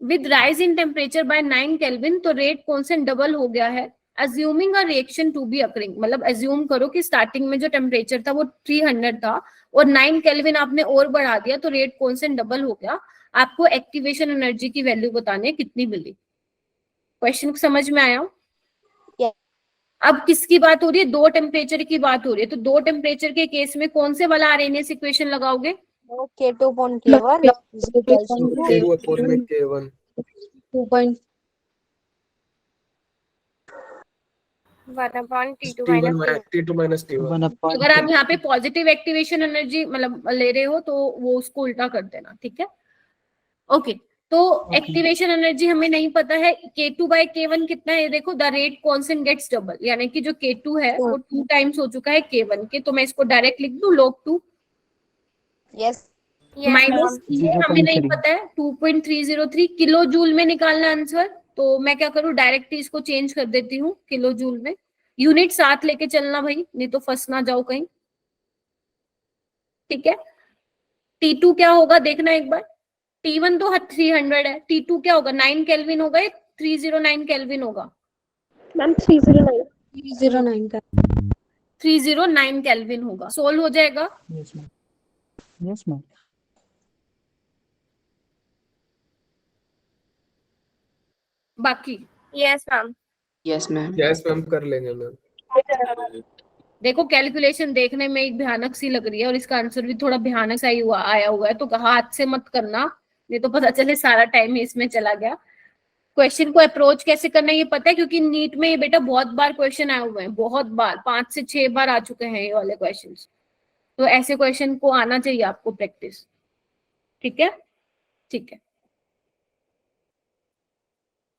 with rise in temperature by 9 Kelvin तो रेट कांस्टेंट डबल हो गया है। Assuming a reaction to be occurring, मतलब अज्यूम करो कि स्टार्टिंग में जो टेम्परेचर था वो 300 था और 9 केल्विन आपने और बढ़ा दिया तो रेट कांस्टेंट डबल हो गया। आपको एक्टिवेशन एनर्जी की वैल्यू बतानी है कितनी मिली। क्वेश्चन समझ में आया? Yes. अब किसकी बात हो रही है? दो टेम्परेचर की बात हो रही है, तो दो टेम्परेचर के केस में कौन से वाला आरएनएस इक्वेशन लगाओगे? K2 upon K1 is equals to K2 upon में K1 1 upon T2 T1 minus T2 minus T1। 1 upon अगर आप यहाँ पे पॉजिटिव एक्टिवेशन एनर्जी मतलब ले रहे हो तो वो उसको उल्टा कर देना। ठीक है, ओके। तो एक्टिवेशन एनर्जी हमें नहीं पता है, K2 बाय K1 कितना है? देखो the rate constant gets double, यानी कि जो K2 है वो 2 टाइम्स हो चुका है K1 के, तो मैं इसको डायरेक्ट लिख दूं log 2 yes माइनस ये हमें नहीं 0.3 पता है 2.303 किलो जूल में निकालना आंसर, तो मैं क्या करूं डायरेक्ट इसको चेंज कर देती हूँ किलो जूल में। यूनिट साथ लेके चलना भाई, नहीं तो फंस ना जाओ कहीं। ठीक है, T2 क्या होगा देखना एक बार। T1 तो 300 है, T2 क्या होगा? 9 केल्विन होगा या 309 केल्विन होगा? मैम 309 309 का 309 केल्विन होगा। सोल्व हो जाएगा। Yes ma'am. Yes ma'am. बाकी yes ma'am. Yes ma'am. Yes ma'am कर लेंगे मैम। देखो कैलकुलेशन देखने में एक भयानक सी लग रही है और इसका आंसर भी थोड़ा भयानक सा ही हुआ आया हुआ है, तो हाथ से मत करना, नहीं तो पता चले सारा टाइम ही इसमें चला गया। क्वेश्चन को अप्रोच कैसे करना है ये पता है, क्योंकि नीट में ये बेटा बहुत बार क्वेश्चन आए हुए हैं, बहुत बार 5 से 6 बार आ चुके हैं ये वाले क्वेश्चन, तो ऐसे क्वेश्चन को आना चाहिए आपको प्रैक्टिस। ठीक है, ठीक है,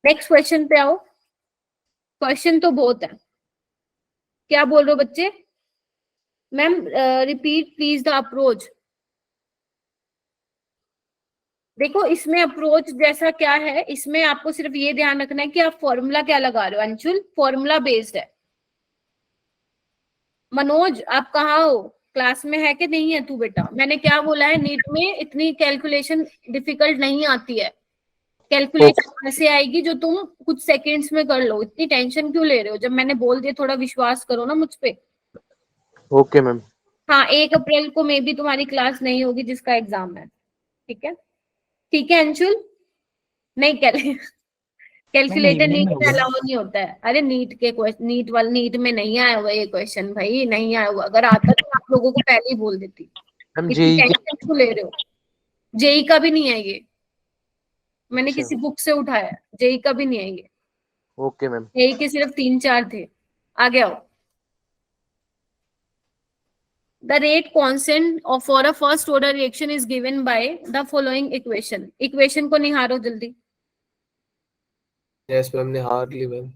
नेक्स्ट क्वेश्चन पे आओ। क्वेश्चन तो बहुत है, क्या बोल रहे हो बच्चे? Ma'am repeat please the approach. देखो इसमें अप्रोच जैसा क्या है, इसमें आपको सिर्फ ये ध्यान रखना है कि आप फॉर्मूला क्या लगा रहे हो। अंशुल फॉर्मूला बेस्ड है। मनोज आप कहाँ हो, क्लास में है कि नहीं है तू बेटा? मैंने क्या बोला है, नीट में इतनी कैलकुलेशन डिफिकल्ट नहीं आती है। कैलकुलेशन ऐसे आएगी जो तुम कुछ सेकंड्स में कर लो। इतनी टेंशन क्यों ले रहे हो? जब मैंने बोल दिया थोड़ा विश्वास करो ना मुझ पे। Okay ma'am. हाँ 1 अप्रैल को मे भी तुम्हारी क्लास नहीं होगी जिसका एग्जाम है। ठीक है, ठीक है अंशुल? नहीं कैलकुलेटर evening नीट में में होगा। अलाउ नहीं होता है। अरे नीट के क्वेश्चन, नीट में नहीं आया हुआ ये क्वेश्चन भाई, नहीं आया हुआ। अगर आता तो आप लोगों को पहले ही बोल देती। मैम इतनी जेई टेंशन क्यों ले रहे हो? जेई का भी नहीं है ये, मैंने अच्छा। किसी बुक से उठाया है। जेई का भी नहीं है ये, ओके मैम। जेई के सिर्फ 3-4 थे। आगे आओ। The rate constant of for a first order reaction is given by the following equation. Equation को निहारो जल्दी। यस मैम ने हार ली मैम।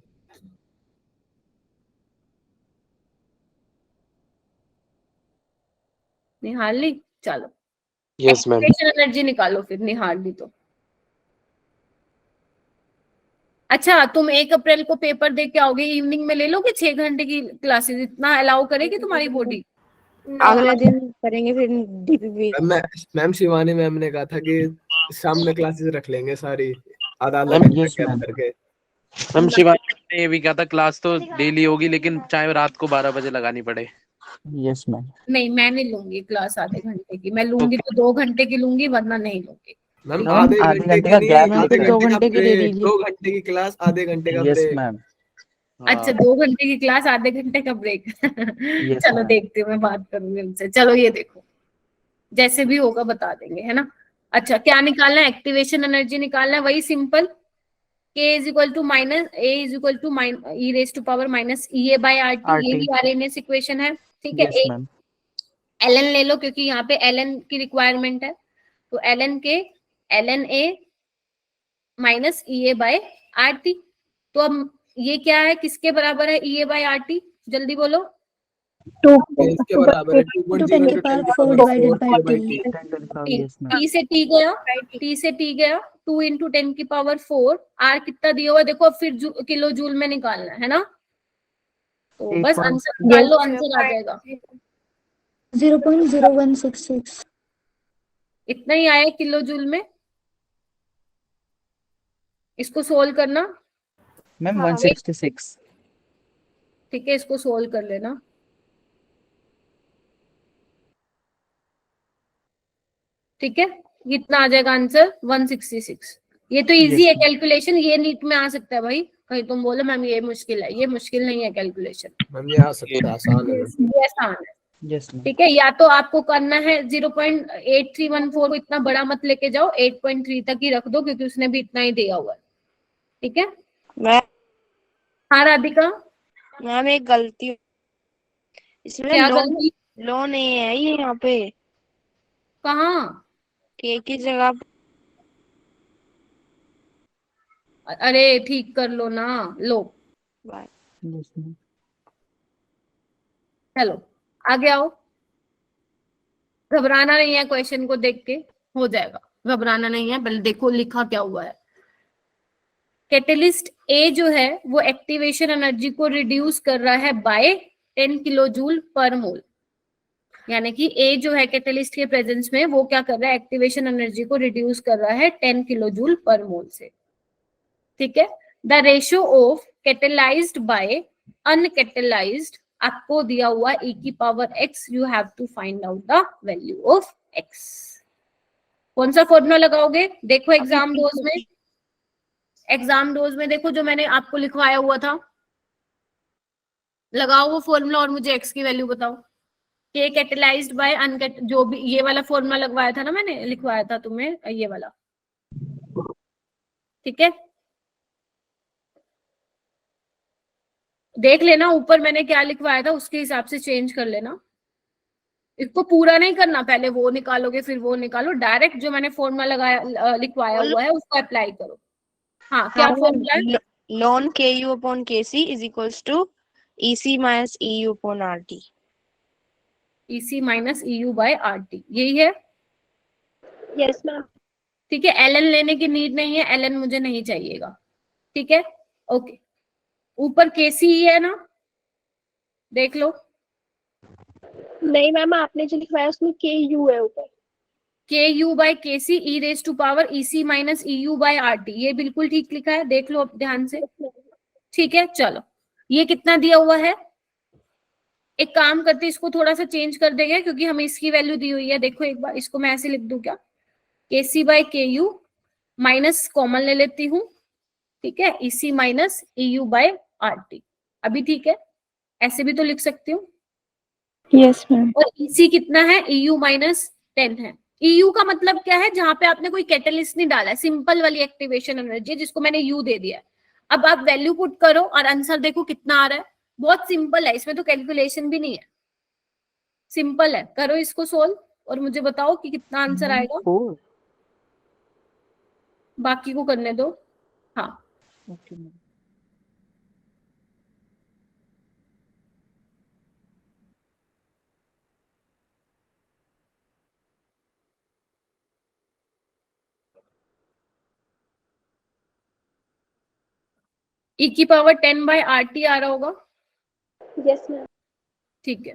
निहार ली, चलो यस मैम। एक्टिवेशन एनर्जी निकालो फिर, निहार ली तो। अच्छा तुम 1 अप्रैल को पेपर दे के आओगे, इवनिंग में ले लोगे 6 घंटे की क्लासेस? इतना अलाउ करेगी तुम्हारी बॉडी? अगले दिन करेंगे फिर डीपीपी। मैम शिवानी मैम ने कहा था कि शाम में क्लासेस रख लेंगे सारी, आधा मैम, घंटे yes, गैप मैम। करके। मैम शिवानी ने ये भी कहा था क्लास तो डेली होगी लेकिन चाहे रात को 12 बजे लगानी पड़े। Yes ma'am. नहीं मैं नहीं लूंगी क्लास आधे घंटे की। मैं लूंगी तो 2 घंटे की लूंगी, वरना नहीं लूंगी। मैम मैम, आधे आधे घंटे घंटे की का नहीं, gap आधे लेकर। 2 घंटे का घंटे की दे ब्रेक। दीजिए। 2 घंटे की क्लास, आधे घंटे का यस ब्रेक। मैम। अच्छा 2 घंटे की क्लास, आधे घंटे का ब्रेक। Yes, चलो ma'am. देखती हूँ, मैं बात करूंगी उनसे। चलो ये देखो, जैसे भी होगा बता देंगे, है ना। अच्छा क्या निकालना है? एक्टिवेशन एनर्जी निकालना है, वही simple. K is equal to minus A is equal to E raise to power minus EA by RT। ये RT. भी RNS इक्वेशन है। ठीक है, यस एक मैम। ln ले लो क्योंकि यहाँ पे ln की रिक्वायरमेंट है। तो ln के ln A minus EA by RT। तो अब ये क्या है, किसके बराबर है EA बाय RT? जल्दी बोलो। इसके बराबर है 2.0 into 10 4 power divided 4 by T। T yes ma'am. T से T गया, T से T गया, 2 into 10 की पावर 4। R कितना दिया हुआ देखो, अब फिर किलो जूल में निकालना है ना। तो बस 8. आंसर निकाल लो, आंसर आ जाएगा। 0.0166। इतना ही आया किलो जूल में। इसको सोल्व करना। मैम हाँ। 166। ठीक है, इसको सोल्व कर लेना। ठीक है, कितना आ जाएगा आंसर? 166। ये तो इजी Yes, है ma'am. कैलकुलेशन, ये नीट में आ सकता है भाई। कहीं तुम बोलो मैम ये मुश्किल है, ये मुश्किल नहीं है कैलकुलेशन, मैम ये आ सकता है, आसान है मैम। ये आसान है। Yes ma'am. ठीक है, या तो आपको करना है 0.8314 को इतना बड़ा मत लेके जाओ, 8.3 तक ही रख दो क्योंकि उसने भी इतना ही दिया हुआ है। ठीक है, मैं हाँ राधिका मैम एक गलती इसमें क्या लोन गलती? लोन नहीं है ये यहाँ पे, कहाँ? के की जगह अरे ठीक कर लो ना, लो बाय। Yes ma'am. चलो आगे आओ। घबराना नहीं है, क्वेश्चन को देख के हो जाएगा, घबराना नहीं है। बल देखो लिखा क्या हुआ है। कैटेलिस्ट ए जो है वो एक्टिवेशन एनर्जी को रिड्यूस कर रहा है बाय 10 किलो जूल पर मोल। यानी कि ए जो है कैटेलिस्ट के प्रेजेंस में वो क्या कर रहा है, एक्टिवेशन एनर्जी को रिड्यूस कर रहा है 10 किलो जूल पर मोल से। ठीक है, the ratio of catalysed by uncatalysed आपको दिया हुआ e की power x, you have to find out the value of x। कौन सा फॉर्मूला लगाओगे? देखो एग्जाम डोज में, एग्जाम डोज में देखो जो मैंने आपको लिखवाया हुआ था, लगाओ वो फॉर्मूला और मुझे x की वैल्यू बताओ। के कैटेलाइज्ड बाय अनकैट, जो भी ये वाला फॉर्मूला लगवाया था ना, मैंने लिखवाया था तुम्हें ये वाला। ठीक है, देख लेना ऊपर मैंने क्या लिखवाया था, उसके हिसाब से चेंज कर लेना। इसको पूरा नहीं करना, पहले वो निकालोगे फिर वो निकालो, डायरेक्ट जो मैंने फॉर्मूला लगाया लिखवाया हुआ है उसको अप्लाई करो। हाँ क्या फॉर्मूला है? लोन के U upon K C is equals to EC minus EU upon RT। EC minus EU by RT, यही है। Yes ma'am. ठीक है, ln लेने की नीड नहीं है, ln मुझे नहीं चाहिएगा, ठीक है, ओके। ऊपर KC है ना, देख लो, नहीं मैम, आपने जो लिखवाया उसमें KU है ऊपर। KU/KC e⁻ EC - EU/RT, ये बिल्कुल ठीक लिखा है, देख लो अब ध्यान से, ठीक है। चलो, ये कितना दिया हुआ है, एक काम करते इसको थोड़ा सा चेंज कर देंगे क्योंकि हमें इसकी वैल्यू दी हुई है। देखो एक बार इसको मैं ऐसे लिख दूं क्या, KC/KU माइनस कॉमन ले लेती हूँ, ठीक है, EC - EU/RT, अभी ठीक है, ऐसे भी तो लिख सकती हूँ। Yes ma'am. और EC कितना है, EU - 10 है। EU का मतलब क्या है, जहां पे आपने कोई कैटलिस्ट नहीं डाला है, सिंपल वाली एक्टिवेशन एनर्जी जिसको मैंने U दे दिया है। अब आप वैल्यू पुट करो और आंसर देखो कितना आ रहा है, बहुत सिंपल है, इसमें तो कैलकुलेशन भी नहीं है, सिंपल है। करो इसको सोल्व और मुझे बताओ कि कितना आंसर आएगा, 4। बाकी को करने दो। हाँ, ओके मैम। e⁻10/RT आ रहा होगा, यस मैम। ठीक है,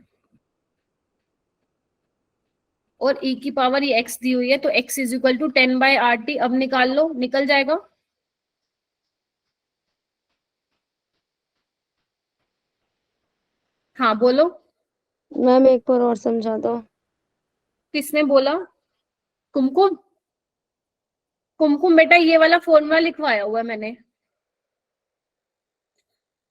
और ये x दी हुई है, तो x = 10/RT। अब निकाल लो, निकल जाएगा। हाँ बोलो, मैम एक बार और समझा दो। किसने बोला, कुमकुम? कुमकुम बेटा, ये वाला फॉर्मूला लिखवाया हुआ है मैंने,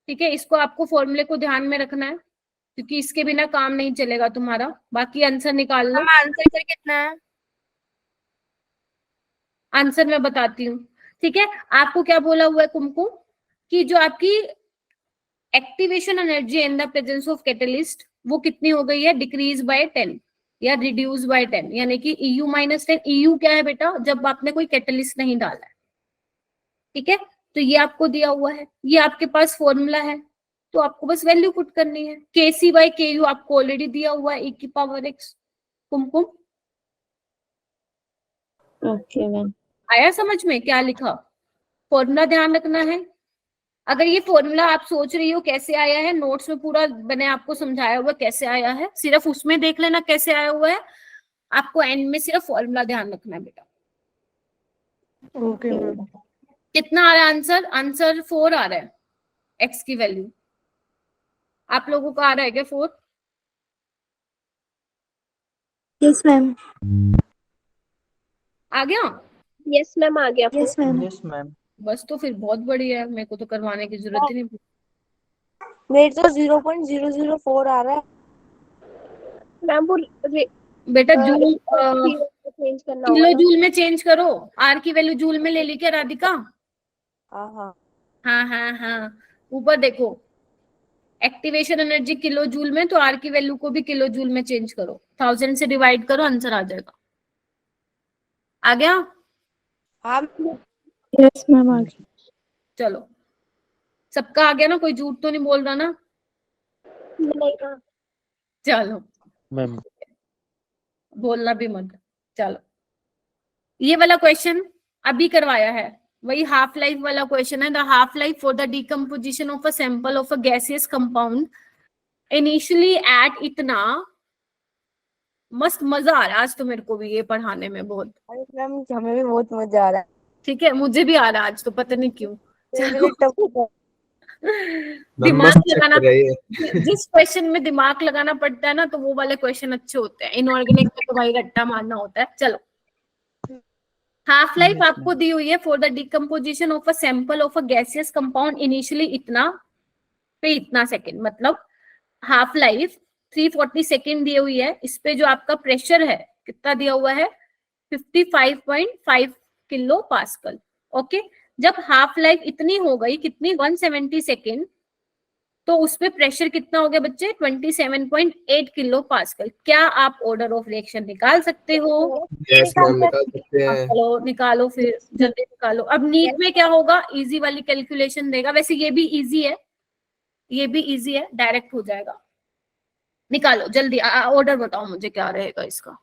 ठीक है, इसको आपको फॉर्मूले को ध्यान में रखना है क्योंकि इसके बिना काम नहीं चलेगा तुम्हारा। बाकी आंसर निकाल लो। हम आंसर कितना है? आंसर मैं बताती हूँ, ठीक है। आपको क्या बोला हुआ है कुमकुम, कि जो आपकी activation energy in the presence of catalyst वो कितनी हो गई है, डिक्रीज बाय 10 या रिड्यूस बाय 10, यानी कि EU - 10। EU क्या है बेटा, जब आपने कोई कैटलिस्ट नहीं डाला है, ठीक है। तो ये आपको दिया हुआ है, ये आपके पास फॉर्मूला है, तो आपको बस वैल्यू पुट करनी है। KC/KU आपको ऑलरेडी दिया हुआ है, e⁻x। कुमकुम ओके मैम। आया समझ में क्या लिखा, फॉर्मूला ध्यान रखना है। अगर ये फॉर्मूला आप सोच रही हो कैसे आया है, नोट्स में पूरा मैंने आपको समझाया हुआ कैसे आया है, सिर्फ उसमें देख लेना कैसे आया हुआ है, आपको एंड में सिर्फ फॉर्मूला ध्यान रखना है बेटा। Okay ma'am. कितना आ रहा है आंसर, आंसर 4 आ रहा है, x की वैल्यू। आप लोगों को आ रहा है क्या 4? Yes ma'am. आ गया? यस मैम, आ गया। Yes ma'am. Yes ma'am. बस तो फिर बहुत बढ़िया है, मेरे को तो करवाने की जरूरत ही नहीं। मेरे तो 0.004 आ रहा है। मैम वो बेटा जूल चेंज करना किलो होगा। जूल में चेंज करो, आर की वैल्यू जूल में ले ली क्या राधिका? हाँ हाँ। हाँ हाँ हाँ, ऊपर देखो, एक्टिवेशन एनर्जी किलो जूल में, तो आर की वैल्यू को भी किलो जूल में चेंज करो, 1000 से डिवाइड करो, आंसर आ जाएगा। आ गया? हाँ यस मैम आ गई। चलो, सबका आ गया ना, कोई झूठ तो नहीं बोल रहा ना? नहीं हाँ। चलो, मैम बोलना भी मत। चलो, ये वाला क्वेश्चन अभी करवाया है, वही हाफ लाइफ वाला क्वेश्चन है। The half life for the decomposition of a sample of a gaseous compound initially at इतना। मस्त मजा आ रहा है आज तो मेरे को भी ये पढ़ाने में बहुत, अरे मैम हमें भी बहुत मजा आ रहा है। ठीक है, मुझे भी आ रहा है आज तो, पता नहीं क्यों। मेरे लिए टफ दिमाग मस्त लगाना, चेक रही जिस क्वेश्चन में दिमाग लगाना पड़ता है ना, तो वो वाले क्वेश्चन अच्छे होते हैं। इनऑर्गेनिक में तो भाई रट्टा मारना होता है। चलो, हाफ लाइफ Yes, आपको ma'am. दी हुई है for the decomposition of a sample of a gaseous compound initially इतना पे इतना सेकेंड, मतलब हाफ लाइफ 340 सेकेंड दी हुई है। इस पे जो आपका प्रेशर है कितना दिया हुआ है, 55.5 किलो पास्कल। ओके, जब हाफ लाइफ इतनी हो गई, कितनी, 170 सेकेंड, तो उस पे प्रेशर कितना हो गया बच्चे, 27.8 किलो पास्कल। क्या आप ऑर्डर ऑफ रिएक्शन निकाल सकते हो? यस मैम निकाल सकते हाँ, हैं। चलो निकालो फिर, जल्दी निकालो। अब नीट में क्या होगा, इजी वाली कैलकुलेशन देगा, वैसे ये भी इजी है, ये भी इजी है, डायरेक्ट हो जाएगा। निकालो जल्दी, ऑर्डर बताओ मुझे क्या रहेगा इसका।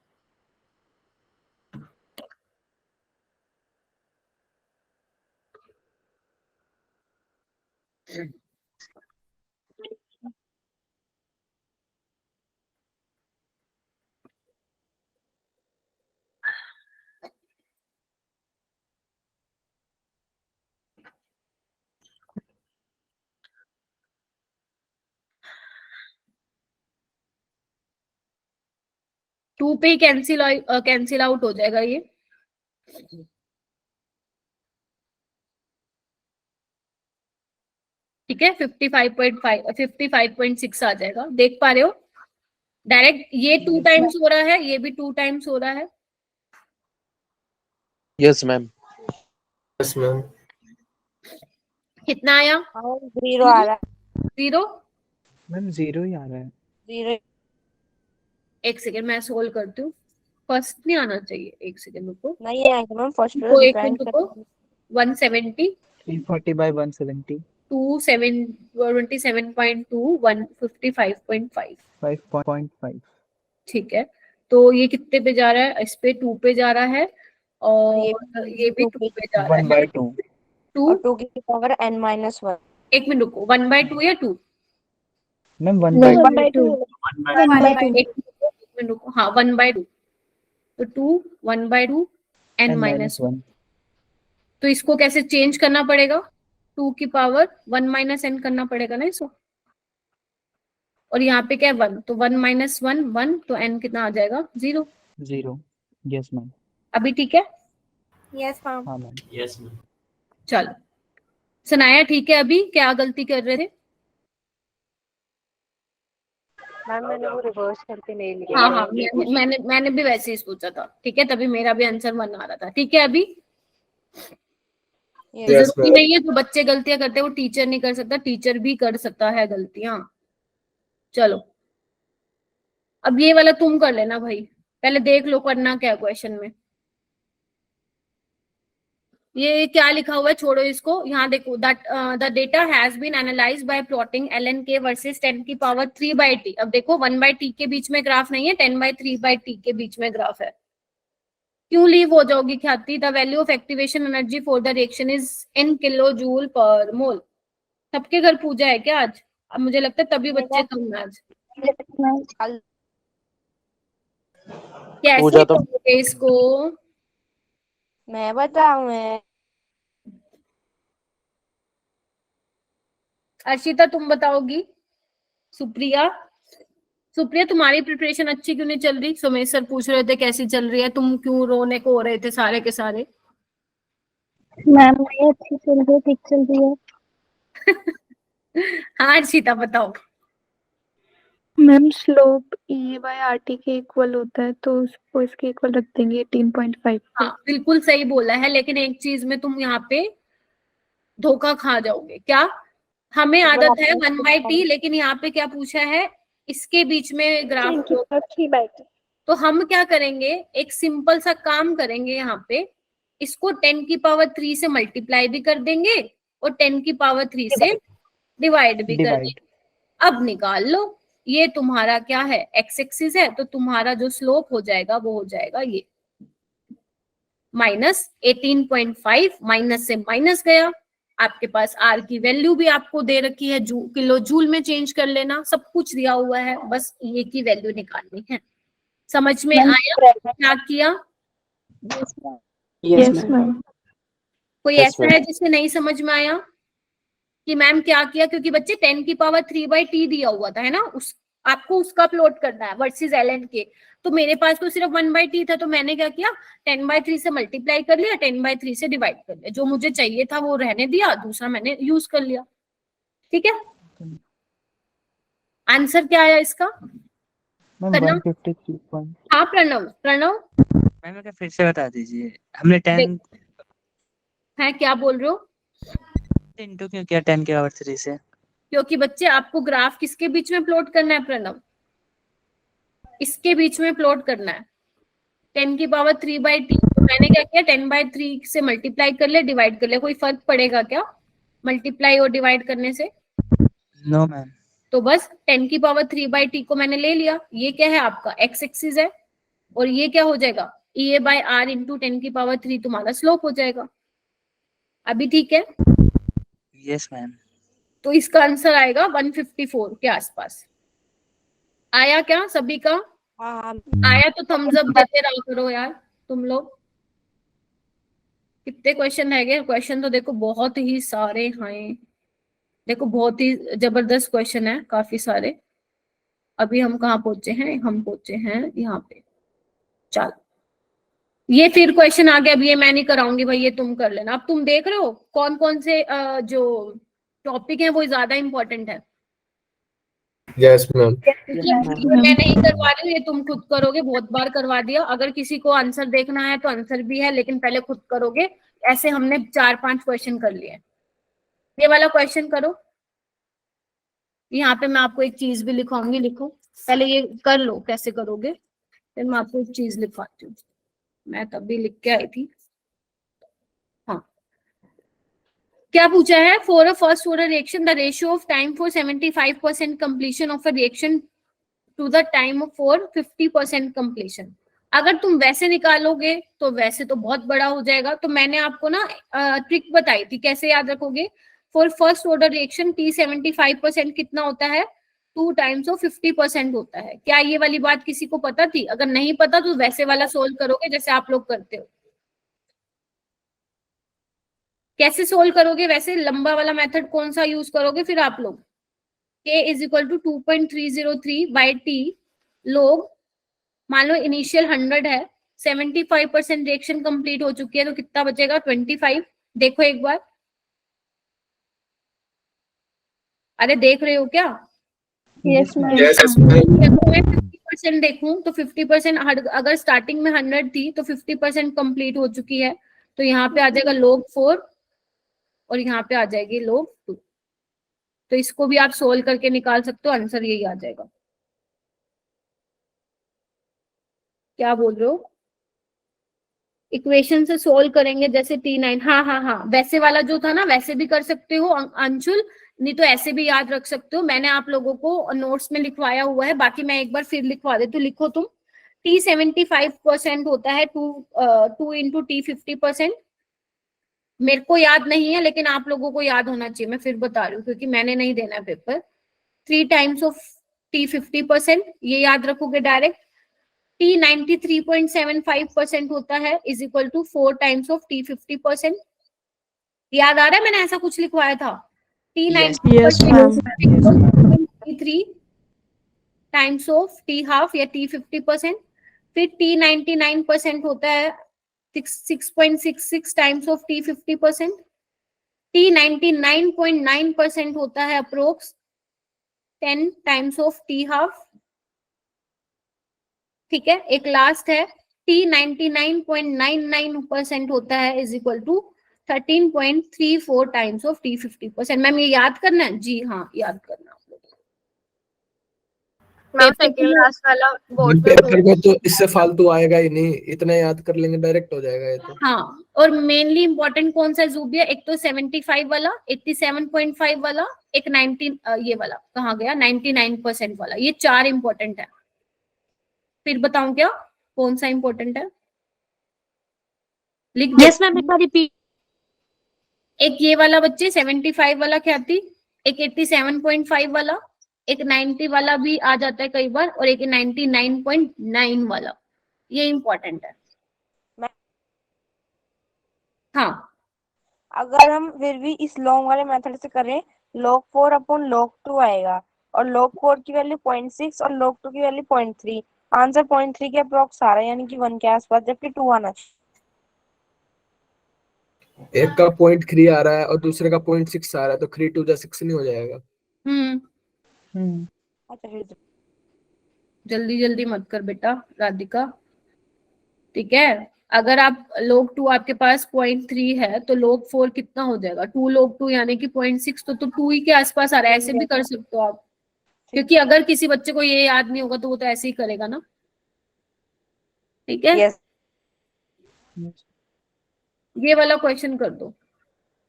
टू पे ही कैंसिल आउट हो जाएगा ये। ठीक है, 55.6 आ जाएगा, देख पा रहे हो? डायरेक्ट ये 2 टाइम्स हो रहा है, ये भी 2 टाइम्स हो रहा है। Yes ma'am. Yes ma'am. कितना आया? 0 आ रहा है। 0। मैम 0 ही आ रहा है। 0 एक सेकेंड मैं सोल्व करती हूँ। फर्स्ट नहीं आना चाहिए, एक सेकेंड रुको, नहीं आएगा मैम, फर्स्ट तो एक डिफरेंट मिनट रुको। 170 340 by 170 27.2 155.5। 5.5 ठीक है, तो ये कितने पे जा रहा है? इस पे 2 पे जा रहा है, और ये भी 2 पे जा रहा 1 है। by 2 2 और 2 की पावर n-1। एक मिनट रुको, 1/2 या 2? मैम 1 by 2 एक मिनट रुको, हाँ 1/2, तो 2 1/2 n n माइनस minus 1 तो इसको कैसे चेंज करना पड़ेगा? 2 की पावर 1 माइनस n करना पड़ेगा ना इसको, और यहाँ पे क्या है 1, तो 1 माइनस 1 1, तो n कितना आ जाएगा? 0। 0। Yes ma'am. अभी ठीक है? Yes ma'am. हाँ मैम। Yes ma'am. चलो सुनाया, ठीक है? अभी क्या गलती कर रहे थे? मैम मैंने वो रिवर्स करके ले लिया। हाँ, मैंने भी वैसे ही सोचा था। ठीक है, तभी मेरा भी आंसर 1 आ रहा था। ठीक है, अभी Yes, जरूरी नहीं है तो बच्चे गलतियां करते हैं, वो टीचर नहीं कर सकता, टीचर भी कर सकता है गलतियां। चलो अब ये वाला तुम कर लेना भाई, पहले देख लो करना क्या क्वेश्चन में। ये क्या लिखा हुआ है, छोड़ो इसको। यहाँ देखो, that the data has been analyze by plotting ln(k) versus 10 की पावर 3/t। अब देखो 1/t के बीच में ग्राफ नहीं है, 10/3/t के बीच में ग्राफ है। क्यों लीव हो जाओगी Khyati? The value of activation energy for the reaction is in kilo joule पर मोल। सबके घर पूजा है क्या आज? अब मुझे लगता है तभी बच्चे कम है आज। कैसे पूजा तो करोगे इसको? मैं बताऊं? मैं अर्शिता तुम बताओगी? सुप्रिया तुम्हारी प्रिपरेशन अच्छी क्यों नहीं चल रही? सुमेश सर पूछ रहे थे कैसी चल रही है, तुम क्यों रोने को हो रहे थे सारे के सारे? मैम ये अच्छी चल रही है, ठीक चल रही है। हाँ अर्शिता बताओ। Ma'am slope E by RT के इक्वल होता है, तो उसको इसके इक्वल रख देंगे 18.5। हाँ बिल्कुल सही बोला है, लेकिन एक चीज में तुम यहाँ पे धोखा खा जाओगे। क्या? हमें आदत है 1/t, लेकिन यहाँ पे क्या पूछा है? इसके बीच में ग्राफ। तो हम क्या करेंगे, एक सिंपल सा काम करेंगे यहाँ पे, इसको 10 की पावर 3 से मल्टीप्लाई भी कर देंगे और 10 की पावर 3 से डिवाइड भी कर देंगे। अब निकाल लो, ये तुम्हारा क्या है? एक्स एक्सिस है, तो तुम्हारा जो स्लोप हो जाएगा वो हो जाएगा ये -18.5। माइनस से माइनस गया, आपके पास आर की वैल्यू भी आपको दे रखी है, किलो जूल में चेंज कर लेना, सब कुछ दिया हुआ है, बस ये की वैल्यू निकालनी है। समझ में आया क्या किया? Yes ma'am. कोई Yes, ऐसा ma'am. है जिसे नहीं समझ में आया कि मैम क्या किया? क्योंकि बच्चे 10 की पावर 3/t दिया हुआ था, है ना, आपको उसका प्लॉट करना है वर्सेस ln(k). तो मेरे पास तो सिर्फ 1/t था, तो मैंने क्या किया? 10/3 से मल्टीप्लाई कर लिया, 10/3 से डिवाइड कर लिया, जो मुझे चाहिए था वो रहने दिया, दूसरा मैंने यूज कर लिया। ठीक है, आंसर क्या आया इसका? मैम 153. हाँ प्रणव मैम क्या फिर से बता दीजिए, हमने 10 है, क्या बोल रहे हो? इंटू क्यों किया 10 के पावर 3 से? क्योंकि बच्चे आपको ग्राफ किसके बीच में प्लॉट करना है प्रणव? इसके बीच में प्लॉट करना है, 10 की पावर 3/t। तो मैंने क्या किया? 10/3 से मल्टीप्लाई कर ले, डिवाइड कर ले। कोई फर्क पड़ेगा क्या मल्टीप्लाई और डिवाइड करने से? No ma'am. तो बस 10 की पावर 3/t को मैंने ले लिया। ये क्या है? आपका एक्स एक्सिस है, और ये क्या हो जाएगा? EA/r इंटू 10 की पावर 3 तुम्हारा स्लोप हो जाएगा। अभी ठीक है? Yes ma'am. तो इसका आंसर आएगा 154 के आसपास। आया क्या सभी का? हाँ आया तो थम्स अप देते रहा करो यार तुम लोग। कितने क्वेश्चन रह गए? क्वेश्चन तो देखो बहुत ही सारे हैं, देखो बहुत ही जबरदस्त क्वेश्चन है, काफी सारे। अभी हम कहाँ पहुंचे हैं? हम पहुंचे हैं यहाँ पे। चलो ये फिर क्वेश्चन आ गया, अब ये मैं नहीं कराऊंगी भाई, ये तुम कर लेना। अब तुम देख रहे हो कौन कौन से जो टॉपिक है वो ज्यादा इंपॉर्टेंट है। Yes ma'am. मैं नहीं करवा रही हूँ, ये तुम खुद करोगे, बहुत बार करवा दिया। अगर किसी को आंसर देखना है तो आंसर भी है, लेकिन पहले खुद करोगे। ऐसे हमने 4-5 क्वेश्चन कर लिए। ये वाला क्वेश्चन करो। यहाँ पे मैं आपको एक चीज भी लिखवाऊंगी, लिखो पहले ये कर लो कैसे करोगे, फिर मैं आपको एक चीज लिखवाती हूँ। मैं तभी लिख के आई थी। हाँ क्या पूछा है? For a first order reaction the ratio of time for 75% completion of a reaction to the time for 50% completion. अगर तुम वैसे निकालोगे तो वैसे तो बहुत बड़ा हो जाएगा। तो मैंने आपको ना ट्रिक बताई थी कैसे याद रखोगे। For first order reaction T 75% कितना होता है? 2 टाइम्स ऑफ 50% होता है। क्या ये वाली बात किसी को पता थी? अगर नहीं पता तो वैसे वाला सोल्व करोगे जैसे आप लोग करते हो। कैसे सोल्व करोगे? वैसे लंबा वाला मेथड कौन सा यूज करोगे फिर आप लोग? K is equal to 2.303 by T log, मान लो इनिशियल 100 है, 75% रिएक्शन कंप्लीट हो चुकी है, तो कितना बचेगा? 25। देखो एक बार, अरे देख रहे हो क्या? Yes ma'am. यस मैं 50% देखूं तो 50% अगर स्टार्टिंग में 100 थी तो 50% कंप्लीट हो चुकी है, तो यहाँ पे आ जाएगा log 4 और यहाँ पे आ जाएगी log 2। तो इसको भी आप सोल्व करके निकाल सकते हो, आंसर यही आ जाएगा। क्या बोल रहे हो? इक्वेशन से सोल्व करेंगे जैसे T9। हाँ हाँ हाँ, वैसे वाला जो था ना वैसे भी कर सकते हो अंशुल, नहीं तो ऐसे भी याद रख सकते हो। मैंने आप लोगों को नोट्स में लिखवाया हुआ है, बाकी मैं एक बार फिर लिखवा देती हूँ। लिखो तुम। T 75% होता है 2 इंटू T 50%। मेरे को याद नहीं है लेकिन आप लोगों को याद होना चाहिए, मैं फिर बता रही हूँ क्योंकि मैंने नहीं देना है पेपर। 3 टाइम्स ऑफ T 50%, ये याद रखोगे डायरेक्ट। T 93.75% होता है is equal to 4 times of T 50%। याद आ रहा है मैंने ऐसा कुछ लिखवाया था? T 93 times of T half या T 50%। फिर T 99% होता है 6.66 टाइम्स ऑफ T 50%। T 99.9% होता है approx 10 times of T half. ठीक है, एक लास्ट है T 99.99% होता है is equal to 13.34 times of T 50%। Ma'am ये याद करना है? जी हाँ याद करना। मैम सेकंड लास्ट वाला बोर्ड पे पेपर में तो इससे फालतू आएगा ही नहीं, इतना याद कर लेंगे डायरेक्ट हो जाएगा ये तो। हाँ, और मेनली इंपॉर्टेंट कौन सा जूबिया? एक तो 75 वाला, 87.5 वाला, एक 19 ये वाला कहाँ गया 99% वाला। ये 4 इंपॉर्टेंट है। फिर बताऊं क्या कौन सा इंपॉर्टेंट है? लिख दो। यस मैम, एक बार रिपीट। एक ये वाला बच्चे 75 वाला ख्याति, एक 87.5 वाला, एक 90 वाला भी आ जाता है कई बार, और एक 99.9 वाला। ये इंपॉर्टेंट है। हाँ, अगर हम फिर भी इस लॉन्ग वाले मेथड से करें, log 4 अपॉन log 2 आएगा, और log 4 की वैल्यू 0.6 और log 2 की वैल्यू 0.3। आंसर 0.3 के अप्रॉक्स आ रहा है, यानी कि 1 के आसपास, जबकि 2 आना चाहिए। एक का 0.3 आ रहा है और दूसरे का 0.6 आ रहा है, तो 3 2 जा 6 नहीं हो जाएगा? अच्छा फिर जल्दी जल्दी मत कर बेटा राधिका, ठीक है। अगर आप log 2 आपके पास 0.3 है तो log 4 कितना हो जाएगा? 2 log 2 यानी कि 0.6, तो 2 ही के आसपास आ रहा है। ऐसे भी कर सकते हो आप, क्योंकि अगर किसी बच्चे को ये याद नहीं होगा तो वो तो ऐसे ही करेगा ना। ठीक है, यस। ये वाला क्वेश्चन कर दो।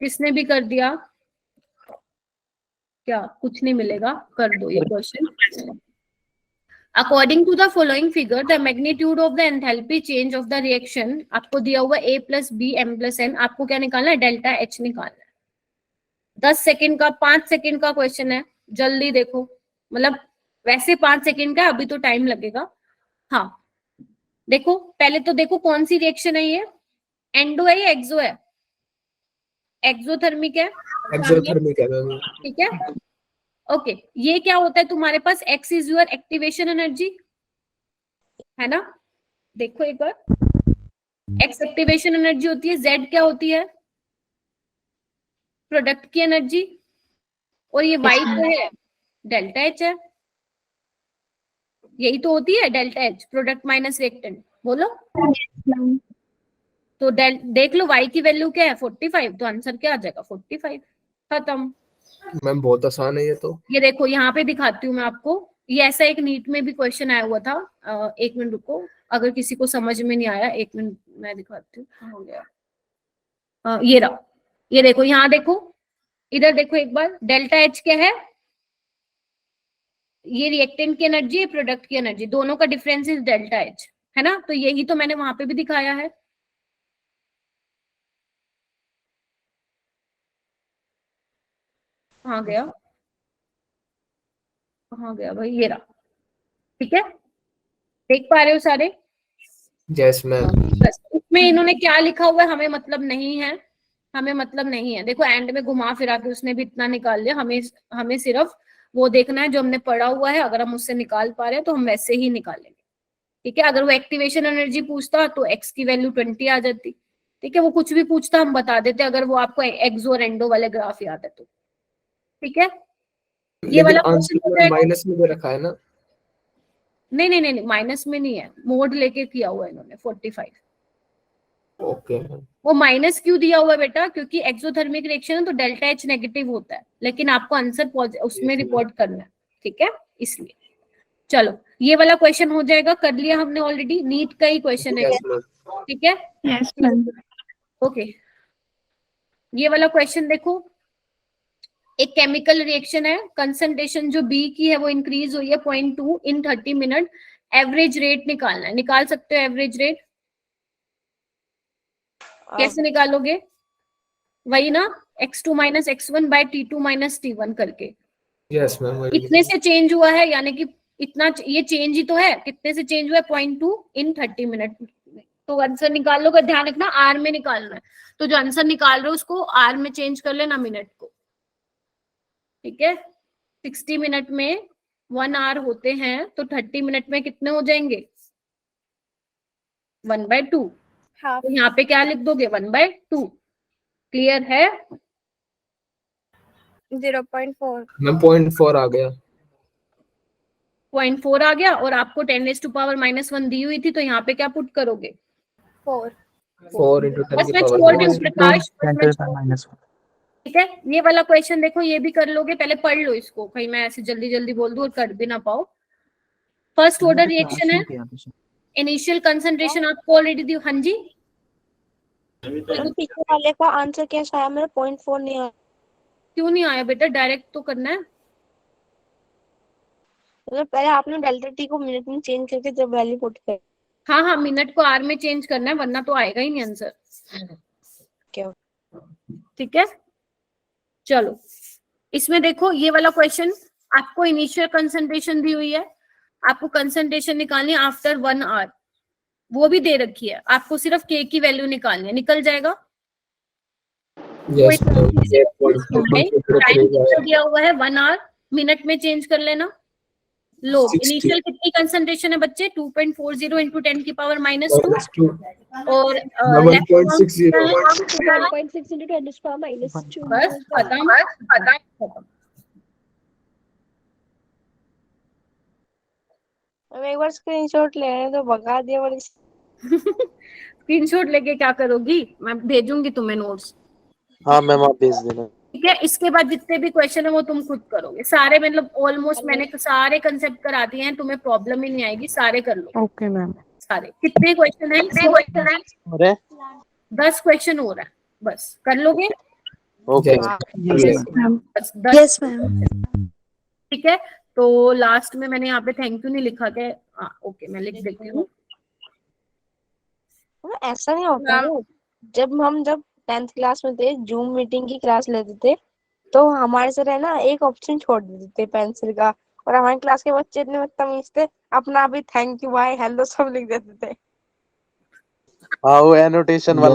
किसने भी कर दिया? क्या कुछ नहीं मिलेगा? कर दो ये question. According to the following figure, the magnitude of the enthalpy change of the reaction, आपको दिया हुआ A plus B M plus N, आपको क्या निकालना है? डेल्टा H निकालना है। 10 सेकंड का, 5 सेकंड का क्वेश्चन है, जल्दी देखो, मतलब वैसे 5 सेकंड का, अभी तो टाइम लगेगा। हाँ देखो, पहले तो देखो कौन सी रिएक्शन है ये, एंडो है या एक्सो है? एक्सोथर्मिक है, एक्सोथर्मिक है मैम। ठीक है। ओके, ये क्या होता है तुम्हारे पास, x is your activation energy, है ना? देखो एक बार, एक्स एक्टिवेशन एनर्जी होती है, जेड क्या होती है, प्रोडक्ट की एनर्जी, और ये वाई तो है डेल्टा एच है, यही तो होती है delta H, product minus reactant, बोलो। तो देख लो y की वैल्यू क्या है 45, तो आंसर क्या आ जाएगा 45, खत्म। मैम बहुत आसान है ये तो। ये देखो यहाँ पे दिखाती हूँ मैं आपको, ये ऐसा एक नीट में भी क्वेश्चन आया हुआ था। एक मिनट रुको, अगर किसी को समझ में नहीं आया, एक मिनट मैं दिखाती हूँ, कहाँ हो गया, ये रहा, ये देखो, यहाँ देखो, इधर देखो एक बार, डेल्टा एच क्या है, ये रिएक्टेंट की एनर्जी, प्रोडक्ट की एनर्जी, दोनों का डिफरेंस इज डेल्टा एच, है ना? तो यही तो मैंने वहां पे भी दिखाया है। कहाँ गया, कहाँ गया भाई, ये रहा, ठीक है, देख पा रहे हो सारे? Yes ma'am. बस इसमें इन्होंने क्या लिखा हुआ है हमें मतलब नहीं है, हमें मतलब नहीं है। देखो एंड में घुमा फिरा के उसने भी इतना निकाल लिया, हमें सिर्फ वो देखना है जो हमने पढ़ा हुआ है, अगर हम उससे निकाल पा रहे हैं तो हम वैसे ही निकालेंगे, ठीक है। अगर वो एक्टिवेशन एनर्जी पूछता तो एक्स की वैल्यू 20 आ जाती, ठीक है। वो कुछ भी पूछता हम बता देते, अगर वो आपको एक्सो और एंडो वाले ग्राफ याद है तो, ठीक है। ये वाला आंसर माइनस में दे रखा है ना? नहीं नहीं नहीं, माइनस में नहीं है, मोड लेके किया हुआ है इन्होंने 45। ओके। वो माइनस क्यों दिया हुआ है बेटा, क्योंकि एक्सोथर्मिक रिएक्शन है तो डेल्टा एच नेगेटिव होता है, लेकिन आपको आंसर उसमें रिपोर्ट करना है, ठीक है, इसलिए। चलो ये वाला क्वेश्चन हो जाएगा, कर लिया हमने ऑलरेडी, नीट का ही क्वेश्चन है, ठीक है। Yes ma'am. ओके, ये वाला क्वेश्चन देखो, एक केमिकल रिएक्शन है, कंसंट्रेशन जो बी की है वो इंक्रीज हुई है 0.2 इन 30 मिनट, एवरेज रेट निकालना है, निकाल सकते हो एवरेज रेट? कैसे निकालोगे? वही ना, x2 minus x1 bye t2 minus t1 करके। Yes ma'am. इतने से चेंज हुआ है, यानी कि इतना, ये चेंज ही तो है, कितने से चेंज हुआ है 0.2 इन 30 मिनट, तो आंसर निकालोगे, ध्यान रखना आर में निकालना है, तो जो आंसर निकाल रहे हो उसको आर में चेंज कर लेना मिनट को, ठीक है। 60 मिनट में 1 आवर होते हैं, तो 30 मिनट में कितने हो जाएंगे, 1/2। हाँ, तो यहाँ पे क्या लिख दोगे, 1/2, क्लियर है? 0.4। मैम 0.4 आ गया। 0.4 आ गया, और आपको 10⁻⁻1 दी हुई थी, तो यहाँ पे क्या पुट करोगे, 4। 4 into 10 बस की मैं पावर छोड़ रही हूँ प्रकाश, बस मैं 10⁻⁻1। ठीक है। ये वाला क्वेश्चन देखो, ये भी कर लोगे, पहले पढ़ लो इसको, कहीं मैं ऐसे जल्दी जल्दी बोल दूं और कर भी ना पाओ। फर्स्ट ऑर्डर रिएक्शन है, इनिशियल कंसंट्रेशन आपको ऑलरेडी दी, हाँ जी। तो पीछे वाले का आंसर कैसा आया, मेरा 0.4 नहीं आया। क्यों नहीं आया बेटा, डायरेक्ट तो करना है। मतलब पहले आपने डेल्टा टी को मिनट में चेंज करके जब वैल्यू पुट कर। हाँ हाँ, मिनट को आर में चेंज करना है, वरना तो आएगा ही नहीं आंसर, क्या? ठीक है। चलो इसमें देखो, ये वाला क्वेश्चन आपको इनिशियल कंसंट्रेशन दी हुई है, आपको कंसंट्रेशन निकालनी है आफ्टर 1 आवर, वो भी दे रखी है, आपको सिर्फ के की वैल्यू निकालनी है, निकल जाएगा। Yes ma'am. टाइम दिया हुआ है 1 आवर, मिनट में चेंज कर लेना। लो, 60 इनिशियल कितनी कंसंट्रेशन है बच्चे, 2.40 इंटू 10 की पावर -2, और 1.60। 1.6 into 10 to the power -2। बस खत्म। अब एक बार स्क्रीनशॉट ले रहे तो भगा दिया बड़ी। स्क्रीनशॉट लेके क्या करोगी, मैं भेजूंगी तुम्हें नोट्स, हाँ मैम आप भेज देना। ठीक है। इसके बाद जितने भी क्वेश्चन है वो तुम खुद करोगे, सारे, मतलब ऑलमोस्ट मैंने सारे कंसेप्ट करा दिए हैं, तुम्हें प्रॉब्लम ही नहीं आएगी, सारे कर लो। Okay ma'am. सारे कितने क्वेश्चन है, 10 क्वेश्चन हो रहा है, बस कर लोगे, ओके बस 10, यस मैम। ठीक है। तो लास्ट में मैंने यहाँ पे थैंक यू नहीं लिखा के, ओके मैं लिख देती हूँ। ऐसा नहीं होता है, जब 10th क्लास में थे, जूम मीटिंग की क्लास लेते थे, तो हमारे सर है ना एक ऑप्शन छोड़ देते थे पेंसिल का, और हमारी क्लास के बच्चे इतने बदतमीज थे, अपना भी थैंक यू बाय हेलो सब लिख देते थे। हाँ वो एनोटेशन वाला